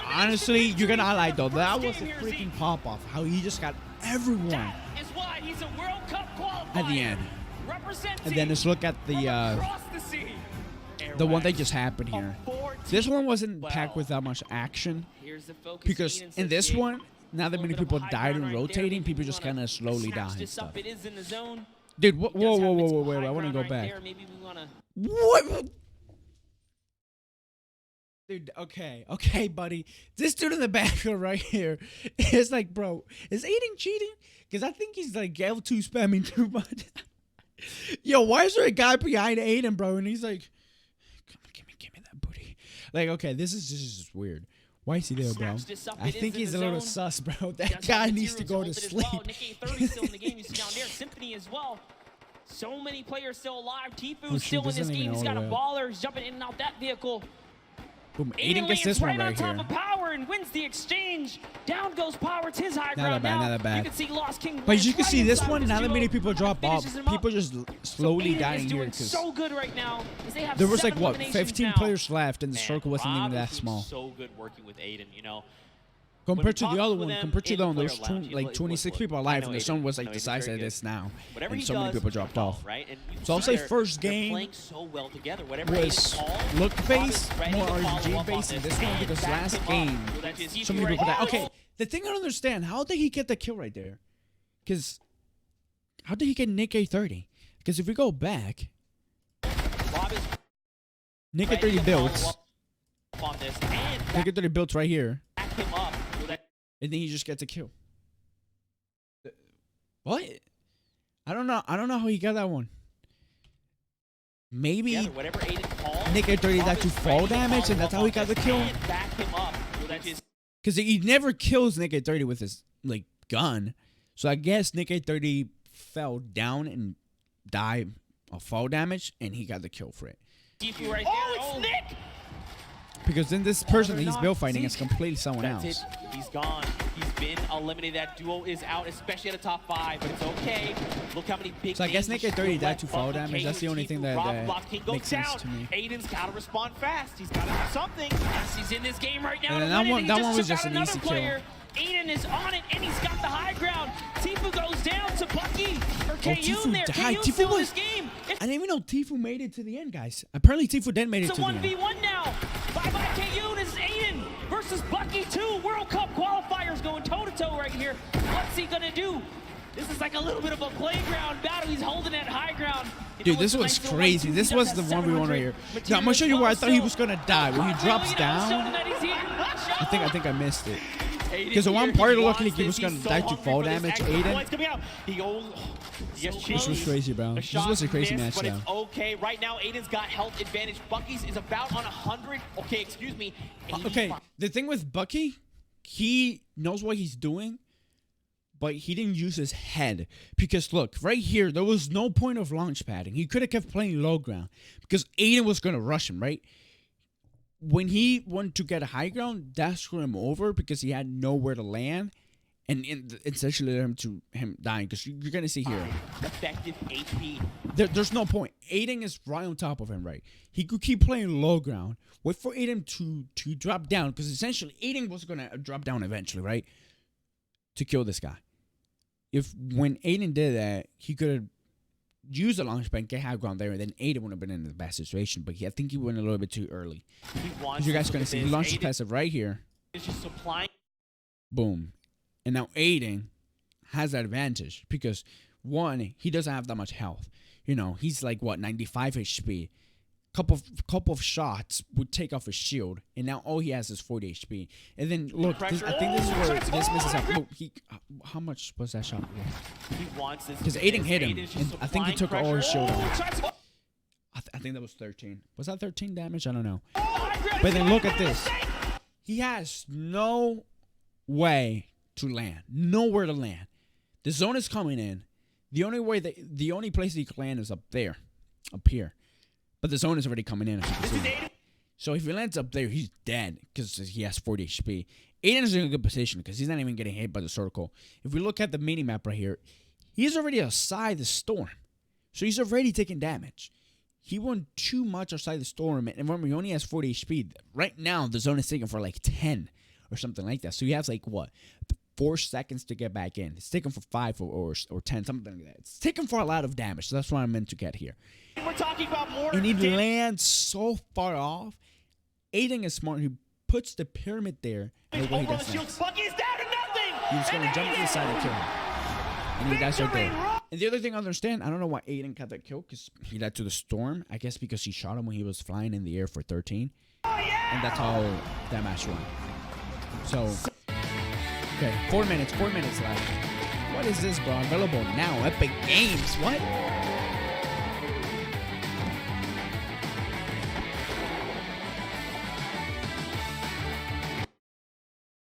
honestly, you're gonna highlight though. That was a freaking pop off. How he just got everyone at the end. And then let's look at the one that just happened here. This one wasn't packed with that much action because in this one, not that many people died and rotating. People just kind of slowly died and stuff. Dude, whoa, wait! I want to go back. What? Dude, okay, buddy. This dude in the background right here is like, bro, is Aiden cheating? Because I think he's like L2 spamming too much. Yo, why is there a guy behind Aiden, bro? And he's like, give me that booty. Like, okay, this is just weird. Why is he there, bro? I think he's a little sus, bro. That guy needs to go to sleep. Nick 30 still in the game. You see down there, Symphony as well. So many players still alive. TFue still in this game. He's got a baller. He's jumping in and out that vehicle. Boom, Aiden gets this one right here. On top of Power and wins the exchange. Down goes Power. It's his high ground now. Not that bad. You can see Lost King. But you can see this one, not that many people drop off. People just slowly dying here because so good right now. There was like what 15 players left, and the circle wasn't even that small. So good working with Aiden, you know. Compared to the other one, there's like 26 people alive, and the sun was like the size of this now, and so many people dropped off. So I'll say first game was look-based, more RPG-based in this one, because last game, so many people died. Okay, the thing I don't understand, how did he get the kill right there? Because how did he get Nick A30? Because if we go back, Nick A30 builds. Nick A30 builds right here. And then he just gets a kill. What? I don't know how he got that one. Maybe Nick A30 that to fall damage, and that's how he got the kill. Because he never kills Nick A30 with his like gun. So I guess Nick A30 fell down and died of fall damage, and he got the kill for it. Right oh, it's Nick! Because then this person that he's build fighting is completely someone else. He's gone. He's been eliminated. That duo is out, especially at the top 5, but it's okay. Look how many big. So I guess Nick A30 died to fall damage. That's the only thing that makes sense to me. Aiden's got to respond fast. He's got to do something. Yes, he's in this game right now. And that one was just an easy kill. Aiden is on it, and he's got the high ground. TFue goes down to Bucky. Or TFue there. TFue still in this game. I didn't even know TFue made it to the end, guys. Apparently TFue then made it to the end. It's a 1v1 now. Bye-bye KU. This is Aiden versus Bucky 2. World Cup qualifiers going toe-to-toe right here. What's he going to do? This is like a little bit of a playground battle. He's holding that high ground. Dude, this was crazy. This was the 1v1 right here. Now, I'm going to show you where I thought he was going to die. When he drops down, I think I missed it. Because the one part looking like he was going to die to fall damage, Aiden. This was crazy, bro. This was a crazy match, but it's okay. Right now, Aiden's got health advantage. Bucky's is about on 100. Okay, excuse me. 85. Okay, the thing with Bucky, he knows what he's doing, but he didn't use his head. Because look, right here, there was no point of launch padding. He could have kept playing low ground because Aiden was going to rush him, right? When he wanted to get a high ground, that screwed him over because he had nowhere to land, and essentially led him dying. Because you're gonna see here, effective AP. There's no point. Aiden is right on top of him, right? He could keep playing low ground, wait for Aiden to drop down, because essentially Aiden was gonna drop down eventually, right? To kill this guy. When Aiden did that, he could have use the launch pad, get high ground there, and then Aiden would have been in the bad situation. But I think he went a little bit too early. As you guys are going to see, he launched passive right here. It's just supplying. Boom. And now Aiden has that advantage because, one, he doesn't have that much health. You know, he's like, what, 95 HP. couple of shots would take off his shield, and now all he has is 40 HP. And then look, I think this is where this misses out. Look, how much was that shot? He wants this because Aiden hit him, and I think he took all his shield off. I think that was 13. Was that 13 damage? I don't know. But then look at this. He has no way to land. Nowhere to land. The zone is coming in. The only place he can land is up there, up here. But the zone is already coming in. As you can see. So if he lands up there, he's dead because he has 40 HP. Aiden is in a good position because he's not even getting hit by the circle. If we look at the mini map right here, he's already outside the storm, so he's already taking damage. He went too much outside the storm, and remember, he only has 40 HP. Right now, the zone is taking for like 10 or something like that. So he has like, what, 4 seconds to get back in. It's taking for 5 or 10, something like that. It's taking for a lot of damage. So that's what I meant to get here. We're talking about more. And he lands so far off. Aiden is smart. He puts the pyramid there. And the way he does next. He's just going to jump to the side and kill him. And he dies right there. And the other thing I understand, I don't know why Aiden got that kill, because he led to the storm. I guess because he shot him when he was flying in the air for 13. And that's how that match went. So, okay, 4 minutes left. What is this, bro? Available now. Epic Games. What?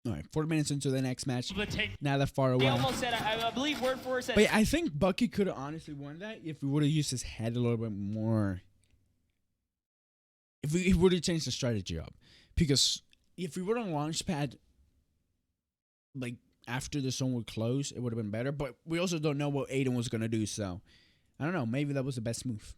All right, 4 minutes into the next match. Not that far away. He almost said, I believe word for word said. But I think Bucky could have honestly won that if he would have used his head a little bit more. If he would have changed the strategy up. Because if we were on launch pad, like after the zone would close, it would have been better. But we also don't know what Aiden was going to do. So I don't know. Maybe that was the best move.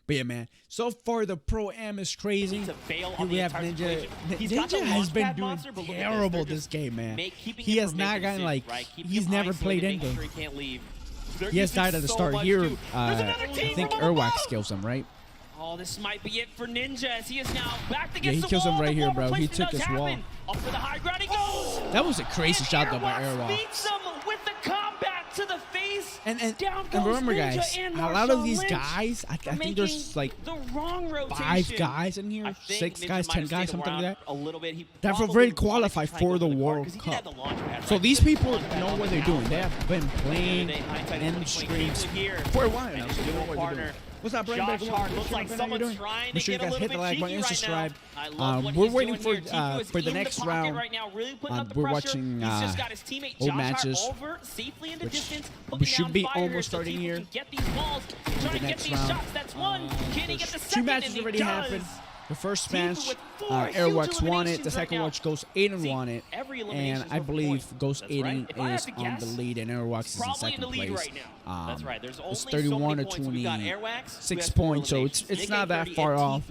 But yeah, man. So far, the Pro-Am is crazy. Here we have Ninja. Ninja has been doing terrible this game, man. He has not gotten, like, he's never played in-game. He has died at the start. Here, I think Erwax kills him, right? Oh, this might be it for Ninja as he is now back against yeah, he kills him right here, bro. He took his wall. Up for the high ground he goes. That was a crazy shot, though, by Erwax. Beats him with the combat to the face. And remember, guys, a lot of these guys, I think there's like 5 guys in here, 6 guys, 10 guys, something like that. That have already qualified for the World Cup. So these people know what they're doing. They have been playing in streams for a while now. So they know what they're doing. What's up, Brain Bag? Looks like someone's trying to get a little bit cheeky right now. We're waiting for the next round. We're watching old matches. We should be almost starting here. The next round. 2 matches already happened. The first match, Airwax won it. The second match, Ghost Aiden won it. And I believe Ghost Aiden is on the lead and Airwax is in second place. It's 31 to 26 points, so it's not that far off.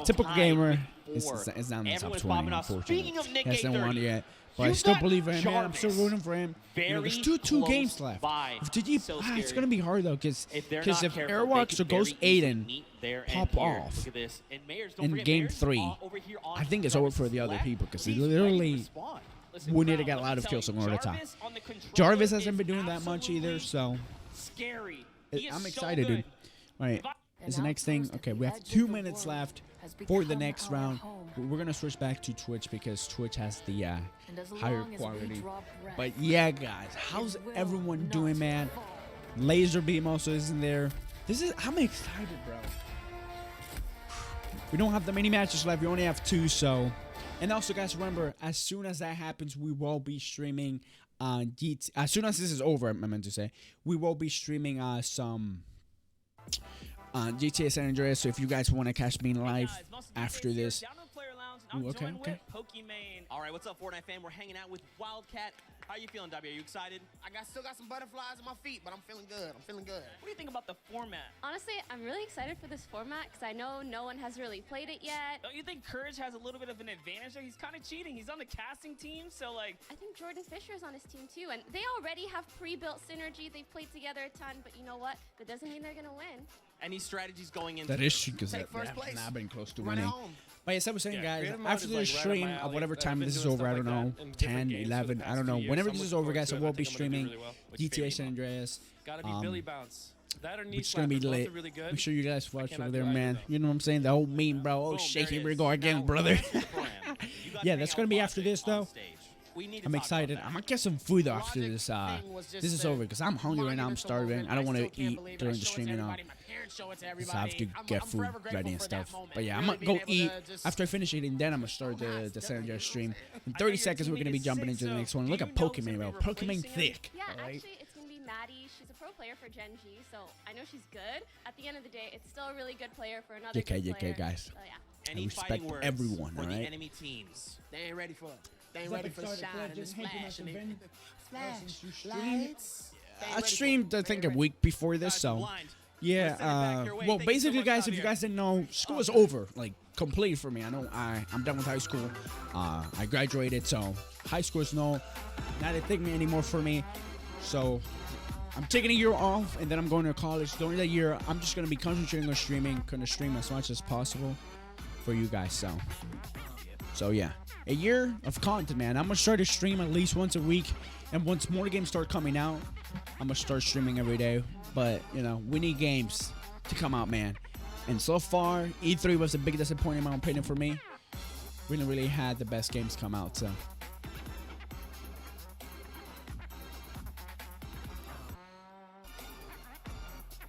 Typical gamer, it's not in the top 20, unfortunately. He hasn't won yet. But I still believe in him, man. I'm still rooting for him. You know, there's two games left. It's going to be hard, though, because if Airwalks or Ghost Aiden pop off in Game 3, I think it's over for the other people, because they literally we need to get a lot of kills in order to top. Jarvis hasn't been doing that much either, so I'm excited, dude. All right. Is the next thing. Okay, we have 2 minutes left for the next round. We're going to switch back to Twitch because Twitch has the higher quality. But yeah, guys, how's everyone doing, man? Laser Beam also isn't there. I'm excited, bro. We don't have that many matches left. We only have 2, so. And also, guys, remember, as soon as that happens, we will be streaming as soon as this is over, I meant to say, we will be streaming some GTA San Andreas. So if you guys want to catch me live after this. Ooh, okay. All right, what's up, Fortnite fan? We're hanging out with Wildcat. How you feeling, W? Are you excited? Still got some butterflies in my feet, but I'm feeling good. What do you think about the format? Honestly, I'm really excited for this format because I know no one has really played it yet. Don't you think Courage has a little bit of an advantage there? He's kind of cheating. He's on the casting team, so like... I think Jordan Fisher's on his team too, and they already have pre-built synergy. They've played together a ton, but you know what? That doesn't mean they're going to win. Any strategies going into that is true because I've not been close to winning. But yes, I was saying, guys, after the stream, at whatever time this is over, I don't know, 10, 11, I don't know. Whenever this is over, guys, I will be streaming GTA San Andreas. That or knee which is gonna be slap are both lit. really good. Make sure you guys watch cannot over there, do either, man. though. You know what I'm saying? The whole meme, bro. Oh, Boom, shit, there it here we is. go again, Now, brother. back to the program. You got Yeah, to that's hang gonna out be with after Logic this, though. on stage. We need to I'm talk about excited. that. I'm gonna get some food after this. This is over because I'm hungry right now. I'm starving. I don't want to eat during the stream, you know. So I have to get food ready and stuff. But yeah, I'm gonna go eat after I finish eating. Then I'm gonna start the San Andreas stream. In 30 seconds, we're gonna be jumping into the next one. Look at Pokemon, bro. Pokemon thick. Yeah, All right. actually, it's going to be Maddie. She's a pro player for Gen G, so I know she's good. At the end of the day, it's still a really good player for another good player. guys. So, yeah. I Any respect fighting words everyone, for all the right? enemy teams? They ain't ready for it. They ain't ready for the shine and the splash and the flash lights. I streamed, I think, a week before this, so yeah. Well, basically, guys, if you guys didn't know, school is over, like completely for me. I know I'm done with high school. I graduated, so high school is not a thing anymore for me. So I'm taking a year off, and then I'm going to college. During that year, I'm just gonna be concentrating on streaming, gonna stream as much as possible for you guys. So yeah, a year of content, man. I'm gonna start to stream at least once a week, and once more games start coming out, I'm gonna start streaming every day. But you know, we need games to come out, man. And so far, E3 was a big disappointment in my opinion for me. We didn't really had the best games come out, so.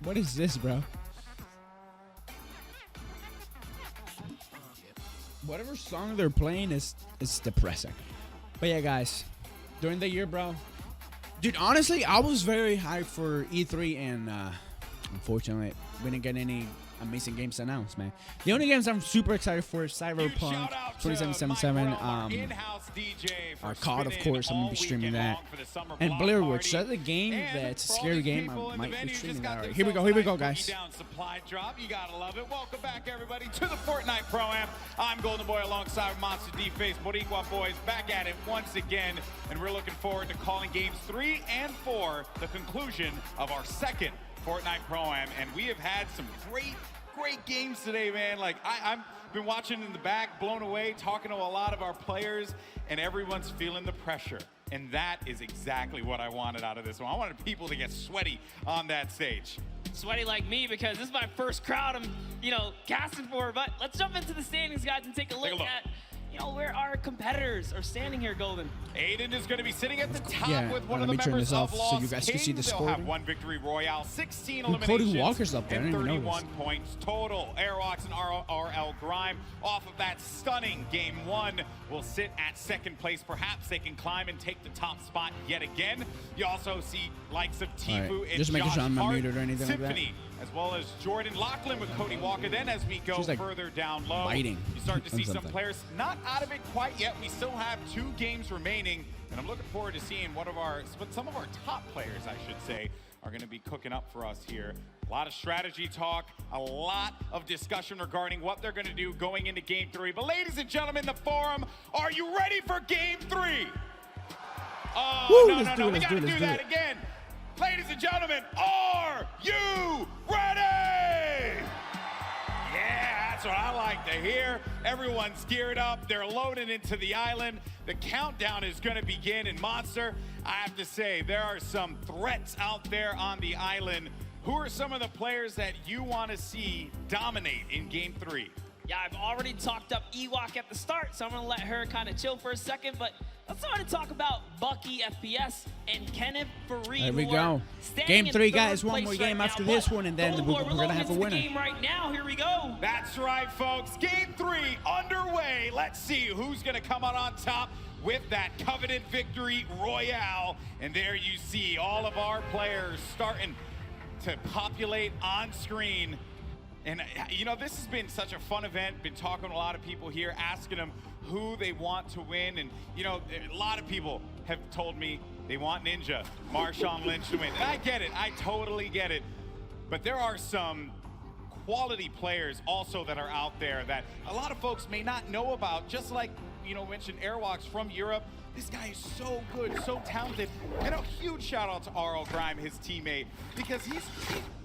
What is this, bro? Whatever song they're playing is depressing. But yeah, guys, during the year, bro. Dude, honestly, I was very hyped for E3, and unfortunately, we didn't get any amazing games announced, man. The only games I'm super excited for is Cyberpunk 2077, our COD, of course. I'm gonna be streaming that, and Blair Witch. That's a game that's a scary game. I might be streaming that. All right, here we go, guys. Supply drop, you gotta love it. Welcome back, everybody, to the Fortnite Pro-Am. I'm Golden Boy alongside Monster D-Face, Boricua boys, back at it once again, and we're looking forward to calling games 3 and 4, the conclusion of our second Fortnite Pro-Am, and we have had some great games today, man. Like, I've been watching in the back, blown away, talking to a lot of our players, and everyone's feeling the pressure. And that is exactly what I wanted out of this one. I wanted people to get sweaty on that stage. Sweaty like me, because this is my first crowd I'm, casting for. But let's jump into the standings, guys, and take a look at, where our competitors are standing here, Golden. Aiden is going to be sitting at the top with one let of the me turn members this off of so Lost you guys can see the Kings. score. They'll have 1 victory royale, 16 Cody eliminations, Walker's up there. I and didn't even know 31 points total. Airwalks and RL Grime off of that stunning game 1 will sit at second place. Perhaps they can climb and take the top spot yet again. You also see likes of TFue and just making Josh sure I'm not Hart, muted or anything like that. Symphony, as well as Jordan Lachlan with Cody Walker. Then as we go She's, like, further down low, biting you start to see on some something. players not out of it quite yet. We still have 2 games remaining, and I'm looking forward to seeing some of our top players, I should say, are going to be cooking up for us here. A lot of strategy talk, a lot of discussion regarding what they're going to do going into Game 3. But ladies and gentlemen, the forum, are you ready for Game 3? Oh, Woo, no, we let's got do to it, do let's do that it. again. Ladies and gentlemen, are you ready? Yeah, that's what I like to hear. Everyone's geared up. They're loaded into the island. The countdown is going to begin. And Monster, I have to say, there are some threats out there on the island. Who are some of the players that you want to see dominate in Game 3? Yeah, I've already talked up Ewok at the start, so I'm going to let her kind of chill for a second. But let's already talk about Bucky FPS and Kenneth Fareed. There we go. Game 3, guys. One more game after this one, and then we're going to have a winner. Game right now. Here we go. That's right, folks. Game 3 underway. Let's see who's going to come out on top with that coveted victory royale. And there you see all of our players starting to populate on screen. And, this has been such a fun event. Been talking to a lot of people here, asking them who they want to win. And, a lot of people have told me they want Ninja, Marshawn Lynch to win. And I get it. I totally get it. But there are some quality players also that are out there that a lot of folks may not know about. Just like, mentioned Airwalks from Europe. This guy is so good, so talented. And a huge shout out to RL Grime, his teammate, because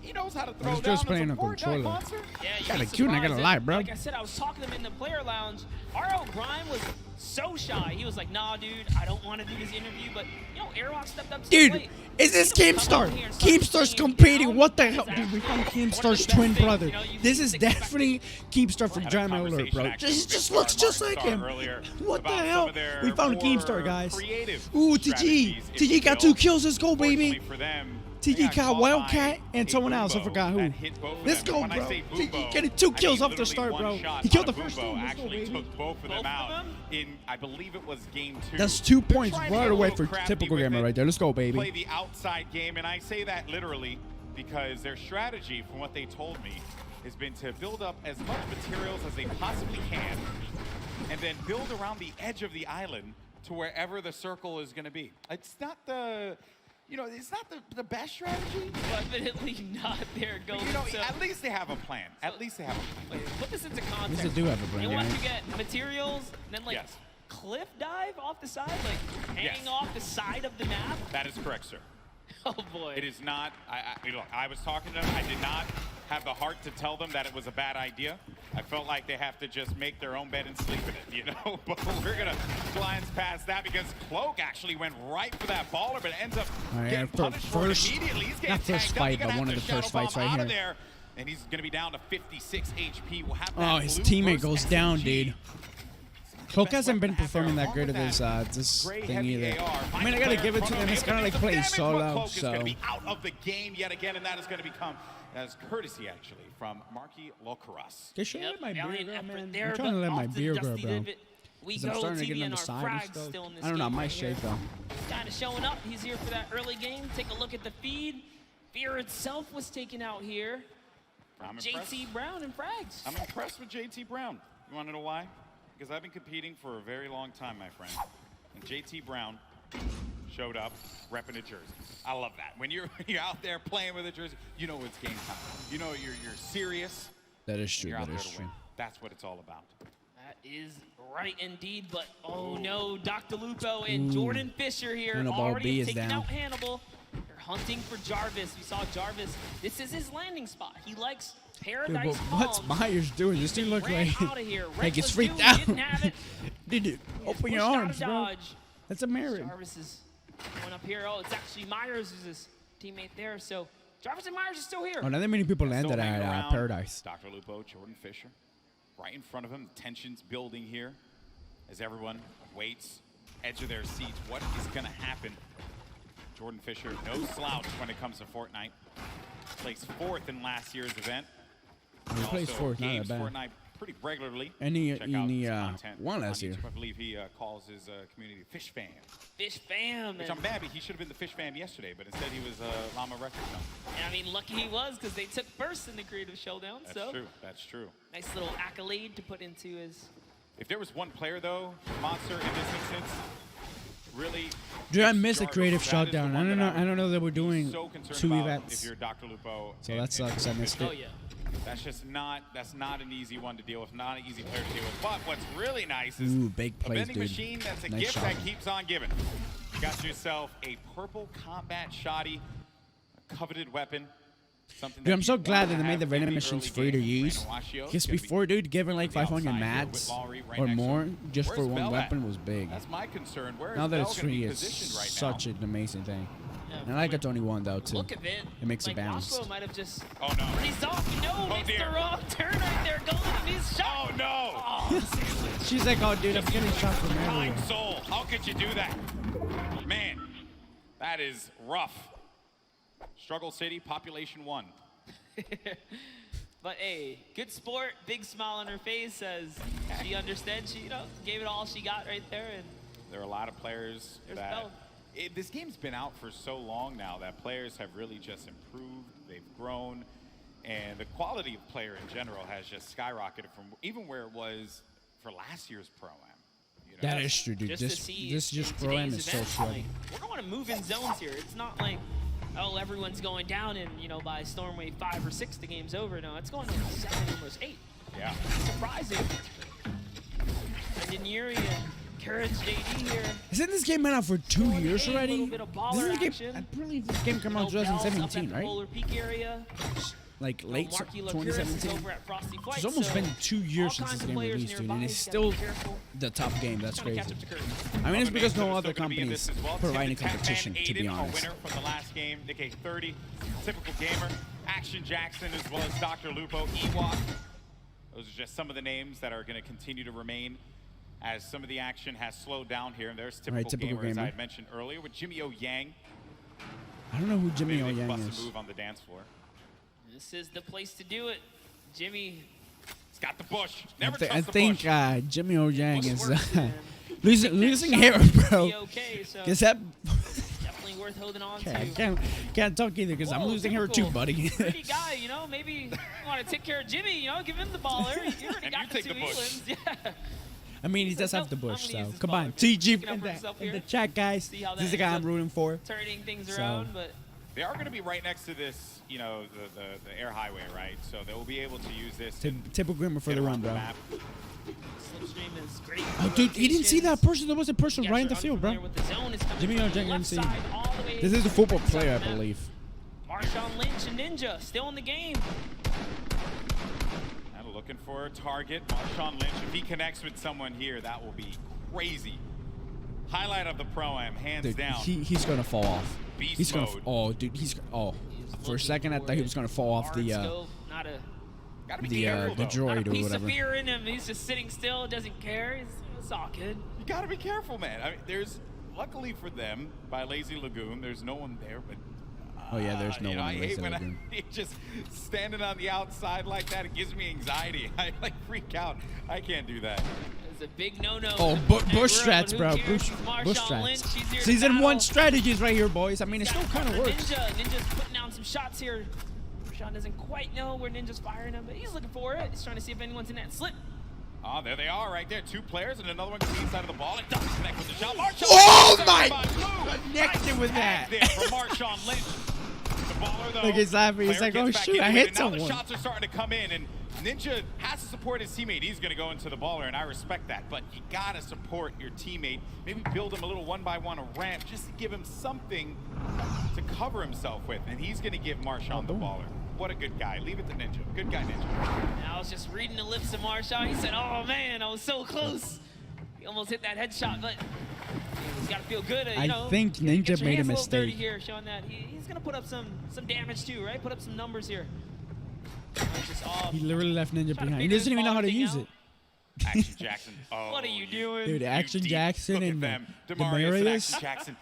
he knows how to throw He's down. just playing a Fortnite controller. monster. Yeah, you'd Kinda be cute, I gotta surprised. lie, And bro. Like I said, I was talking to him in the player lounge. RL Grime was so shy. He was like, nah, dude, I don't want to do this interview. But, you know, Airwalk stepped up to the Dude, plate. is this He was Keemstar? coming here and started Keemstar's bringing competing. down What the his hell? Dude, we action. found One of the Keemstar's best twin things, brother. you know, you This is expect- definitely Keemstar from Had a Giant Alert, conversation bro. actually Just with looks just like Martin him. Star earlier What the about hell? some of their We found a more Keemstar, guys. creative Ooh, TG. strategies, if TG you got will. 2 kills. Let's go, baby. Fortunately for them, TG they got caught caught Wildcat by and a someone else. I Bumbo forgot who. that hit both of Let's them. go, When I bro. say TG Bumbo, getting 2 I kills mean off the literally start, one bro. shot He killed on the a first Bumbo one. Let's go, actually baby. took both of them out in, I believe it was game 2. That's 2 They're points trying to right get a away little for crafty typical with gamer it, right there. Let's go, play baby. the outside game, and I say that literally because their strategy, from what they told me, has been to build up as much materials as they possibly can, and then build around the edge of the island to wherever the circle is going to be. It's not the, it's not the best strategy. Definitely not there, But, Golden. So, at least they have a plan. At least they have a plan. put this into context. They do have a plan, They want right? to get materials, and then like Yes. cliff dive off the side, like hanging Yes. off the side of the map. That is correct, sir. Oh boy. It is not. Look, I was talking to them. I did not have the heart to tell them that it was a bad idea. I felt like they have to just make their own bed and sleep in it, But we're gonna glance past that because Cloak actually went right for that baller, but ends up getting punished for it immediately. He's getting not first tagged up. fight, He's gonna but one have of to the first shadow fights bomb right out of here. there, and he's gonna be down to 56 HP. We'll have Oh, that his blue teammate burst goes down, SMG. dude. Cloak hasn't been performing that good at this thing either. I mean, I gotta give it to them. It's kind of like playing solo, Cloak is going so. to be out of the game yet again, and that is going to become as courtesy actually from Marky Locaras. They should let my beer valiant grow, effort man. there, I'm trying to but let my off to beer grow, Dusty bro. Divot. We 'Cause I'm go, starting to TV get on and the our side and frags stuff. still in this I don't know, I game might right here. shave though. Kind of showing up. He's here for that early game. Take a look at the feed. Fear itself was taken out here. I'm JT Brown and frags. I'm impressed with JT Brown. You want to know why? Because I've been competing for a very long time, my friend. And JT Brown showed up repping a jersey. I love that. When you're out there playing with a jersey, you know it's game time. You know you're serious. That is true. You're out That there is to true. win. That's what it's all about. That is right indeed, but oh no, Dr. Lupo and Jordan Fisher here Hannibal already B is taking down. out Hannibal. They're hunting for Jarvis. We saw Jarvis. This is his landing spot. He likes Dude, Paradise what's Palms. Myers doing? This dude look Ran like out of here. like he's Reckless freaked Dude out. didn't have it. Dude, open your Pushed out of arms, bro. dodge. That's a merit. Jarvis is going up here. Oh, it's actually Myers who's his teammate there. So Jarvis and Myers are still here. Oh, not that many people Still landed hanging at around. Paradise. Dr. Lupo, Jordan Fisher, right in front of him. Tensions building here as everyone waits, edge of their seats. What is going to happen? Jordan Fisher, no slouch when it comes to Fortnite. Placed 4th in last year's event. He plays Also 4th, not games that bad. Fortnite pretty regularly. And he Check out his won content last on year. YouTube. I believe he calls his community Fish Fam. Fish Fam. Which I'm mad, he should have been the Fish Fam yesterday, but instead he was Llama Record Company. And I mean, lucky he was because they took first in the creative showdown. That's so true. That's true. nice little accolade to put into his. If there was one player, though, Monster, in this instance, really... Dude, I it's missed the Jarvis. creative That is the shutdown. one I don't that know. I don't know that we're doing so concerned 2 about events. if you're Dr. Lupo. So that sucks. I missed it. Oh, yeah. That's not an easy one to deal with, not an easy player to deal with. But what's really nice is Ooh, big a plays, vending dude. machine that's a Nice gift shot. that keeps on giving. You got yourself a purple combat shoddy, a coveted weapon. Something Dude, I'm that so you glad want that they made the have vending in machines early free to game. use. Brandon Washio, Because gonna be before, dude, giving like on the 500 outside here mats with Lowry right or next to more him. just Where's for one Bell weapon at? was big. That's my concern. Where is Now that Bell it's gonna be free, it's positioned right such now? an amazing thing. Yeah, And I like it's only one though too. Look at it. It makes like, it balanced. Roscoe might have just. Oh no. He's off. No, it's dear. the wrong turn right there. Going to his shot. Oh no! Oh, She's like, oh dude, I'm getting shot from everywhere. Kind soul. How could you do that? Man, that is rough. Struggle City, population 1. But hey, good sport. Big smile on her face. Says she understood. She, gave it all she got right there. And There are a lot of players There's that... Bell. This game's been out for so long now that players have really just improved. They've grown. And the quality of player in general has just skyrocketed from even where it was for last year's Pro-Am. That is true, dude. just to see This just in Pro-Am today's is so event, sweaty. like, we're going to move in zones here. It's not like, oh, everyone's going down and, by Storm Wave 5 or 6, the game's over. No, it's going to 7, almost 8. Yeah. Surprising. And Yuri and Courage JD here. Isn't this game been out for 2 years already? Bit of baller action. I believe this game came out in 2017, right? Polar Peak area. Like late Marquee 2017. over at Frosty Flight, It's almost so been 2 years since kinds this of game players released, dude, nearby, and it's you gotta still be careful. the top game. That's Trying to crazy. catch up to Courage. I mean, it's because no Other other names that are gonna be in companies this as well. provide any Tim, competition, to be Aiden, honest. Our winner from the last game, Nick 30, typical gamer, Action Jackson, as well as Dr. Lupo, Ewok. Those are just some of the names that are going to continue to remain as some of the action has slowed down here. And there's typical, gamer, as I had mentioned earlier, with Jimmy O Yang. I don't know who Jimmy O Yang bust is. a move on the dance floor. This is the place to do it. Jimmy. He's got the bush. Never I trust the think bush. Jimmy O Yang is losing hair, bro. Okay, so Is that? definitely worth holding on Okay, to. I can't talk either because I'm losing hair too, buddy. Pretty guy, you know, maybe you want to take care of Jimmy, you know, give him the baller. You already got the 2 Elands. Yeah. I mean, he does have the bush, so come on. Picking TG up in for himself the here. chat, guys. See how This is that the guy ends I'm up rooting for. Turning things So- around, but They are going to be right next to this, you know, the air highway, right? So they will be able to use this. Typical Grimmer for the run, bro. Slipstream is great. Oh, dude, he didn't see that person. There was a person right in the field, bro. Jimmy O Yang didn't see him. This is a football player, I believe. Marshawn Lynch and Ninja still in the game. And looking for a target. Marshawn Lynch, if he connects with someone here, that will be crazy. Highlight of the Pro-Am, hands Dude, down. he's gonna fall off. Beast He's gonna. mode. Oh, dude, for a second, I thought he was gonna fall off the Not a the droid or piece whatever. of fear in him. He's just sitting still, doesn't care. It's all good. You gotta be careful, man. I mean, there's, luckily for them, by Lazy Lagoon, there's no one there, but Oh yeah, there's no you know, one. I in hate Lazy when Lagoon. I just standing on the outside like that. It gives me anxiety. I like freak out. I can't do that. It's a big no-no. Oh, bush strats, bro. Bush strats. Season 1 strategies right here, boys. I mean, it still kind of works. Ninja's putting down some shots here. Marshawn doesn't quite know where Ninja's firing him, but he's looking for it. He's trying to see if anyone's in that slip. Oh, there they are right there. 2 players and another one to the inside of the ball. It doesn't connect with the shot. Marshawn Oh my! Connected with that. there from Marshawn Lynch. The baller, though. Look, he's laughing. He's player like, oh gets back shoot, I into it, hit and now the someone. shots are starting to come in, and Ninja has to support his teammate. He's going to go into the baller, and I respect that. But you got to support your teammate. Maybe build him a little 1-by-1 a ramp just to give him something to cover himself with. And he's going to give Marshawn the baller. What a good guy. Leave it to Ninja. Good guy, Ninja. I was just reading the lips of Marshawn. He said, oh man, I was so close. He almost hit that headshot, but he's got to feel good. You know, I think get Ninja your made a hands little dirty mistake. here, showing that he's going to put up some damage too, right? Put up some numbers here. Just off. He literally left Ninja Trying to behind. He figure doesn't this even know how to ball use thing it. Action Jackson. Oh, What are you doing? Dude, Action Jackson Look at and them. Demarius. and Action Jackson.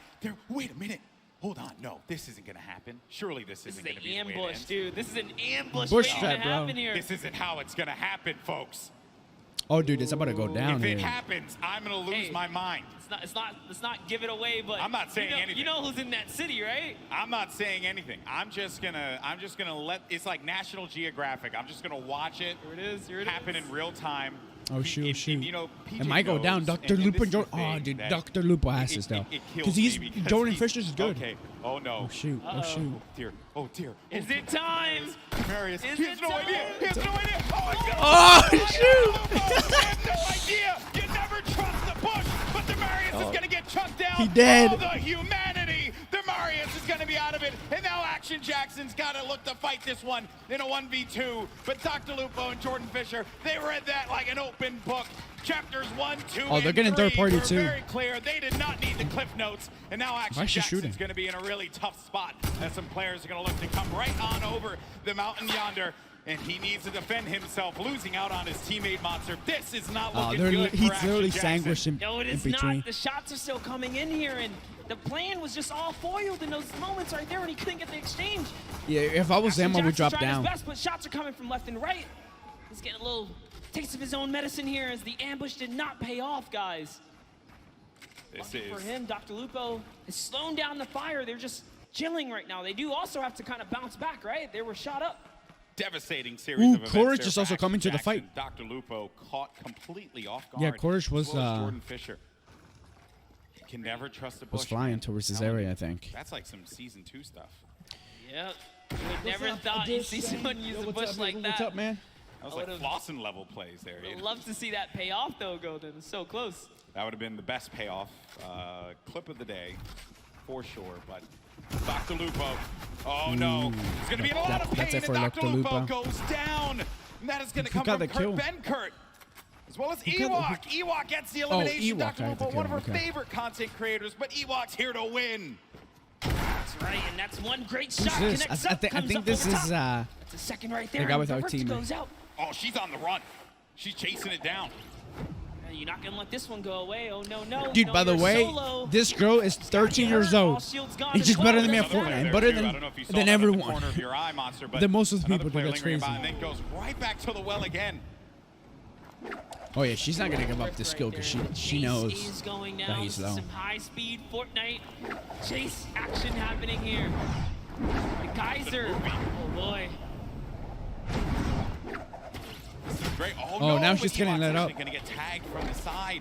Wait a minute. Hold on. No, this isn't going to happen. Surely this isn't going to be an the way it ambush, ends. dude. This is an ambush Bush waiting trap, to bro. happen here. This isn't how it's going to happen, folks. Oh, dude, it's about to go down If here. it happens, I'm going to lose my mind. Let's not give it away, but I'm not saying anything. You know who's in that city, right? I'm not saying anything. I'm just gonna let. It's like National Geographic. I'm just gonna watch it. Here it happen in real time. Oh shoot, shoot. You know, PJ it might go down. knows, Dr. and Lupo this and is Jordan. the thing Oh, dude, that Dr. Lupo has it- this though. it kills me because Jordan he's- Fisher's is good. Okay. Oh no. Oh shoot. Oh shoot. Oh dear. Oh dear. Is it time? Marius. Is He it has no time? idea. He has no idea. Oh, Oh, shoot. I have no idea. You never trust the bush, but Demarius is gonna get chucked down. He dead. Oh, the humanity. Demarius is gonna be out of it, and now Action Jackson's gotta look to fight this one in a 1v2. But Dr. Lupo and Jordan Fisher, they read that like an open book. Chapters 1, 2, Oh, they're and getting 3 third party were too. very clear. They did not need the cliff notes, and now Action Why is she Jackson's shooting? going to be in a really tough spot as some players are going to look to come right on over the mountain yonder, and he needs to defend himself, losing out on his teammate Monster. This is not looking good for he's Action literally Jackson. sandwiched No, it in is between. not. The shots are still coming in here, and the plan was just all foiled in those moments right there when he couldn't get the exchange. Yeah, if I was them, I would drop Jackson's trying down. his best, but shots are coming from left and right. He's getting a little taste of his own medicine here as the ambush did not pay off, guys. This Lucky for him, Dr. Lupo is slowing down the fire. They're just chilling right now. They do also have to kind of bounce back, right? They were shot up. Devastating series Ooh, of events Courage there is for also Action coming to the Jackson. fight. Dr. Lupo caught completely off guard. Yeah, Courage was, as well as Jordan Fisher. You can never trust the bush. Was flying man. towards this Telling area, you. I think. That's like some season 2 stuff. Yep. You would never thought you'd see someone use a bush like that. What's up, man? was like Flossin level plays there. I'd love to see that pay off though, Golden. It's so close. That would have been the best payoff clip of the day, for sure. But Dr. Lupo, oh no, it's going to be in a lot of pain. And Dr. Lupo goes down. And that is going to come from Kurt Benkert, as well as Ewok. Ewok gets the elimination. Dr. Lupo, one of our favorite content creators, but Ewok's here to win. That's right, and that's one great shot. I think this is that's a second right there. the guy with our Vertigo team. goes out. Oh, she's on the run. She's chasing it down. You're not gonna let this one go away. Oh no, no. Dude, no, by the you're way, solo. this girl is 13 years old. He's just better than me at Fortnite, better than everyone. Than most of the people. That's crazy. And then goes right back to the well again. Oh yeah, she's not gonna give up this skill because she knows He's going that now. he's This is low. some high-speed Fortnite chase action happening here. The Geyser. Oh boy. Great. Oh, no, now she's getting let up. Going to get tagged from the side.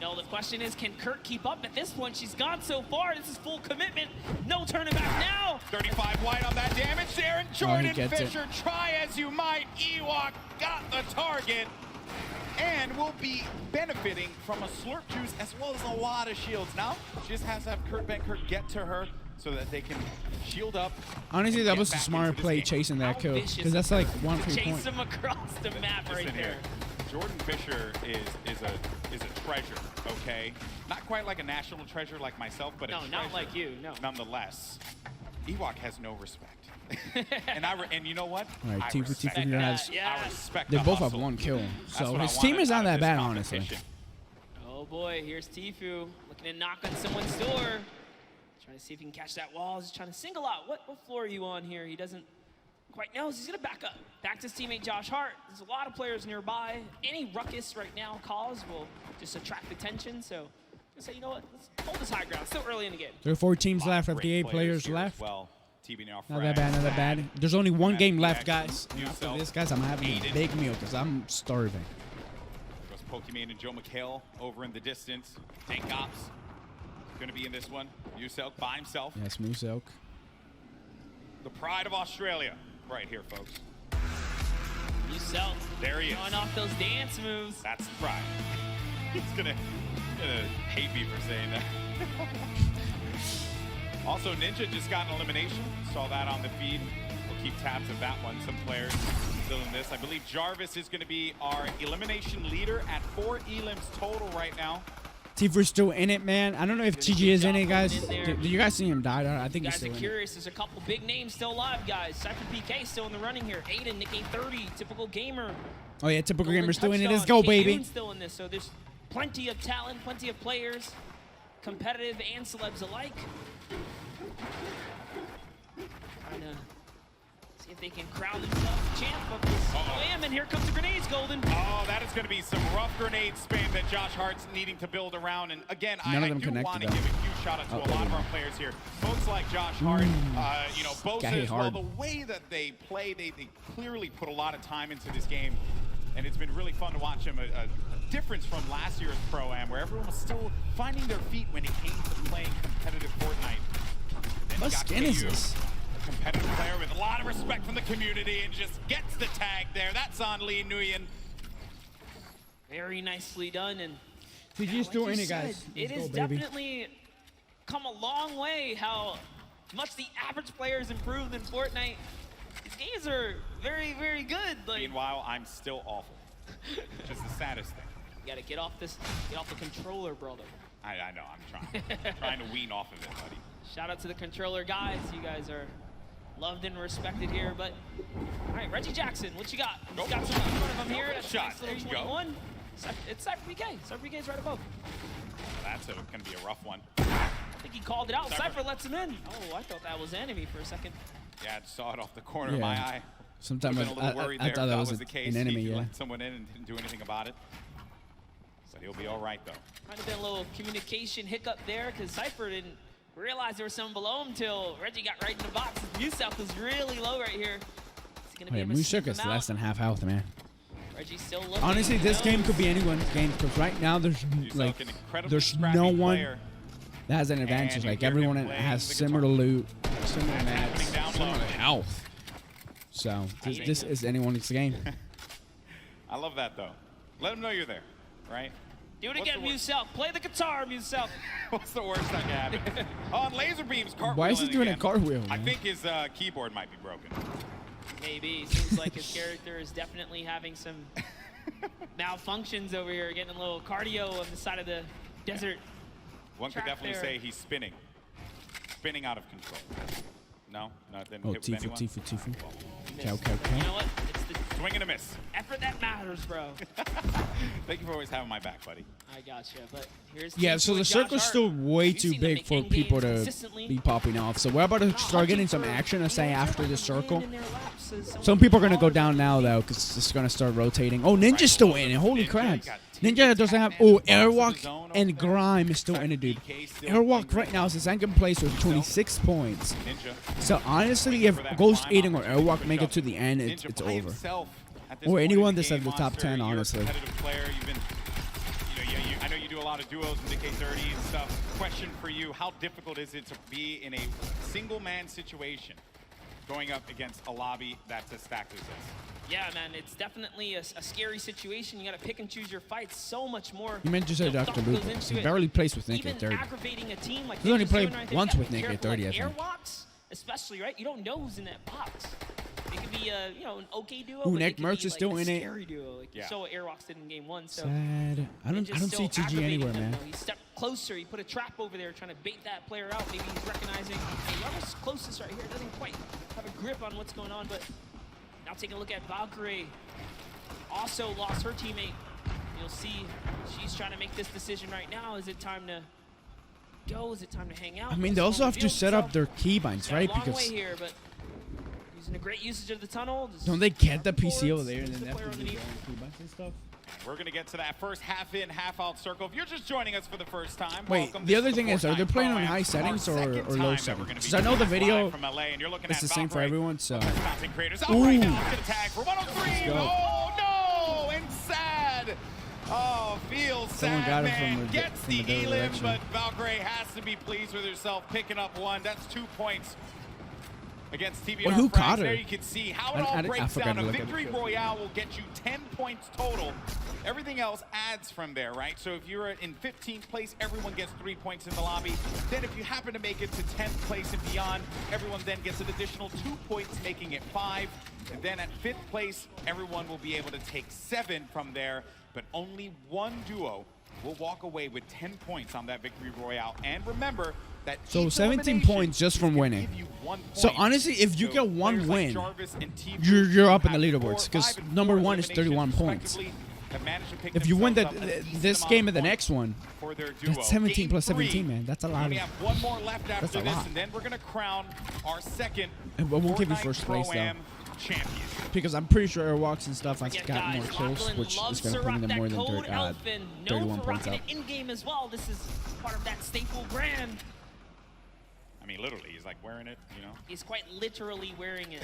No, the question is, can Kurt keep up? At this point, she's gone so far. This is full commitment. No turning back now. 35 white on that damage there, and Jordan Fisher, try as you might. Ewok got the target, and will be benefiting from a slurp juice as well as a lot of shields. Now, she just has to have Kurt Benkert get to her so that they can shield up. Honestly, that was a smart play chasing that kill because that's like 1 free point. Chase him across the map right there. Jordan Fisher is a treasure, okay? Not quite like a national treasure like myself, but a treasure. No, not like you, no. Nonetheless, Ewok has no respect. and you know what? All right, TFue has. I respect They the both have hustle. 1 kill, so what his I team wanted is not out of that this bad, honestly. competition. Oh boy, here's TFue looking to knock on someone's door. Trying to see if he can catch that wall. He's trying to single out. What floor are you on here? He doesn't quite know. He's going to back up. Back to his teammate Josh Hart. There's a lot of players nearby. Any ruckus right now caused will just attract attention. So I'm say, you know what? Let's hold this high ground. Still early in the game. There are 4 teams left, 58 players left. Well, not that bad, not that bad. There's only 1 game left, guys. And after this, guys, I'm having a big meal because I'm starving. Goes Pokemon and Joe McHale over in the distance. Tank Ops going to be in this one. Muselk by himself. Yes, Muselk. The pride of Australia right here, folks. Muselk. There he is. Showing off those dance moves. That's the pride. He's gonna hate me for saying that. Also, Ninja just got an elimination. Saw that on the feed. We'll keep tabs of that one. Some players still in this. I believe Jarvis is going to be our elimination leader at 4 elims total right now. TFue's still in it, man. I don't know if TG is in it, guys. Did you guys see him die? I think he's Guys still are in it. curious. There's a couple big names still alive, guys. Cypher PK still in the running here. Aiden, Nick 830, Typical Gamer. Oh, yeah, Typical Gamer's still in it. Touchdown. Let's go, Kate baby. Ewan's still in this, so there's plenty of talent, plenty of players, competitive and celebs alike. Trying to see if they can crowd themselves a chance, but bam, and here comes the grenades, Golden. Oh, that is going to be some rough grenade spam that Josh Hart's needing to build around. And again, I do want to give a huge shout out to a lot of our players here. Folks like Josh Hart, you know, Bosa as well. The way that they play, they clearly put a lot of time into this game. And it's been really fun to watch him. A difference from last year's Pro-Am, where everyone was still finding their feet when it came to playing competitive Fortnite. What skin is this? A competitive player with a lot of respect from the community and just gets the tag there. That's on Lee Nguyen. Very nicely done. And TG's still in it, said, guys. It has definitely come a long way how much the average players improved in Fortnite. These games are very, very good. Like, meanwhile, I'm still awful. Which is the saddest thing. You gotta get off the controller, brother. I know, I'm trying to wean off of it, buddy. Shout out to the controller guys. You guys are loved and respected here. But all right, Reggie Jackson, what you got? He's got some in front of him here. That's shot. Nice There you go. 21. It's Cypher PK. Cypher PK is right above. That's going to be a rough one. I think he called it out. Cypher lets him in. Oh, I thought that was enemy for a second. Yeah, I saw it off the corner of my eye. Sometimes I thought that was an enemy, yeah. Let someone in and didn't do anything about it. So he'll be all right, though. Might have been a little communication hiccup there because Cypher didn't realize there was someone below him until Reggie got right in the box. Muselk was really low right here. Is he gonna be able to sneak Muselk is him less out? than half health, man. Reggie's still looking. Honestly, this game could be anyone's game because right now there's like no one that has an advantage. Like everyone has similar loot, similar mats, similar health. So this is anyone's game. I love that, though. Let them know you're there, right? Do it again, Muselk. Play the guitar, Muselk. What's the worst that can happen? On Laserbeam's cartwheel. Why is he doing a cartwheel? I think his keyboard might be broken. Maybe. Seems like his character is definitely having some malfunctions over here, getting a little cardio on the side of the desert. One could definitely say he's spinning. Spinning out of control. No? Not then. Oh, TFue. Okay. You know what? It's the swing and a miss. Effort that matters, bro. Thank you for always having my back, buddy. I gotcha, but here's So the circle's still way too big for people to be popping off. So we're about to start getting some action, I say, after the circle. Some people are going to go down now, though, because it's going to start rotating. Oh, Ninja's still in it. Holy crap. Ninja doesn't have... Oh, Airwalk and Grime is still in it, dude. Airwalk right now is in second place with 26 points. So, honestly, if Ghost Eating or Airwalk make it to the end, it's over. Or anyone that's at the top 10, honestly. I know you do a lot of duos in DK30 and stuff. Question for you, how difficult is it to be in a single-man situation going up against a lobby that's as stacked as this? Yeah, man, it's definitely a scary situation. You got to pick and choose your fights so much more. You meant to say Dr. Luke. He barely plays with Nick at 30. Aggravating a team like He's only played right once with Nick at 30, I think. Airwalks, especially, right? You don't know who's in that box. It could be a, an okay duo. Ooh, but Nick it Mertz could is be still like in a it. scary duo. Like you saw what Airwalks did in game 1. So Sad. I don't see TG anywhere, man. He stepped closer. He put a trap over there trying to bait that player out. Maybe he's recognizing, hey, whoever's closest right here doesn't quite have a grip on what's going on. But now taking a look at Valkyrie. Also lost her teammate. You'll see she's trying to make this decision right now. Is it time to go? Is it time to hang out? I mean, they also have to set up their keybinds, right? Long way Because here, but using a great usage of the tunnel. don't they get the PC over there and then they have to do their own keybinds and stuff? We're going to get to that first half-in, half-out circle. If you're just joining us for the first time, Wait, welcome. the other thing is, are they playing on high settings or low settings? Because I know the video is the same for everyone, so... Ooh! Oh, no! And sad! Oh, feels Someone sad, got it man. from the Gets the other elim, direction. but Valkyrie has to be pleased with herself, picking up 1. That's 2 points against TBR. Well, who caught her? There you can see how it all I breaks forgot down. to A look at victory it. royale will get you 10 points total. Everything else adds from there, right? So if you're in 15th place, everyone gets 3 points in the lobby. Then if you happen to make it to 10th place and beyond, everyone then gets an additional 2 points, making it 5. And then at 5th place, everyone will be able to take 7 from there. But only one duo will walk away with 10 points on that victory royale. And remember that So 17 points just from winning. So honestly, if you get one win, you're up in the leaderboards because number 1 is 31 points. If you win this game and the next one, that's 17 plus 17, man. That's a lot. We have one more left after That's a this, lot. and then we're going to crown our second And we won't give you Fortnite first place though, Pro-Am champion. because I'm pretty sure Airwalks and stuff has got more kills, which is going to bring them more than 31 points up. In game as well. This is part of that staple brand. I mean, literally, he's like wearing it, you know? He's quite literally wearing it.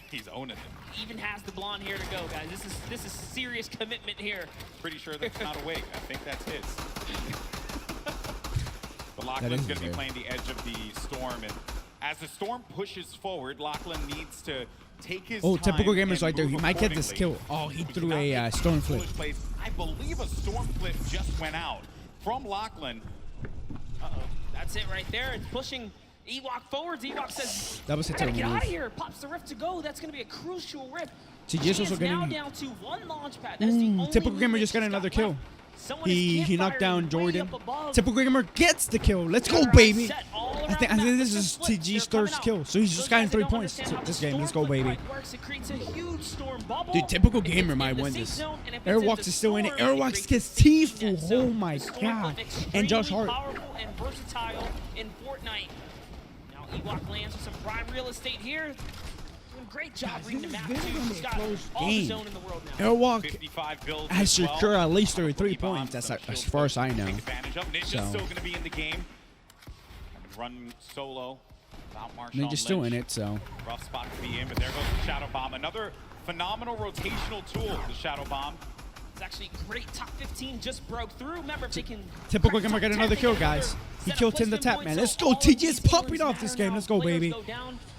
He's owning it. He even has the blonde hair to go, guys. This is serious commitment here. Pretty sure that's not a wig. I think that's his. But Lachlan's going to be playing the edge of the storm, and as the storm pushes forward, Lachlan needs to take his time. Typical gamers and right there. He move might get this kill. accordingly. Oh, he threw a storm flip. I believe a storm flip just went out from Lachlan. Uh-oh. That's it right there. It's pushing Ewok forwards. Ewok says, That was a "I gotta terrible get out move. of here." Pops the rift to go. That's going to be a crucial rip. TG She is also is now getting... down to 1 launch pad. That's the only Typical move gamer that just got she's another left. kill. Someone He is knocked down campfiring way Jordan. up above. Typical gamer gets the kill. Let's go, baby. I think this is TG's third kill, so he's just gotten 3 points this game. Let's go, baby. It creates a huge storm bubble. Dude, typical gamer might win this. Airwalks is still in it. Airwalks gets TFue. Oh my god. And Josh Hart. Powerful and versatile in Fortnite. Now Ewok lands with some prime real estate here. Doing a great job reading the map too. He's got all the zone in the world now. Airwalk has secured at least 33 points. That's as far as I know. Ninja's So still going to be in the game. Run solo without Marshawn Ninja's still in Lynch. it, so Rough spot to be in, but there goes the Shadow Bomb. Another phenomenal rotational tool, the Shadow Bomb. It's actually great. Top 15 just broke through. Remember, if they can... typical gamer get another kill, guys. He killed 10 to tap, man. Let's go. TG is popping off this game. Let's go, baby.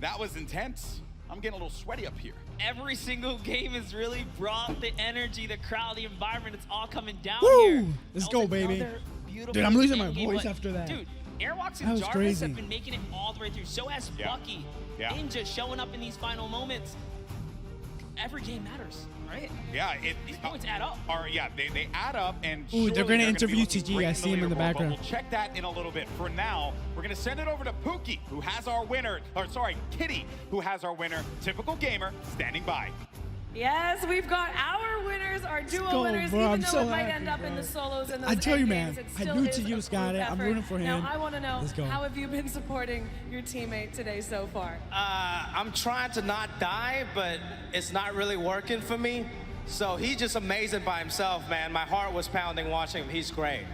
That was intense. I'm getting a little sweaty up here. Every single game has really brought the energy, the crowd, the environment. It's all coming down Woo! here. Let's That go, was baby. another beautiful Dude, I'm losing my game, voice but, after that. Dude, Airwalks That and was Jarvis crazy. have been making it all the way through. So has Bucky, Ninja showing up in these final moments. Every game matters, right? Yeah, These points add up. They add up, and Ooh, they're surely gonna be interview looking TG. great I see him in the leaderboard, but background. We'll check that in a little bit. For now, we're gonna send it over to Pookie, who has our winner, or sorry, Kitty, who has our winner. Typical gamer, standing by. Yes, we've got our winners, our duo go, winners, bro. even I'm though so it might happy, end up in bro. the solos and those I tell you, end man, games, it I still knew is TFue a got group it. I'm effort. rooting for him. Now, I want to know, Let's go. how have you been supporting your teammate today so far? I'm trying to not die, but it's not really working for me. So he's just amazing by himself, man. My heart was pounding watching him. He's great.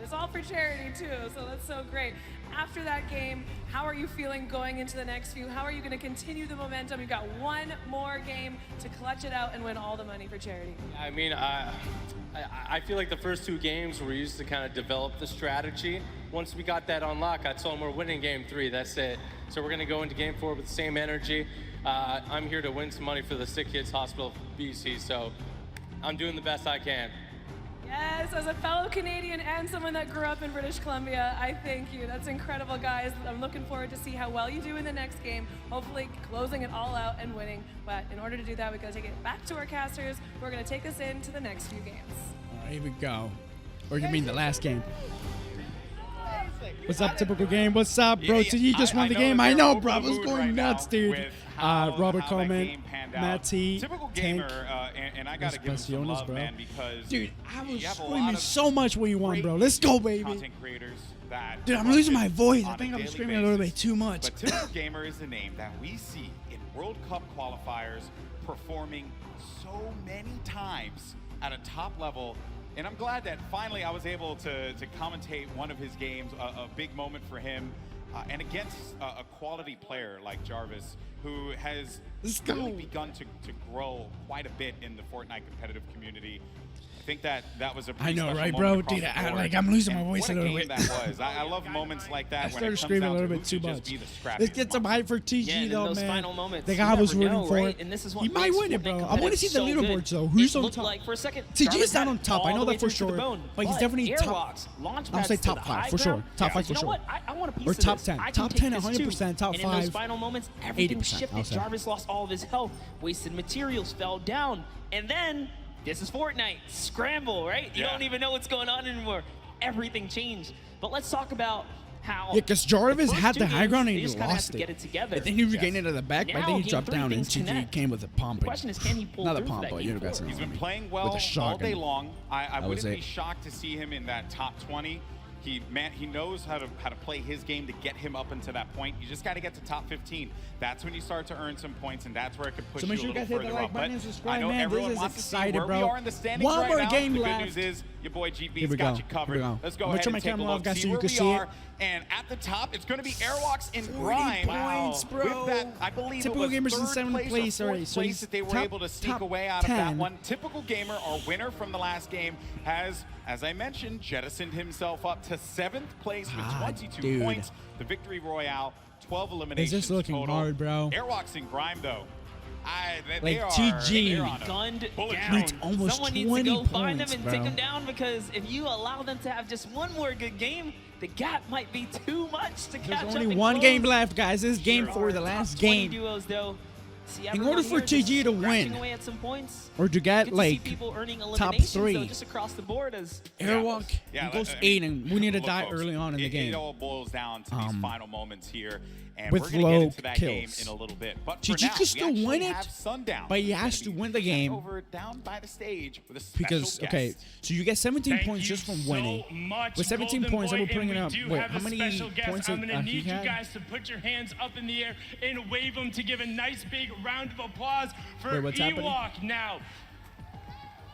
It's all for charity too, so that's so great. After that game, how are you feeling going into the next few? How are you going to continue the momentum? You've got one more game to clutch it out and win all the money for charity. I mean, I feel like the first 2 games were used to kind of develop the strategy. Once we got that on lock, I told them we're winning game 3, that's it. So we're gonna go into game 4 with the same energy. I'm here to win some money for the Sick Kids Hospital BC, so I'm doing the best I can. Yes, as a fellow Canadian and someone that grew up in British Columbia, I thank you. That's incredible, guys. I'm looking forward to see how well you do in the next game, hopefully closing it all out and winning. But in order to do that, we got to take it back to our casters. We're going to take us into the next few games. All right, here we go. Or you mean the last game? What's up, typical game? What's up, bro? He just won the game. I know, bro. I was going nuts, dude. Robert Coleman, Matt T, Typical Tank, gamer, and I gotta give him some love, man, because dude, I was you have a screaming lot of so much when you won, bro. Let's go, baby. content creators that Dude, I'm losing my voice. I on think I'm daily screaming a little basis. bit too much. But Typical Gamer is the name that we see in World Cup qualifiers performing so many times at a top level. And I'm glad that finally I was able to commentate one of his games, a big moment for him, and against a quality player like Jarvis, who has really begun to grow quite a bit in the Fortnite competitive community. I think that was a pretty I know, special right, moment bro? across Dude, the board. I'm losing my And voice what a little game bit. that was. I love moments like that I when it started comes screaming a down little to bit who too should just much. be the scrappy Let's get some hype for TG, Yeah, and in though, those man. final moments, The you guy I was never rooting know, for. right? And this is what He might makes win it, Fortnite bro. I want to see the competitive so leaderboard, good. though. Who's It on looked top? like for a second, TG Jarvis is not had on top. all I know the way that for through to the sure. bone, But he's definitely top. Airwalks, launch I'll say pads to top the 5 high for sure. ground. Top 5 You for know sure. what? I want a piece Or of top this. 10. I can Top take 10, this 100%. too. Top And in those 5. final moments, everything 80%, I'll shifted. say. Jarvis lost all of his health, wasted materials, fell down, and then this is Fortnite. Scramble, right? You don't even know what's going on anymore. Everything changed. But let's talk about how. Yeah, because Jarvis the had first the two high games, ground and they he just kinda have lost to it. get it together. I think he regained it at the back, but I Now, think he game dropped 3, down and things TG connect. came with a pump. The question is, can he pull Not a through for pump, that but game you guys four? know He's what I been mean. playing With well a all shotgun. day long. I That was wouldn't be it. shocked to see him in that top 20. He knows how to play his game to get him up into that point. You just got to get to top 15. That's when you start to earn some points, and that's where it could push So you make a sure you little guys hit the further like up. button But and subscribe, I know man. everyone This is wants to see excited, where bro. we are in the standings One right more now. game The left. good news is your boy Here GB's we got go. you covered. Here we go. Let's go I'm gonna ahead turn and my take a camera off, look, guys, see so you where can we see it. are. And at the top, it's going to be Airwalks in 40 Grime. points, bro. With that, I believe Typical it was Gamers in third 7th place or already, fourth so place he's that they were top- able to sneak top away out of that 10. one. Typical Gamer, our winner from the last game, has, as I mentioned, jettisoned himself up to 7th place with 22 dude. points. The Victory Royale, 12 eliminations Is this looking total. hard, bro? Airwalks in Grime, though. Like TG. they're on a Gunned bullet down. train. Needs almost Someone needs 20 to go find them points, and bro. take them down, because if you allow them to have just one more good game, the gap might be too much to catch There's up only and one close. game left, guys. This is game Here 4, are the last top 20 game. duos, though. See In everyone order for here just TG to scratching win, away at some points. or to get Good to see like people earning top eliminations, 3, though, just across the board as Airwalk goes 8, and we need to look, die folks, early on in the It game. all boils down to these final moments here, and with we're going to low get into that game kills. in a little bit. But for TG now, can we still actually win it, have Sundown. but he has to win the game. Over down by the stage with a special Because, okay, guest. so you get 17 Thank points you just from so winning. much, With 17 Golden points, Boy, I will bring and it we up. do Wait, have how a many special guest. points I'm did going to he need you had? guys to put your hands up in the air and wave them to give a nice big round of applause for Wait, what's happening? Ewok now.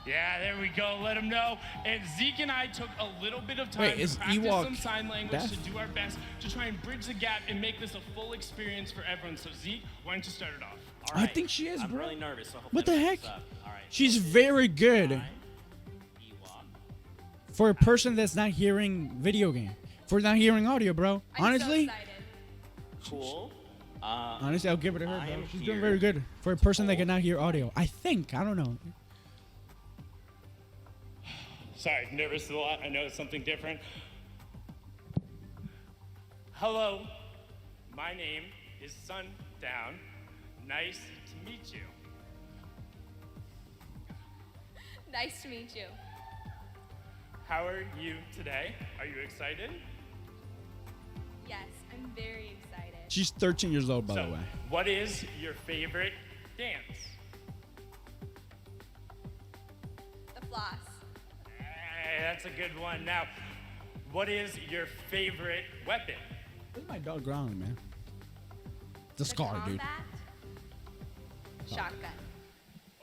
Yeah, there we go. Let them know. And Zeke and I took a little bit of time Wait, is to practice Ewok some sign language deaf? to do our best to try and bridge the gap and make this a full experience for everyone. So Zeke, why don't you start it off? I think she is, I'm bro. really nervous. So What the heck? All right. She's very good for a person that's not hearing video game. For not hearing audio, bro. Honestly, Cool. honestly, I'll give it to her, I bro. am She's doing here. very good for a person that cannot hear audio. I think. I don't know. Sorry, nervous a lot. I know it's something different. Hello, my name is Sundown. Nice to meet you. Nice to meet you. How are you today? Are you excited? Yes, I'm very excited. She's 13 years old, by the way. What is your favorite dance? That's a good one. Now, what is your favorite weapon? Where's my dog growling, man? The scar, dude. Shotgun.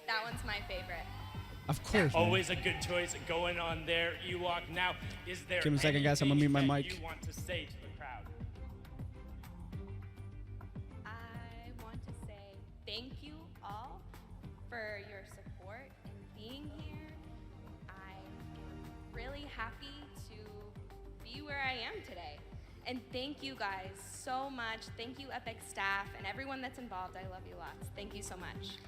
That one's my favorite. Of course, man. Always a good choice going on there, Ewok. Now, is there Give me a second, guys. I'm gonna mute my anything mic. you want to say to the crowd? I want to say thank you all for your support and being here. I'm really happy to be where I am today. And thank you guys so much. Thank you, Epic staff, and everyone that's involved. I love you lots. Thank you so much.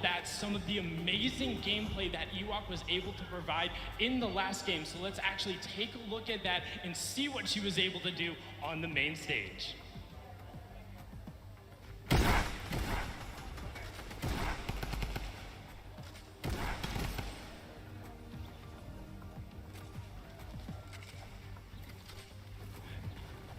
That's some of the amazing gameplay that Ewok was able to provide in the last game. So let's actually take a look at that and see what she was able to do on the main stage.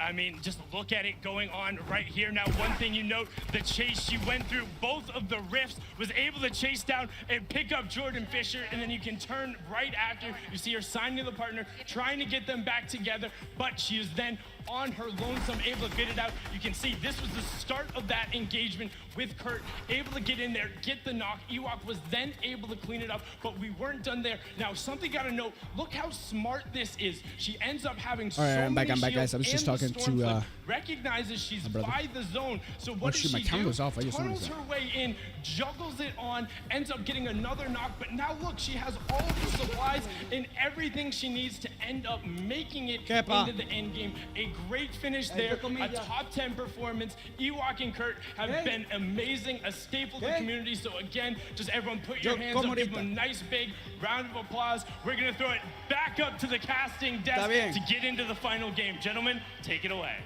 I mean, just look at it going on right here. Now, one thing you note, the chase she went through, both of the rifts, was able to chase down and pick up Jordan Fisher, and then you can turn right after. You see her signing the partner, trying to get them back together, but she is then on her lonesome, able to get it out. You can see this was the start of that engagement with Kurt, able to get in there, get the knock. Ewok was then able to clean it up, but we weren't done there. Now, something gotta note, look how smart this is. She ends up having so I'm many back, guys. I was just talking to recognizes she's by the zone. So what does shoot, my she camera do? was off. I just Tunnels noticed her way in, juggles it on, ends up getting another knock. But now look, she has all the supplies and everything she needs to end up making it into the end game. A great finish there, a top 10 performance. Ewok and Kurt have been amazing, a staple to the community. So again, just everyone put your hands up, give them a nice big round of applause. We're gonna throw it back up to the casting desk to get into the final game. Gentlemen, take it away.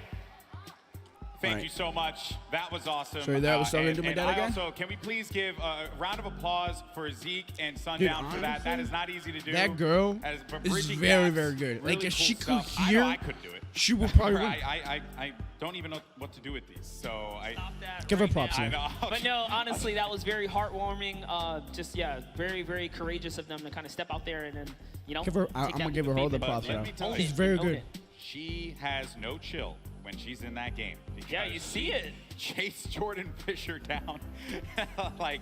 Thank you so much. That was awesome. Sorry, that was talking to my dad again? Also, can we please give a round of applause for Zeke and Sundown for that? That is not easy to do. That girl is very, very good. Really like, if cool she could stuff. hear, I couldn't do it. She would probably win. I don't even know what to do with these, so I give her props. I know. But no, honestly, that was very heartwarming. Just very, very courageous of them to kind of step out there and then, you know. Give her. I'm gonna give her all the props. She's very good. She has no chill when she's in that game. Yeah, you see it. Chase Jordan Fisher down like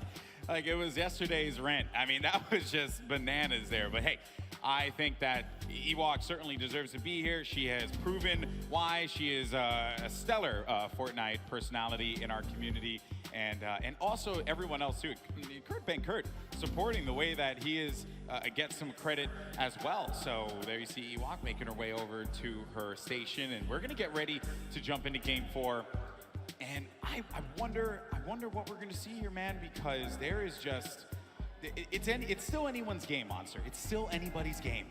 it was yesterday's rent. I mean, that was just bananas there. But hey, I think that Ewok certainly deserves to be here. She has proven why she is a stellar Fortnite personality in our community, and also everyone else too. Kurt supporting the way that he is gets some credit as well. So there you see Ewok making her way over to her station, and we're gonna get ready to jump into Game 4. And I wonder what we're gonna see here, man, because there is just it's still anyone's game, Monster. It's still anybody's game.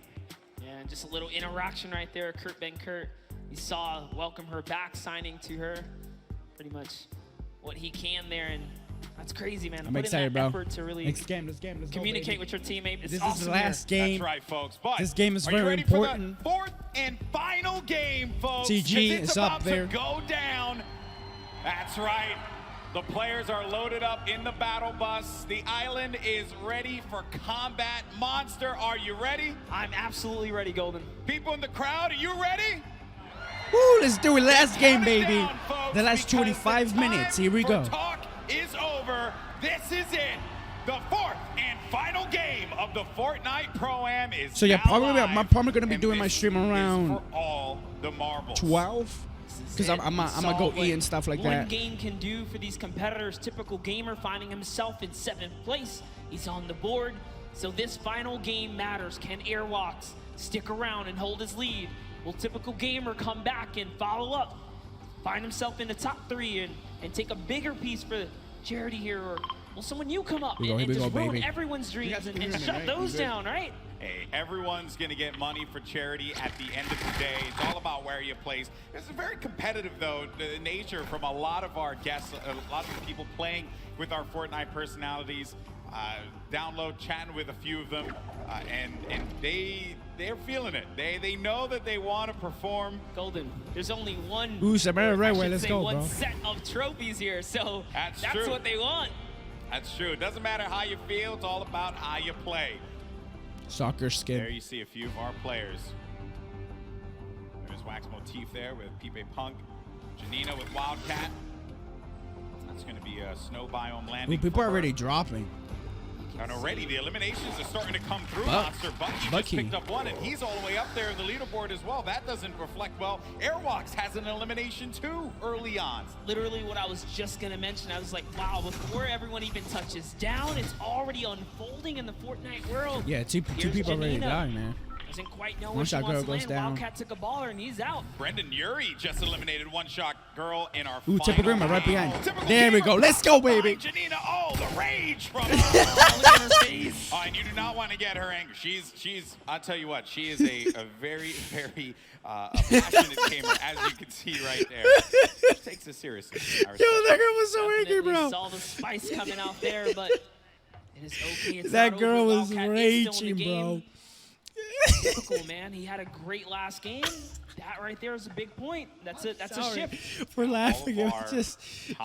Yeah, and just a little interaction right there. Kurt, you saw welcome her back, signing to her pretty much what he can there, and that's crazy, man. I'm excited, bro. Effort to really Next game, let's communicate with your teammate. It's this awesome is the last game. That's right, folks. But this game is are you very ready important. For the fourth and final game, folks. TG it's is about up there. To go down. That's right. The players are loaded up in the battle bus. The island is ready for combat. Monster, are you ready? I'm absolutely ready, Golden. People in the crowd, are you ready? Woo, let's do it. Last game, baby. The last 25 minutes. Here we go. Talk is over. This is it. The fourth and final game of the Fortnite Pro-Am is So yeah, now probably live, I'm probably gonna be and doing my this stream is around for all the marbles. 12. Because I'm gonna go eat and stuff like one that. game can do for these competitors. Typical gamer finding himself in 7th place. He's on the board. So this final game matters. Can Airwalks stick around and hold his lead? Will typical gamer come back and follow up? Find himself in the top 3 and take a bigger piece for charity here? Or will someone new come up and just ruin everyone's dreams and shut those down, right? Hey, everyone's going to get money for charity at the end of the day. It's all about where you place. It's a very competitive, though, the nature from a lot of our guests, a lot of the people playing with our Fortnite personalities. download, chatting with a few of them, and they're feeling it. They know that they want to perform. Golden, there's only one. Ooh, Sabera right way. Let's go, one bro. set of trophies here, so that's true. what they want. That's true. It doesn't matter how you feel. It's all about how you play. Soccer skin. There you see a few of our players. There's Wax Motif there with Pipe Punk. Janina with Wildcat. That's going to be a snow biome landing. Ooh, people are already dropping. And already the eliminations are starting to come through, Monster. Bucky just picked up one, and he's all the way up there in the leaderboard as well. That doesn't reflect well. Airwalks has an elimination too early on. Literally what I was just going to mention. I was like, wow, before everyone even touches down, it's already unfolding in the Fortnite world. Yeah, two people already dying, man. Doesn't quite know One where she shot wants girl to goes land. down. Wildcat took a baller and he's out. Brendan Urie just eliminated One Shot Girl in our Ooh, final Typical Gamer right behind. Typical There we Gamer go. Let's go, baby. Janina, oh, the rage from her. Look at her face. Oh, and you do not want to get her angry. She's. I'll tell you what. She is a very, very passionate gamer, as you can see right there. She takes it seriously. Yo, that girl was so angry, Definitely bro. saw the spice coming out there, but it is okay. It's That not girl over. was Wildcat is still in raging, the game. bro. Typical, man. He had a great last game. That right there is a big point. That's it. That's a shift. For laughing, it was just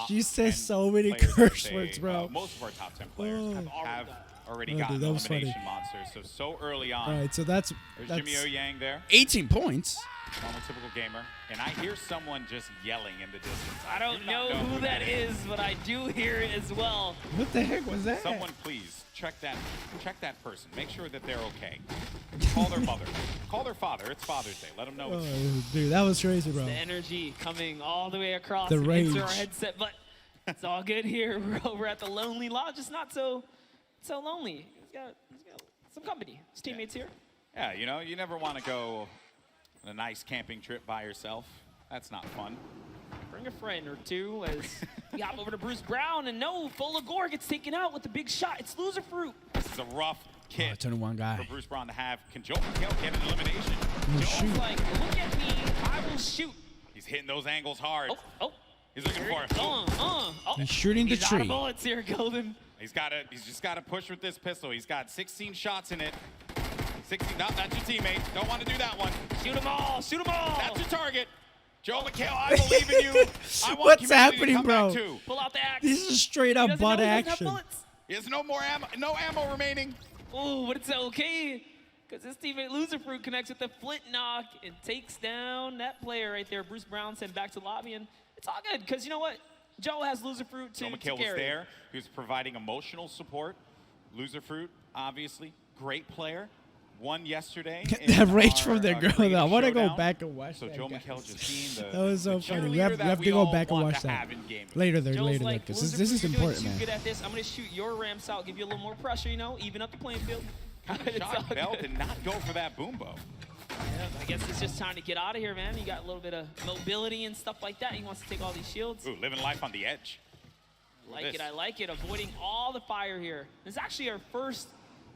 she says so many players, curse I'd say, words, bro. most of our top 10 players have already Oh, gotten dude, that was elimination funny. monsters. So early on. All right, so that's There's Jimmy O Yang there. 18 points. Normal Typical Gamer. And I hear someone just yelling in the distance. I don't do not know who that is, but I do hear it as well. What the heck was that? Someone please check that person. Make sure that they're okay. Call their mother. Call their father. It's Father's Day. Let them know. Oh, dude, that was crazy, bro. The energy coming all the way across The into rage. our headset, but it's all good here. We're over at the Lonely Lodge. It's not so lonely. He's got some company. His teammates here. Yeah, you know, you never want to go on a nice camping trip by yourself. That's not fun. Bring a friend or two as we hop over to Bruce Brown, and no, Folagor gets taken out with the big shot. It's Loser Fruit. This is a rough kit 21 guy. for Bruce Brown to have. Can Joe McHale get an elimination? Joel's like, look at me, I will shoot. He's hitting those angles hard. Oh. He's looking for it. Oh. He's shooting the He's out of tree. bullets here, Golden. He's just got to push with this pistol. He's got 16 shots in it. 16, no, that's your teammate. Don't want to do that one. Shoot them all, shoot them all. That's your target. Joe McHale, I believe in you. I want What's community to happening, come bro? back too. Pull out the axe. This is straight up butt action. He has no more ammo, no ammo remaining. Oh, but it's okay, because his teammate Loser Fruit connects with the flint knock and takes down that player right there. Bruce Brown sent back to lobby, and it's all good, because you know what? Joe has Loser Fruit to Joe McHale was carry. there. He was providing emotional support. Loser Fruit, obviously, great player. Won yesterday. That rage from the girl, creative though. I want to go showdown. back and watch So that. Joe guys. McHale just being the That was so the funny. We cheerleader have to that go all back and want watch to that. have in game. Later, Joe's later, like, because Loser this is Fruit, you're important, doing man. too good at this. I'm going to shoot your ramps out, give you a little more pressure, you know, even up the playing field. It's all Shot Bell good. did not go for that boom bow. Yeah, I guess it's just time to get out of here, man. You got a little bit of mobility and stuff like that. He wants to take all these shields. Ooh, living life on the edge. I like it. Avoiding all the fire here. This is actually our first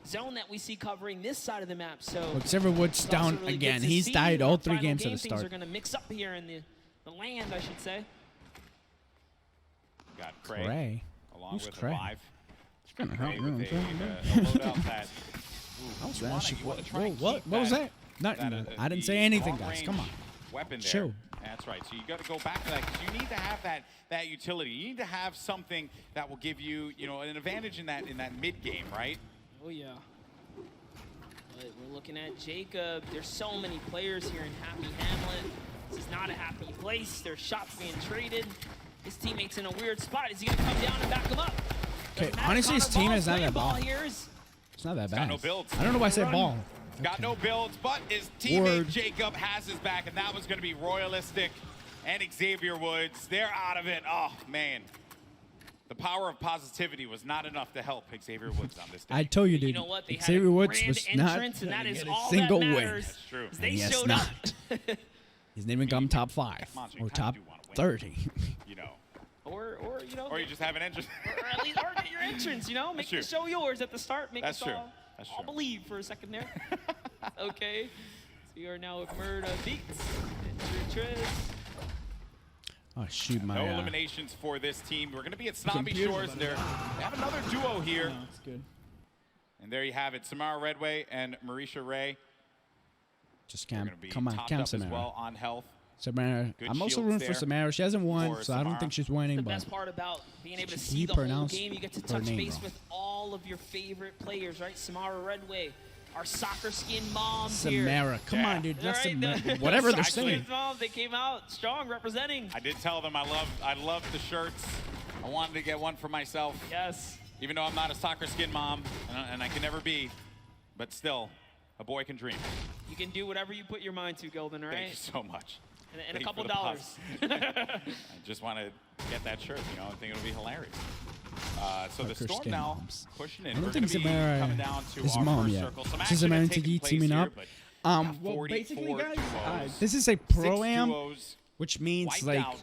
zone that we see covering this side of the map. So Xavier Woods it's down also really again. good to He's see. died all Our 3 final games at game, the Things are start. going to mix up here in the land, I should say. Got Cray, Cray? along Who's with Cray? Alive. It's gonna Cray help with me. a loadout that. What was you that? wanna- Shit, you wanna what- try and what keep was that? that, I didn't the say anything, guys. long-range Come on. Weapon there. Chill. That's right. So you got to go back to that because you need to have that utility. You need to have something that will give you, an advantage in that mid game, right? Oh, yeah. But we're looking at Jacob. There's so many players here in Happy Hamlet. This is not a happy place. There's shots being traded. His teammate's in a weird spot. Is he going to come down and back him up? Okay, honestly, his team is not that ball bad. here is It's not that Got bad. no builds. I don't know why I said ball. Got no builds, but his teammate Word. Jacob has his back, and that was going to be Royalistic and Xavier Woods. They're out of it. Oh, man. The power of positivity was not enough to help Xavier Woods on this day. I told you, dude. You know what? They had Xavier a Woods grand was not entrance, and that gonna is get a all single that win. matters. That's true. They And he has showed not. up. He's never come top 5 Monster, you or kinda top do wanna win. 30. Or you just have an entrance. or at least or get your entrance, Make That's the show yours at the start. Make That's us true. all, That's all true. believe for a second there. Okay. So we are now with Murda Beats and Trez. Oh, shoot, my... No eliminations for this team. We're going to be at Snobby Shores. They have another duo here. That's good. And there you have it. Samara Redway and Marisha Ray. Just camp. Come on, camp as Samara. well on health. Samara. Good I'm also shields rooting for there Samara. She hasn't won, for so I don't think she's winning. The but best part about being able to Can see you the whole pronounce game, you get to her touch name base wrong? with all of your favorite players, right? Samara Redway, our soccer skin moms here. Samara. Come on, dude. That's Right? Samara. Whatever they're Soccer saying. Skins moms, they came out strong representing. I did tell them I love the shirts. I wanted to get one for myself. Yes. Even though I'm not a soccer skin mom, and I can never be, but still, a boy can dream. You can do whatever you put your mind to, Golden, all right? Thank you so much. And a Thank you couple for the dollars. puffs. I just want to get that shirt. You know, I think it'll be hilarious. So the Soccer Storm skin now moms. pushing in. I don't We're think going to be Samara coming down to is our mom first yet. circle. Some This is action Samara taking Tiki place teaming here, up. but Well, 44 basically, guys, duos, this is a 6 pro-am, duos which means, wiped like, out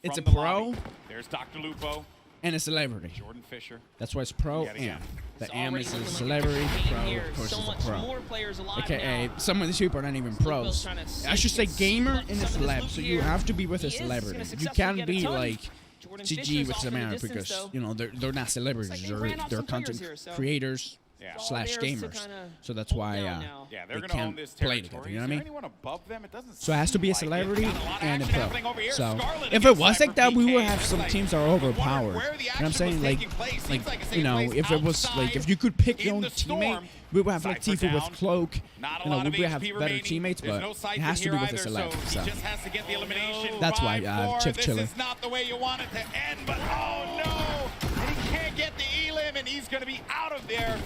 it's a from the pro lobby. There's Dr. Lupo. and a celebrity. Jordan Fisher. That's why it's pro Yet again. am. The It's am already is a looking like celebrity, a pro, here. of course, So is a much pro. more players alive AKA, now. some of these people aren't even pros. trying to I should say sneak gamer some and a of this celeb, loot so here. you have to be with a He is celebrity. gonna You successfully can't get a be ton. like Jordan GG Fisher's with off in the Samara distance, because, though. you know, they're not celebrities. Looks like they ran off They're some players content here, so creators it's all slash theirs to gamers. kinda So that's why Yeah, they're they going to own can't this play territory. together. You know what I Is there mean? anyone above them? It doesn't So it has to be a seem like it. celebrity Got a lot of and a action pro. happening over here. So Scarlet if it against was like Cypher that, we would PK. have Just some like- teams that are wondering overpowered. where the You know what action I'm saying? was Like, taking place. Seems like it's you know, taking place if it was like outside if you could pick in your own the storm. teammate, we would have like Cypher Tifa with down. Cloak. Not a You know, lot we of would have HP better remaining. teammates, There's but no it Cypher has to here be with a either, celeb. so So he just has to get the elimination. That's why 5-4. Chip This Chiller. is not the way you want it to end, but oh no! And he can't get the elim, and he's going to be out of there.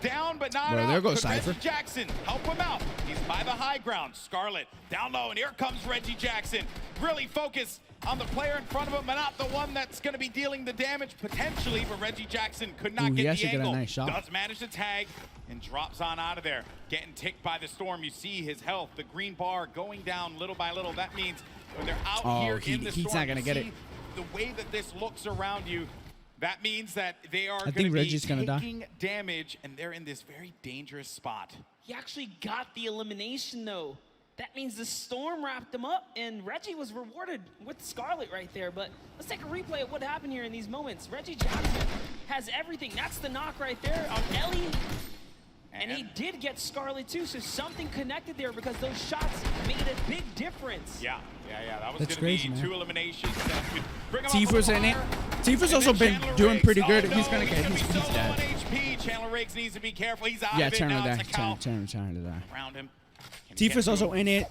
Down but not Bro, out. there goes Could Reggie Cypher. Jackson help him out. He's by the high ground. Scarlet down low, and here comes Reggie Jackson. Really focused on the player in front of him, but not the one that's going to be dealing the damage potentially. But Reggie Jackson could not Ooh, he get the actually got a angle. nice shot. Does manage to tag and drops on out of there. Getting ticked by the storm. You see his health, the green bar going down little by little. That means when they're out here in the he's storm, not gonna you get see it. the way that this looks around you. That means that they are I going think to be Reggie's gonna die. taking damage, and they're in this very dangerous spot. He actually got the elimination, though. That means the Storm wrapped him up, and Reggie was rewarded with Scarlet right there. But let's take a replay of what happened here in these moments. Reggie Jackson has everything. That's the knock right there on Ellie. And he did get Scarlet, too, so something connected there because those shots made a big difference. Yeah. That was That's going crazy, to be man. 2 eliminations that could bring him Tifa's in it. Tifa's also been doing pretty good. He's gonna get. He's dead. HP. Chandler Riggs needs to be careful. He's out Yeah, of it Chandler now. died. It's a cow Chandler died. around him. Can he get Tifa's to also him? in it.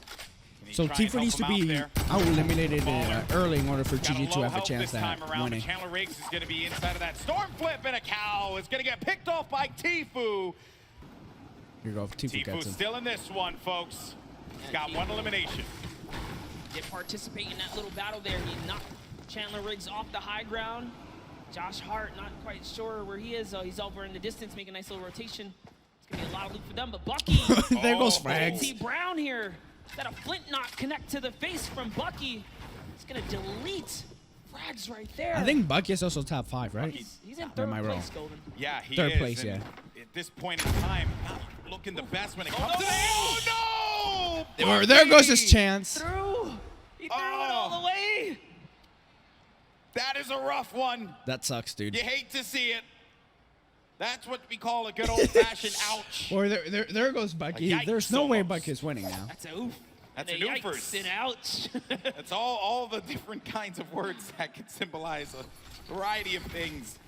So try and Tifa help needs to him out be there? out-eliminated early in order for Got a GG to low have a health chance this time at around, winning. but Chandler Riggs is going to be inside of that storm flip, and a cow is going to get picked off by TFue. Here you go. Tifa TFue gets him. still in this one, folks. Got 1 elimination. Did participate in that little battle there. He knocked Chandler Riggs off the high ground. Josh Hart, not quite sure where he is. He's over in the distance, making a nice little rotation. It's going to be a lot of loot for them, but Bucky. There goes Frags. T. Brown here. Got a flint knot connect to the face from Bucky. He's going to delete Frags right there. I think Bucky is also top 5, right? He's in Or third am I wrong? place, Golden. Yeah, he Third is. place, and yeah. At this point in time, not looking the best when it comes to Oh, no! There goes Bucky! his chance. He threw it all the way. That is a rough one. That sucks, dude. You hate to see it. That's what we call a good old-fashioned ouch. Or there goes Bucky. A yikes There's no way almost. Bucky's winning now. That's a oof. That's And an a yikes oofers. and ouch. That's all the different kinds of words that can symbolize a variety of things.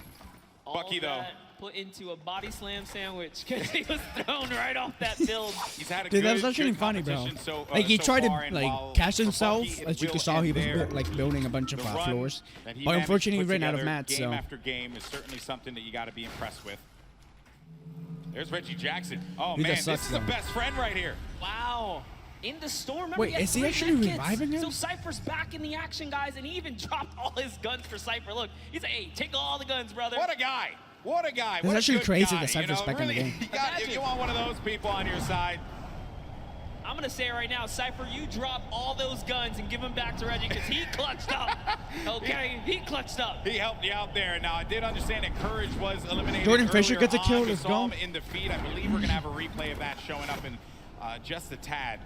Bucky, though. Put into a body slam sandwich because he was thrown right off that build. He's had a Dude, good, that was actually good funny, bro. competition so, Like he so tried far, to and like while catch for himself, Bucky, it as you will could saw, he end was there. like building a bunch of The run floors. that he But managed to unfortunately, he put ran out of together mats. Game So after game is certainly something that you got to be impressed with. There's Reggie Jackson. Oh He man, just this sucks, is the though. best friend right here. Wow. In the storm. Remember, Wait, had is he 3 actually medkits. reviving him? So Cypher's back in the action, guys, and he even dropped all his guns for Cypher. Look, he's like, hey, take all the guns, brother. What a guy. What a guy. It's What a actually good crazy guy, that Cypher's back in the game. You want one of those people on your side. I'm going to say it right now, Cypher, you drop all those guns and give them back to Reggie because he clutched up. Okay, he clutched up. He helped you out there. Now, I did understand that Courage was eliminated Jordan Fisher earlier gets a on. kill. We Let's saw go. him in defeat. I believe we're going to have a replay of that showing up in just a tad.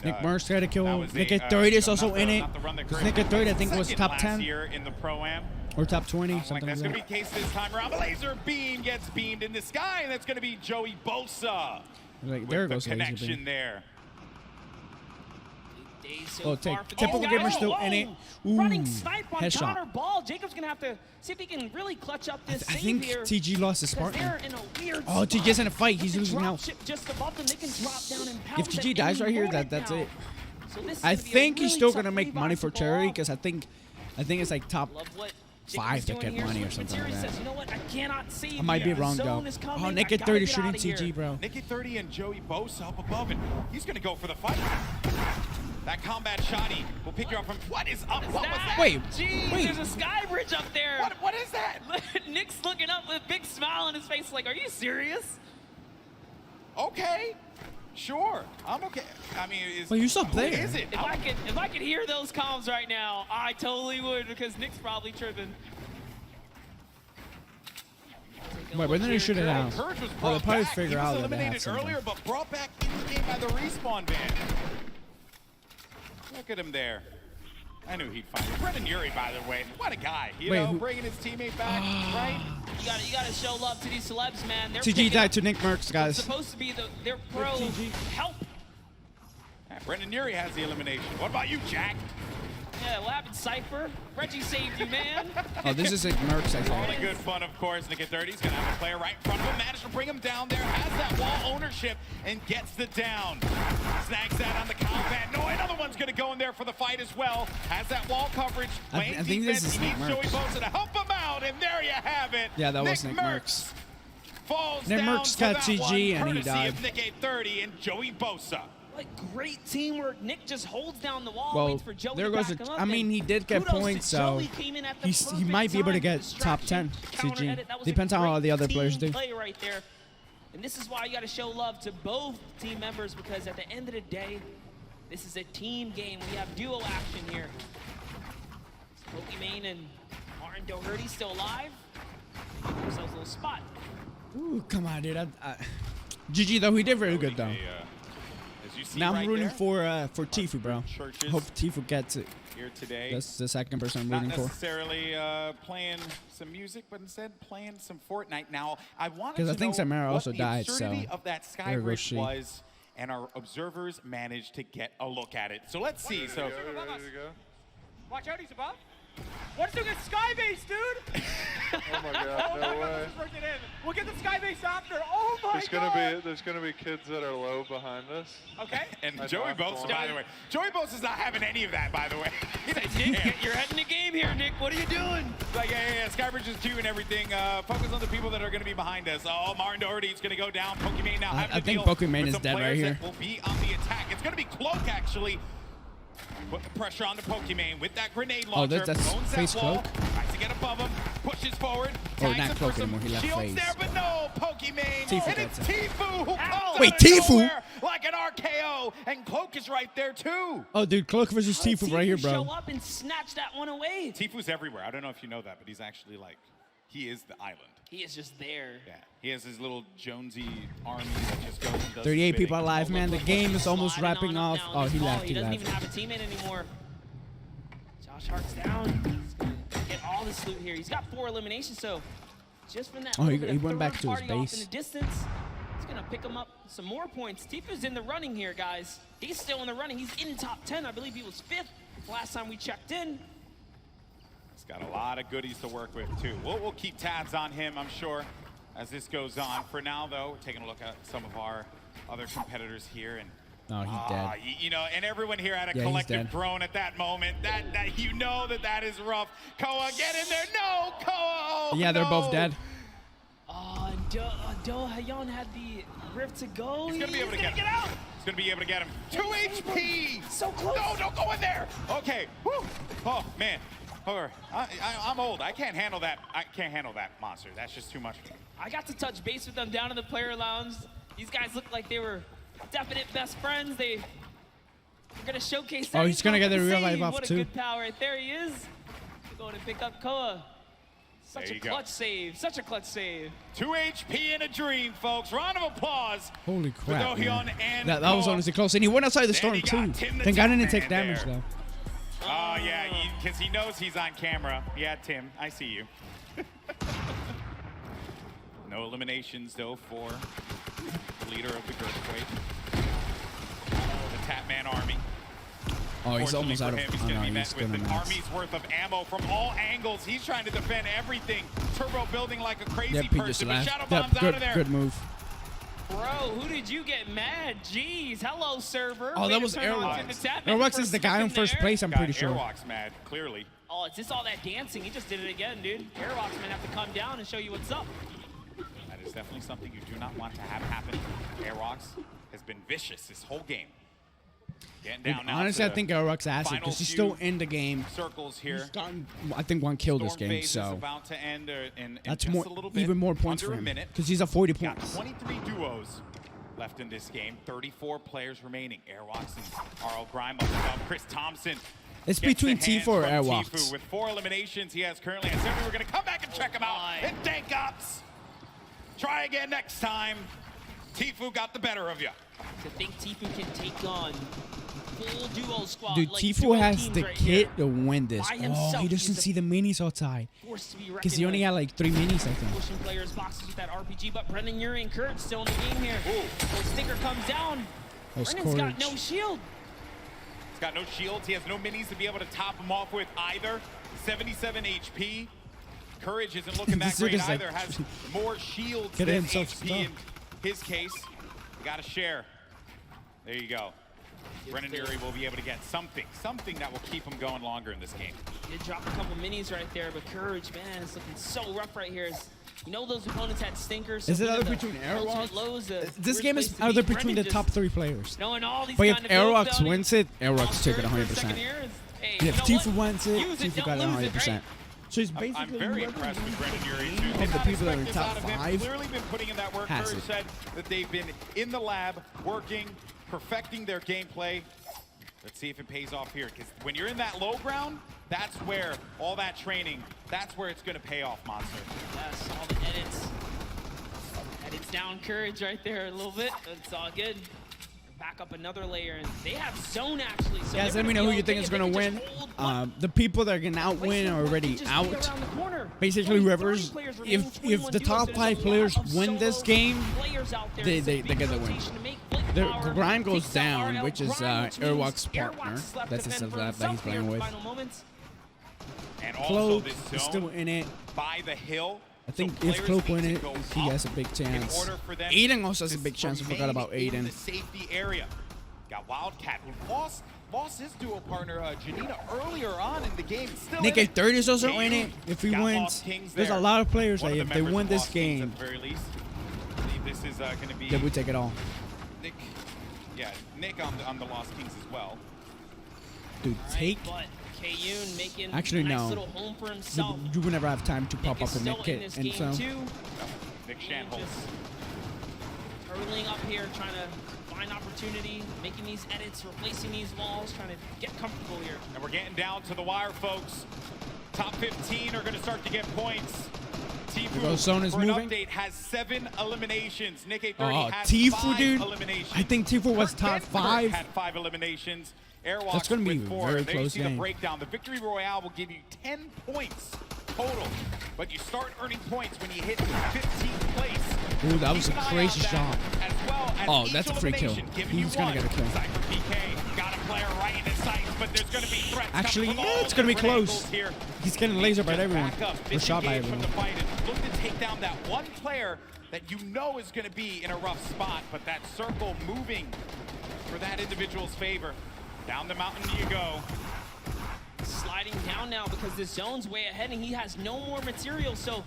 Nick Merckx tried to kill Naked 30 is also in it. Naked 30, I think, was top 10 in the Pro-Am. or top 20, something like That's going to that. be the case this time around. Laser beam gets beamed in the sky, and that's going to be Joey Bosa. Like, there with goes the the laser connection beam. there. Oh, Typical Gamer still in it. Ooh, Running snipe on headshot. counter ball. Jacob's gonna have to see if he can really clutch up this I save think here. TG lost his 'cause Spartan. they're in a weird Oh, TG's in a fight. He's spot. losing Drop out. ship just above them. They can drop down and pounce If TG at dies any right here, moment that's now. it. So this is I gonna be a think he's really still tough gonna make money revive for to pull charity off. because I think it's like top Love what 5 to Jacob's get doing here. money or Switch something like Materia that. says, you know what? I cannot save I might be you. The wrong zone though. is coming. Oh, I Naked gotta 30 get shooting outta here. TG, bro. Naked 30 and Joey Bosa up above, and he's going to go for the fight. That combat shotty will pick you up from. What is up? What was that? Wait, Jeez, wait. there's a sky bridge up there. What is that? Nick's looking up with a big smile on his face like, are you serious? Okay, sure, I'm okay. I mean, Well, you up who there. is it? If I could hear those comms right now, I totally would because Nick's probably tripping. Wait, when did they shoot it out? Courage was Oh, they brought probably back. figure He was out that they have eliminated something. earlier, but brought back in the game by the respawn van. Look at him there. I knew he'd find it. Brendan Urie, by the way, what a guy. You Wait, know, who- bringing his teammate back, right? You gotta show love to these celebs, man. They're TG picking died up to Nick Merckx, what's guys. supposed to be their pro help. Yeah, Brendan Urie has the elimination. What about you, Jack? Yeah, what happened, Cypher? Reggie saved you, man. Oh, this is Nick Merckx, I All the think. good fun, of course. Naked 30's gonna have a player right in front of him. Managed to bring him down there, has that wall ownership, and gets the down. Snags that on the combat. No, another one's gonna go in there for the fight as well. Has that wall coverage. Playing I think this defense. is He Nick needs Joey Merckx. Bosa to help him out, and there you have it. Yeah, that was Nick Merckx. Falls Nick down Merckx to got that TG one, and he courtesy died. of Naked 30 and Joey Bosa. Like great teamwork. Nick just holds down the wall, Well, waits for Joey there to goes. back him up. I mean, he did get kudos to points, so Joey, came in at the he perfect might be able to time. get top 10 Counter CG. edit, that was a Depends on how all the great other players team do. Play right there. And this is why you got to show love to both team members because at the end of the day, this is a team game. We have duo action here. Pokimane and Martin Doherty still alive. Ourselves a little spot. Ooh, come on, dude. GG though, he did very good though. As you see Now I'm right rooting there, for TFue, bro. Churches Hope TFue gets it. here today. That's the second person I'm Not rooting for. necessarily playing some music, but instead playing some Fortnite. Now, I wanted 'Cause to I think know Samara what also the died, so absurdity of that sky there goes bridge she. was, and our observers managed to get a look at it. So let's see. So Watch out, he's above. What's doing a sky base, dude? Oh my god, Oh no my way. God, let's bring it in. We'll get the sky base after. Oh my There's gonna be kids that are low behind us. Okay. And I Joey knocked Bosa, one. by the way. Joey Bosa's not having any of that, by the way. Nick, you're heading the game here, Nick. What are you doing? Like, yeah, Skybridge is 2 and everything. Focus on the people that are going to be behind us. Oh, Martin Doherty is going to go down. Pokimane now having I to think deal Pokimane with is some dead right players here. that will be on the attack. It's going to be Cloak, actually. Put the pressure on the Pokimane with that grenade launcher. Oh, that's owns face that wall. Cloak? Tries to get above him. Pushes forward. Oh, Tags not him Cloak for some anymore, he left shields face. there, but no, Pokimane. TFue And it's gets it. TFue who comes Wait, out of TFue? nowhere like an RKO. And Cloak is right there, too. Oh, dude, Cloak versus How did TFue right here, Show bro. up and snatch that one away. TFue's everywhere. I don't know if you know that, but he's actually like, he is the island. He is just there. Yeah, he has his little Jonesy army that just goes and does 38 spitting. people alive, man. The game is almost Sliding wrapping on off. up now Oh, on he this ball. left. He He doesn't left. even have a teammate anymore. Josh Hart's down. He's gonna get all this loot here. He's got 4 eliminations, so just from that Oh, he little bit of went back third to his party off base. in the distance, it's gonna pick him up some more points. Tifu's in the running here, guys. He's still in the running. He's in top 10. I believe he was 5th last time we checked in. He's got a lot of goodies to work with, too. We'll keep tabs on him, I'm sure, as this goes on. For now, though, we're taking a look at some of our other competitors here. And Oh, he's dead. you know, and everyone here had a Yeah, he's collective dead. groan at that moment. That you know that is rough. Koa, get in there. No, Koa. Oh, Yeah, they're both no. dead. Oh, and Do-Hayon had the rift to go. He's going to be able to get get him. out. He's going to be able to get him. 2 HP. So close. No, don't go in there. Okay. Woo. Oh, man. I'm old. I can't handle that. I can't handle that monster. That's just too much for me. I got to touch base with them down in the player lounge. These guys looked like they were definite best friends. They were gonna showcase that. Oh, he's gonna get the real Save. life off, what too. a good power right there he is. We're going to pick up Koa. There Such a you go. clutch save. Such a clutch save. 2 HP in a dream, folks. Round of applause. Holy crap, for Dohyun man. and That was Cole. honestly close. And he went outside the Then storm, he got too. Tim the Thank God I didn't Tech take Man damage, there. though. Oh, yeah, because he knows he's on camera. Yeah, Tim, I see you. No eliminations, though, for the leader of the Girthquake. The Tapman army. Oh, he's Fortunately almost for out of... him, he's Oh, going to no, be he's met with gonna an miss. army's worth of ammo from all angles. He's trying to defend everything. Turbo building like a crazy Yep, he just person. But left. Shadow Yep, Bomb's out of good, there. good move. Bro, who did you get mad? Jeez, hello, server. Oh, Way that to was turn on Airwalks. to the Tapman Airwalks for a is the guy in second first there. place, I'm Got pretty sure. Airwalks mad, clearly. Oh, it's just all that dancing. He just did it again, dude. Airwalks might have to come down and show you what's up. That is definitely something you do not want to have happen. Airwalks has been vicious this whole game. Getting down now Honestly, I to think Airwalks has it final because he's few still in the game. circles here. He's gotten, I think, 1 kill this Storm game, phase is so about to end in that's just more, a little bit. even more points Under for a him minute. because he's at 40 Got points. 23 duos left in this game. 34 players remaining. Airwalks and Arl Grime up top. Chris Thompson. It's gets between the hands TFue or from Airwalks. TFue. With 4 eliminations he has currently. I said we were going to come back and check him out. And Dank Ops. Try again next time. TFue got the better of you. To think TFue can take on full duo squad. Dude, like TFue duo has teams the right kit here. to win this. By Oh, himself, he he's doesn't a see the minis outside force to be reckoned because he only with. had like 3 minis, I think. Pushing players boxes with that RPG, but Brendan Urie and Kurt still in the game here. So sticker comes down. That's Brendan's got courage. no shield. He's got no shields. He has no minis to be able to top him off with either. 77 HP. Courage isn't looking that This dude great is like- either. Has more shields Getting than himself HP in stuck. his case. Got to share. There you go. Brendan Urie will be able to get something that will keep him going longer in this game. Did drop a couple minis right there, but Courage, man, is looking so rough right here. You know those opponents had stinkers. So Is it being either the between ultimate Airwalks? lows, This weird game place is to either be. between the Brendan top just 3 players. knowing all these But if kind of builds Airwalks down, wins it, Airwalks take it Third, 100%. second here is- hey, And you if know TFue what? wins it, Use it, TFue don't got it lose it, 100%. So he's I'm basically very impressed with Brendan Urie, too. of Did the not people that are in expect this top out of him. 5. Clearly been putting in that work. Has Courage it. said that they've been in the lab, working, perfecting their gameplay. Let's see if it pays off here, because when you're in that low ground, that's where all that training, that's where it's going to pay off, Monster. Yes, all the edits. Edits down Courage right there a little bit. It's all good. Back up another layer, and they have zone actually. So Guys, they're let me gonna know be who you okay think is if they going to can win. just hold The people that are going to outwin are already just out. get around the corner. Basically, 20, whoever's 30 players remaining, if 21 the duos. top There's 5 a players lot of win this solo game, players out there. they It's a big get the win. rotation to make blink The power. grind goes Takes out down, RL which is Grind, which means Airwalks' partner. Airwalks left That's to his fend for that he's himself playing here in with. the final moments. And also Cloak this is zone still in it. by the hill. I think So if players Cloak need win to it, go he up has a big chance. in order for them Aiden also has a to big chance. I forgot remain about in Aiden. the safety area. Got Wildcat, who lost his duo partner, Janina, earlier on in the game. Still Nick in at it. 30 is also KU in it. If he got wins, Lost Kings there's a there. lot of players One that of if the they members win of this Lost Kings game, at the very least. I believe this is going to be they would take it all. Nick on the Lost Kings as well. Dude, take. But Kayun making Actually, a nice no. little home for himself. You would never have time to pop Nick up is a Nick still in kit, this and game so. too. Nick Shanholz. Hurling up here, trying to find opportunity, making these edits, replacing these walls, trying to get comfortable here. And we're getting down to the wire, folks. Top 15 are going to start to get points. TFue, Zone is for an moving. update, has 7 eliminations. Nick A30 Oh, has TFue, 5 dude. eliminations. I think TFue was Kurt top Denver 5. had 5 eliminations. Airwalks That's gonna be with 4. very There you close see game. the breakdown. The Victory Royale will give you 10 points total. But you start earning points when you hit 15th place. Ooh, that was a Keep an eye crazy on that, shot. as well as Oh, each that's a free kill. elimination giving He's you gonna one. get a kill. Cypher PK got a player right in his sights, but there's going to be threats. Actually, coming from yeah, all it's gonna be different close. angles here. He's getting laser by Just everyone. back up, Or shot by disengage from everyone. the fight and look to take down that one player that you know is going to be in a rough spot, but that circle moving for that individual's favor. Down the mountain you go. Sliding down now because the zone's way ahead and he has no more material. So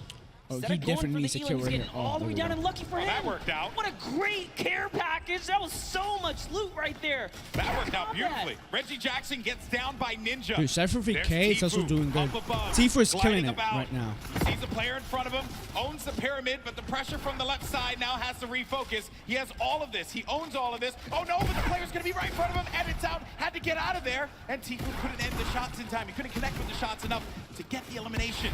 Oh, instead he of going definitely for needs the to Elam, kill he's right getting here. all Oh, the way look down at and lucky for him. that worked out. What a great care package. That was so much loot right there. That worked out beautifully. Reggie Jackson gets down by Ninja. Dude, Cypher There's VK is also TFue doing good. up above, TFue is killing gliding it about. right now. He sees a player in front of him, owns the pyramid, but the pressure from the left side now has to refocus. He has all of this. He owns all of this. Oh no, but the player's going to be right in front of him. Edits out, had to get out of there. And TFue couldn't end the shots in time. He couldn't connect with the shots enough to get the elimination.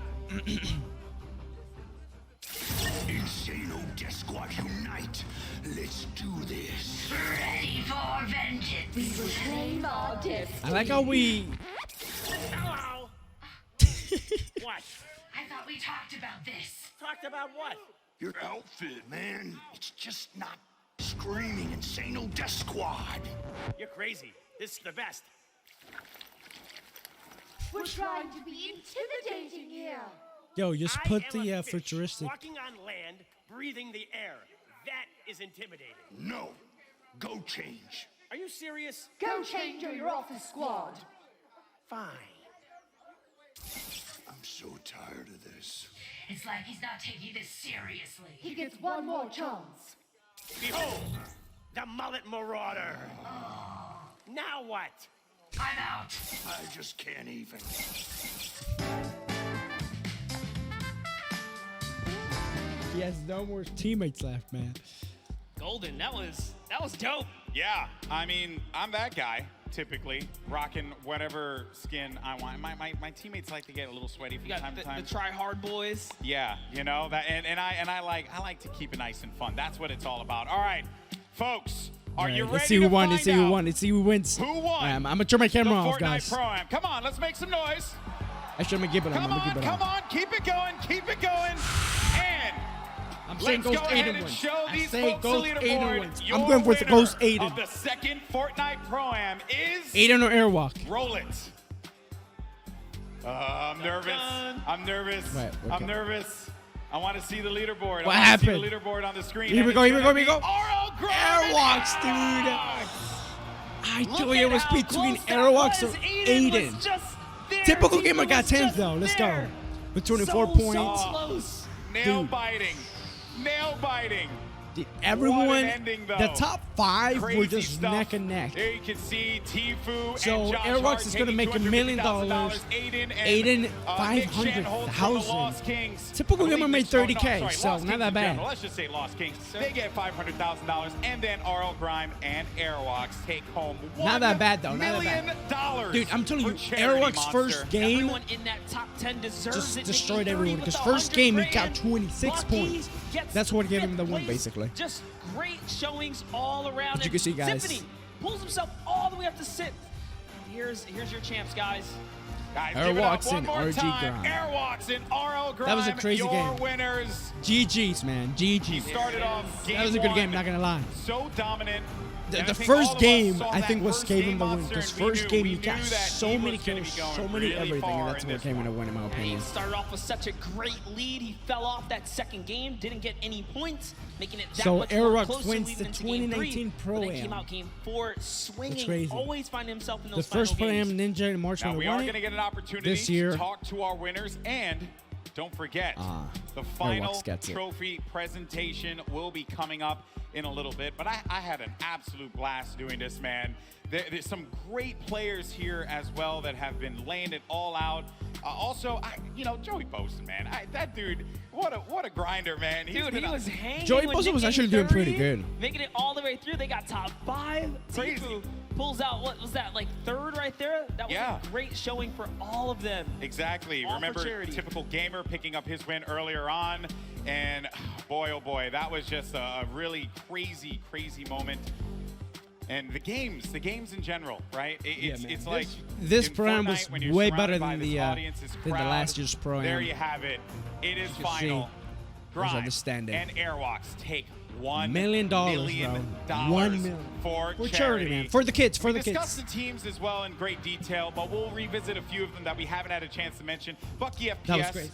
Insano Death Squad unite. Let's do this. Ready for vengeance. We will claim our destiny. I like how we. Hello. What? I thought we talked about this. Talked about what? Your outfit, man. It's just not screaming Insano Death Squad. You're crazy. This is the best. We're trying to be intimidating here. Yo, just I put am the a fish futuristic. walking on land, breathing the air. That is intimidating. No. Go change. Are you serious? Go change or you're off the squad. Fine. I'm so tired of this. It's like he's not taking this seriously. He gets one more chance. Behold, the mullet marauder. Now what? I'm out. I just can't even. He has no more teammates left, man. Golden, that was dope. Yeah, I mean, I'm that guy, typically, rocking whatever skin I want. My teammates like to get a little sweaty from You got time to time. the try-hard boys. Yeah, you know, that, and I like to keep it nice and fun. That's what it's all about. All right, folks, are you ready Let's see who to won. find Let's see who out won. Let's see who wins. Who won? I'm gonna turn my camera the off, Fortnite guys. Pro-Am. Come on, let's make some noise. Actually, I'm gonna give it on. Come on, keep it going, and I'm saying let's Ghost go ahead 8 and wins. show I these say folks Ghost the 8 leaderboard. wins. Your I'm going with the winner Ghost 8. of the second Fortnite Pro-Am is 8 on airwalk. Roll it. I'm nervous. I'm nervous. Right, okay. I'm nervous. I want to see the leaderboard. What I want to see happened? the leaderboard on the screen. Here we And go, it's here we gonna go, here we be go. RL Grind Airwalks, and dude. Airwalks. I told you it was between Airwalks or Aiden. Typical gamer got 10s though. Let's go. With 24 points. Nail Dude. biting. Nail biting. Dude, What everyone, an ending, though. the top 5 were Crazy just stuff. neck and neck. There you can see TFue So and Josh Airwalks Hart is gonna taking make $1 million. Aiden Aiden, Nick Shanholz from the 500,000. Lost Kings. Typical I believe gamer made Nick- oh, no, 30K, sorry, so Lost not Kings that in bad. general. Let's just say Lost Kings. They get $500,000, and then RL Grime and Airwalks take home Not that bad, though. $1 Not million that bad. Dude, I'm telling for you, Charity Airwalks' Monster. first game Everyone in that top 10 deserves just it. destroyed Making 30 everyone. with Because the first game, he 100 got grand. 26 Bucky points. gets That's what gave him fifth the win, place. basically. Just great showings all around. As you And can see, guys. Symphony pulls himself all the way up to 6th. Here's your champs, guys. Guys, Air give it up Walks one and more RG time. Grime. Airwalks and RL Grime. That was a crazy your game. winners. GG's, man. GG. He started off game That was a good one, game, not gonna lie. So dominant. The And I think first all of us game, saw I that think, was first gave him game the win. monster, Because and we first knew- game, we he knew got that so he many was gonna kills, be going so many really everything, far and that's in what this came in one. to win, in my He opinion. started off with such a great lead. He fell off that second game, didn't get any points, making it that So much more Airwalks closer wins leading the into game 2019 three. But then Pro-Am. came out game 4 swinging, crazy. always finding himself in The those first final Pro-Am games. Ninja and March Now when we they are won going to it. get an opportunity This year. to talk to our winners, and don't forget, the final Airwalks gets it. trophy presentation will be coming up in a little bit. But I had an absolute blast doing this, man. There's some great players here as well that have been laying it all out. Also, Joey Bosun, man, that dude, what a grinder, man. Dude, he was hanging Joey with Bosun was Nick actually doing pretty 30, good. Making it all the way through. They got top 5. TFue pulls out, what was that, like 3rd right there? That was a great showing for all of them. Exactly. All for Remember, charity. Typical Gamer picking up his win earlier on. And boy, oh boy, that was just a really crazy, crazy moment. And the games in general, right? It's like This in Pro-Am Fortnite, was when you're way surrounded better by than this the audience, this than the crowd, last year's Pro-Am. There you have it. It is You can final. see. There's Grime understanding. and Airwalks take $1 million, bro. $1 million. for charity, man. For the kids, for the We kids. discussed the teams as well in great detail, but we'll revisit a few of them that we haven't had a chance to mention. Bucky FPS, That was crazy.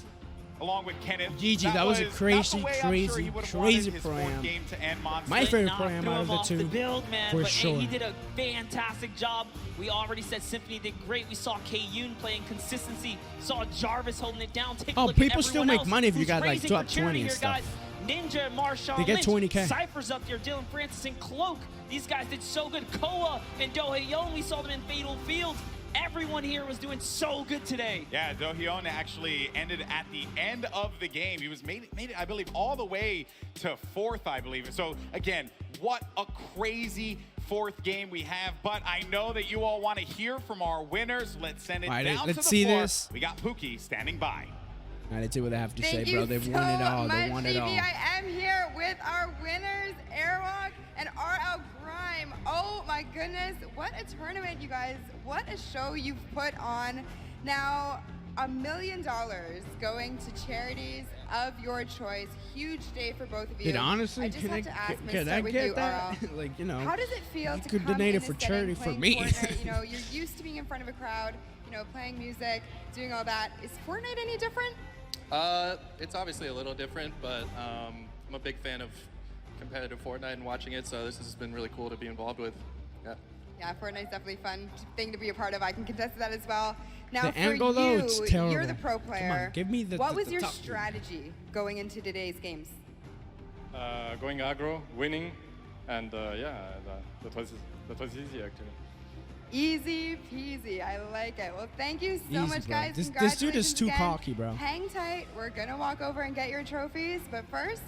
along with Kenneth. GG, that was a not the crazy, way I'm sure he crazy, would've crazy wanted his fourth Pro-Am. game to end, Monster. My favorite Not Pro-Am threw out of him the off two, the build, man, for but sure. hey, he did a fantastic job. We already said Symphony did great. We saw K-Yoon playing consistency. Saw Jarvis holding it down. Take a Oh, look people at still everyone make else money if you who's got, like, raising top for charity 20 and here, stuff. guys. Ninja, Marshawn They get Lynch, 20K. Cypher's up there, Dylan Francis and Cloak. These guys did so good. Koa and Dohaeon, we saw them in Fatal Fields. Everyone here was doing so good today. Yeah, Dohyeon actually ended at the end of the game. He was made it, I believe, all the way to 4th, I believe. So again, what a crazy 4th game we have. But I know that you all want to hear from our winners. Let's send it All right, down let's to the see floor. this. We got Pookie standing by. Let's see what they have to Thank say, you bro. They've so won it all. They much, won it TFue. all. I am here with our winners, Airwalk and RL Grime. Oh my goodness, what a tournament, you guys. What a show you've put on. Now, $1 million going to charities of your choice. Huge day for both of you. Dude, honestly, I just have to ask, can I start with get you, that? RL. Like, you know, How does it feel you to could come donate in it for this setting, charity for playing me. Fortnite? You know, you're used to being in front of a crowd, you know, playing music, doing all that. Is Fortnite any different? It's obviously a little different, but I'm a big fan of competitive Fortnite and watching it, so this has been really cool to be involved with. Yeah. Yeah, Fortnite's definitely a fun thing to be a part of. I can contest to that as well. Now, The for angle, though, it's you, terrible. you're the pro Come player. on, give me the What the- was the your top. strategy going into today's games? Going aggro, winning, and that was easy actually. Easy peasy. I like it. Well, thank you so Easy, much, bro. guys. This dude is too again. cocky, bro. Hang tight. We're going to walk over and get your trophies. But first,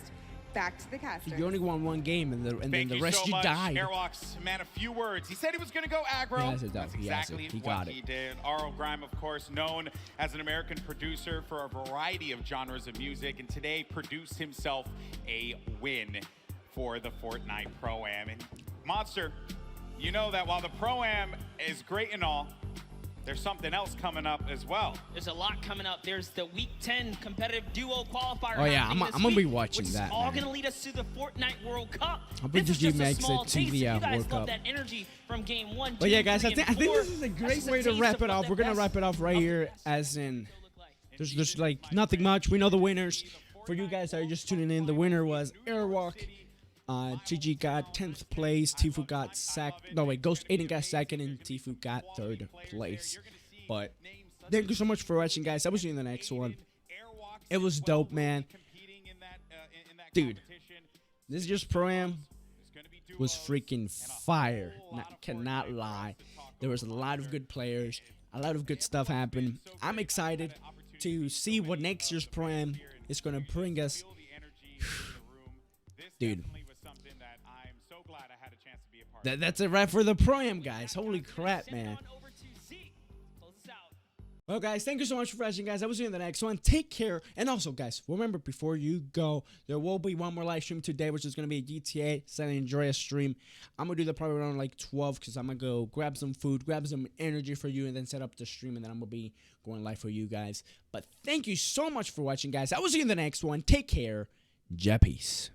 back to the casters. You only won one game, and then Thank the you rest so you much, died. Airwalk's man, a few words. He said he was going to go aggro. He has it, though. That's He has it. exactly He what got he it. did. RL Grime, of course, known as an American producer for a variety of genres of music, and today produced himself a win for the Fortnite Pro-Am. And Monster, you know that while the Pro-Am is great and all, there's something else coming up as well. There's a lot coming up. There's the Week 10 competitive duo qualifier. Oh, yeah, happening I'm this gonna be week, watching which that, is all man. going to lead us to the Fortnite World Cup. I bet This is you just a makes small it to taste. the If you guys World love Cup. that energy from game 1, 2, But yeah, guys, 3, I think and this 4, is a that's great just a way to taste wrap of it what off. the We're gonna best wrap it off right here, as in there's like nothing much. We know the winners. For you guys that are just tuning in, the winner was Airwalk. TG got 10th place. TFue got Ghost Aiden got 2nd, and TFue got 3rd place. But thank you so much for watching, guys. I will see you in the next one. It was dope, man. Dude, this just Pro-Am was freaking fire. Cannot lie. There was a lot of good players. A lot of good stuff happened. I'm excited to see what next year's Pro-Am is going to bring us. Dude. That's a wrap for the Pro-Am, guys. Holy crap, man. Well, guys, thank you so much for watching, guys. I will see you in the next one. Take care. And also, guys, remember, before you go, there will be one more live stream today, which is going to be a GTA San Andreas stream. I'm going to do that probably around like 12, because I'm going to go grab some food, grab some energy for you, and then set up the stream, and then I'm going to be going live for you guys. But thank you so much for watching, guys. I will see you in the next one. Take care. Ja, peace.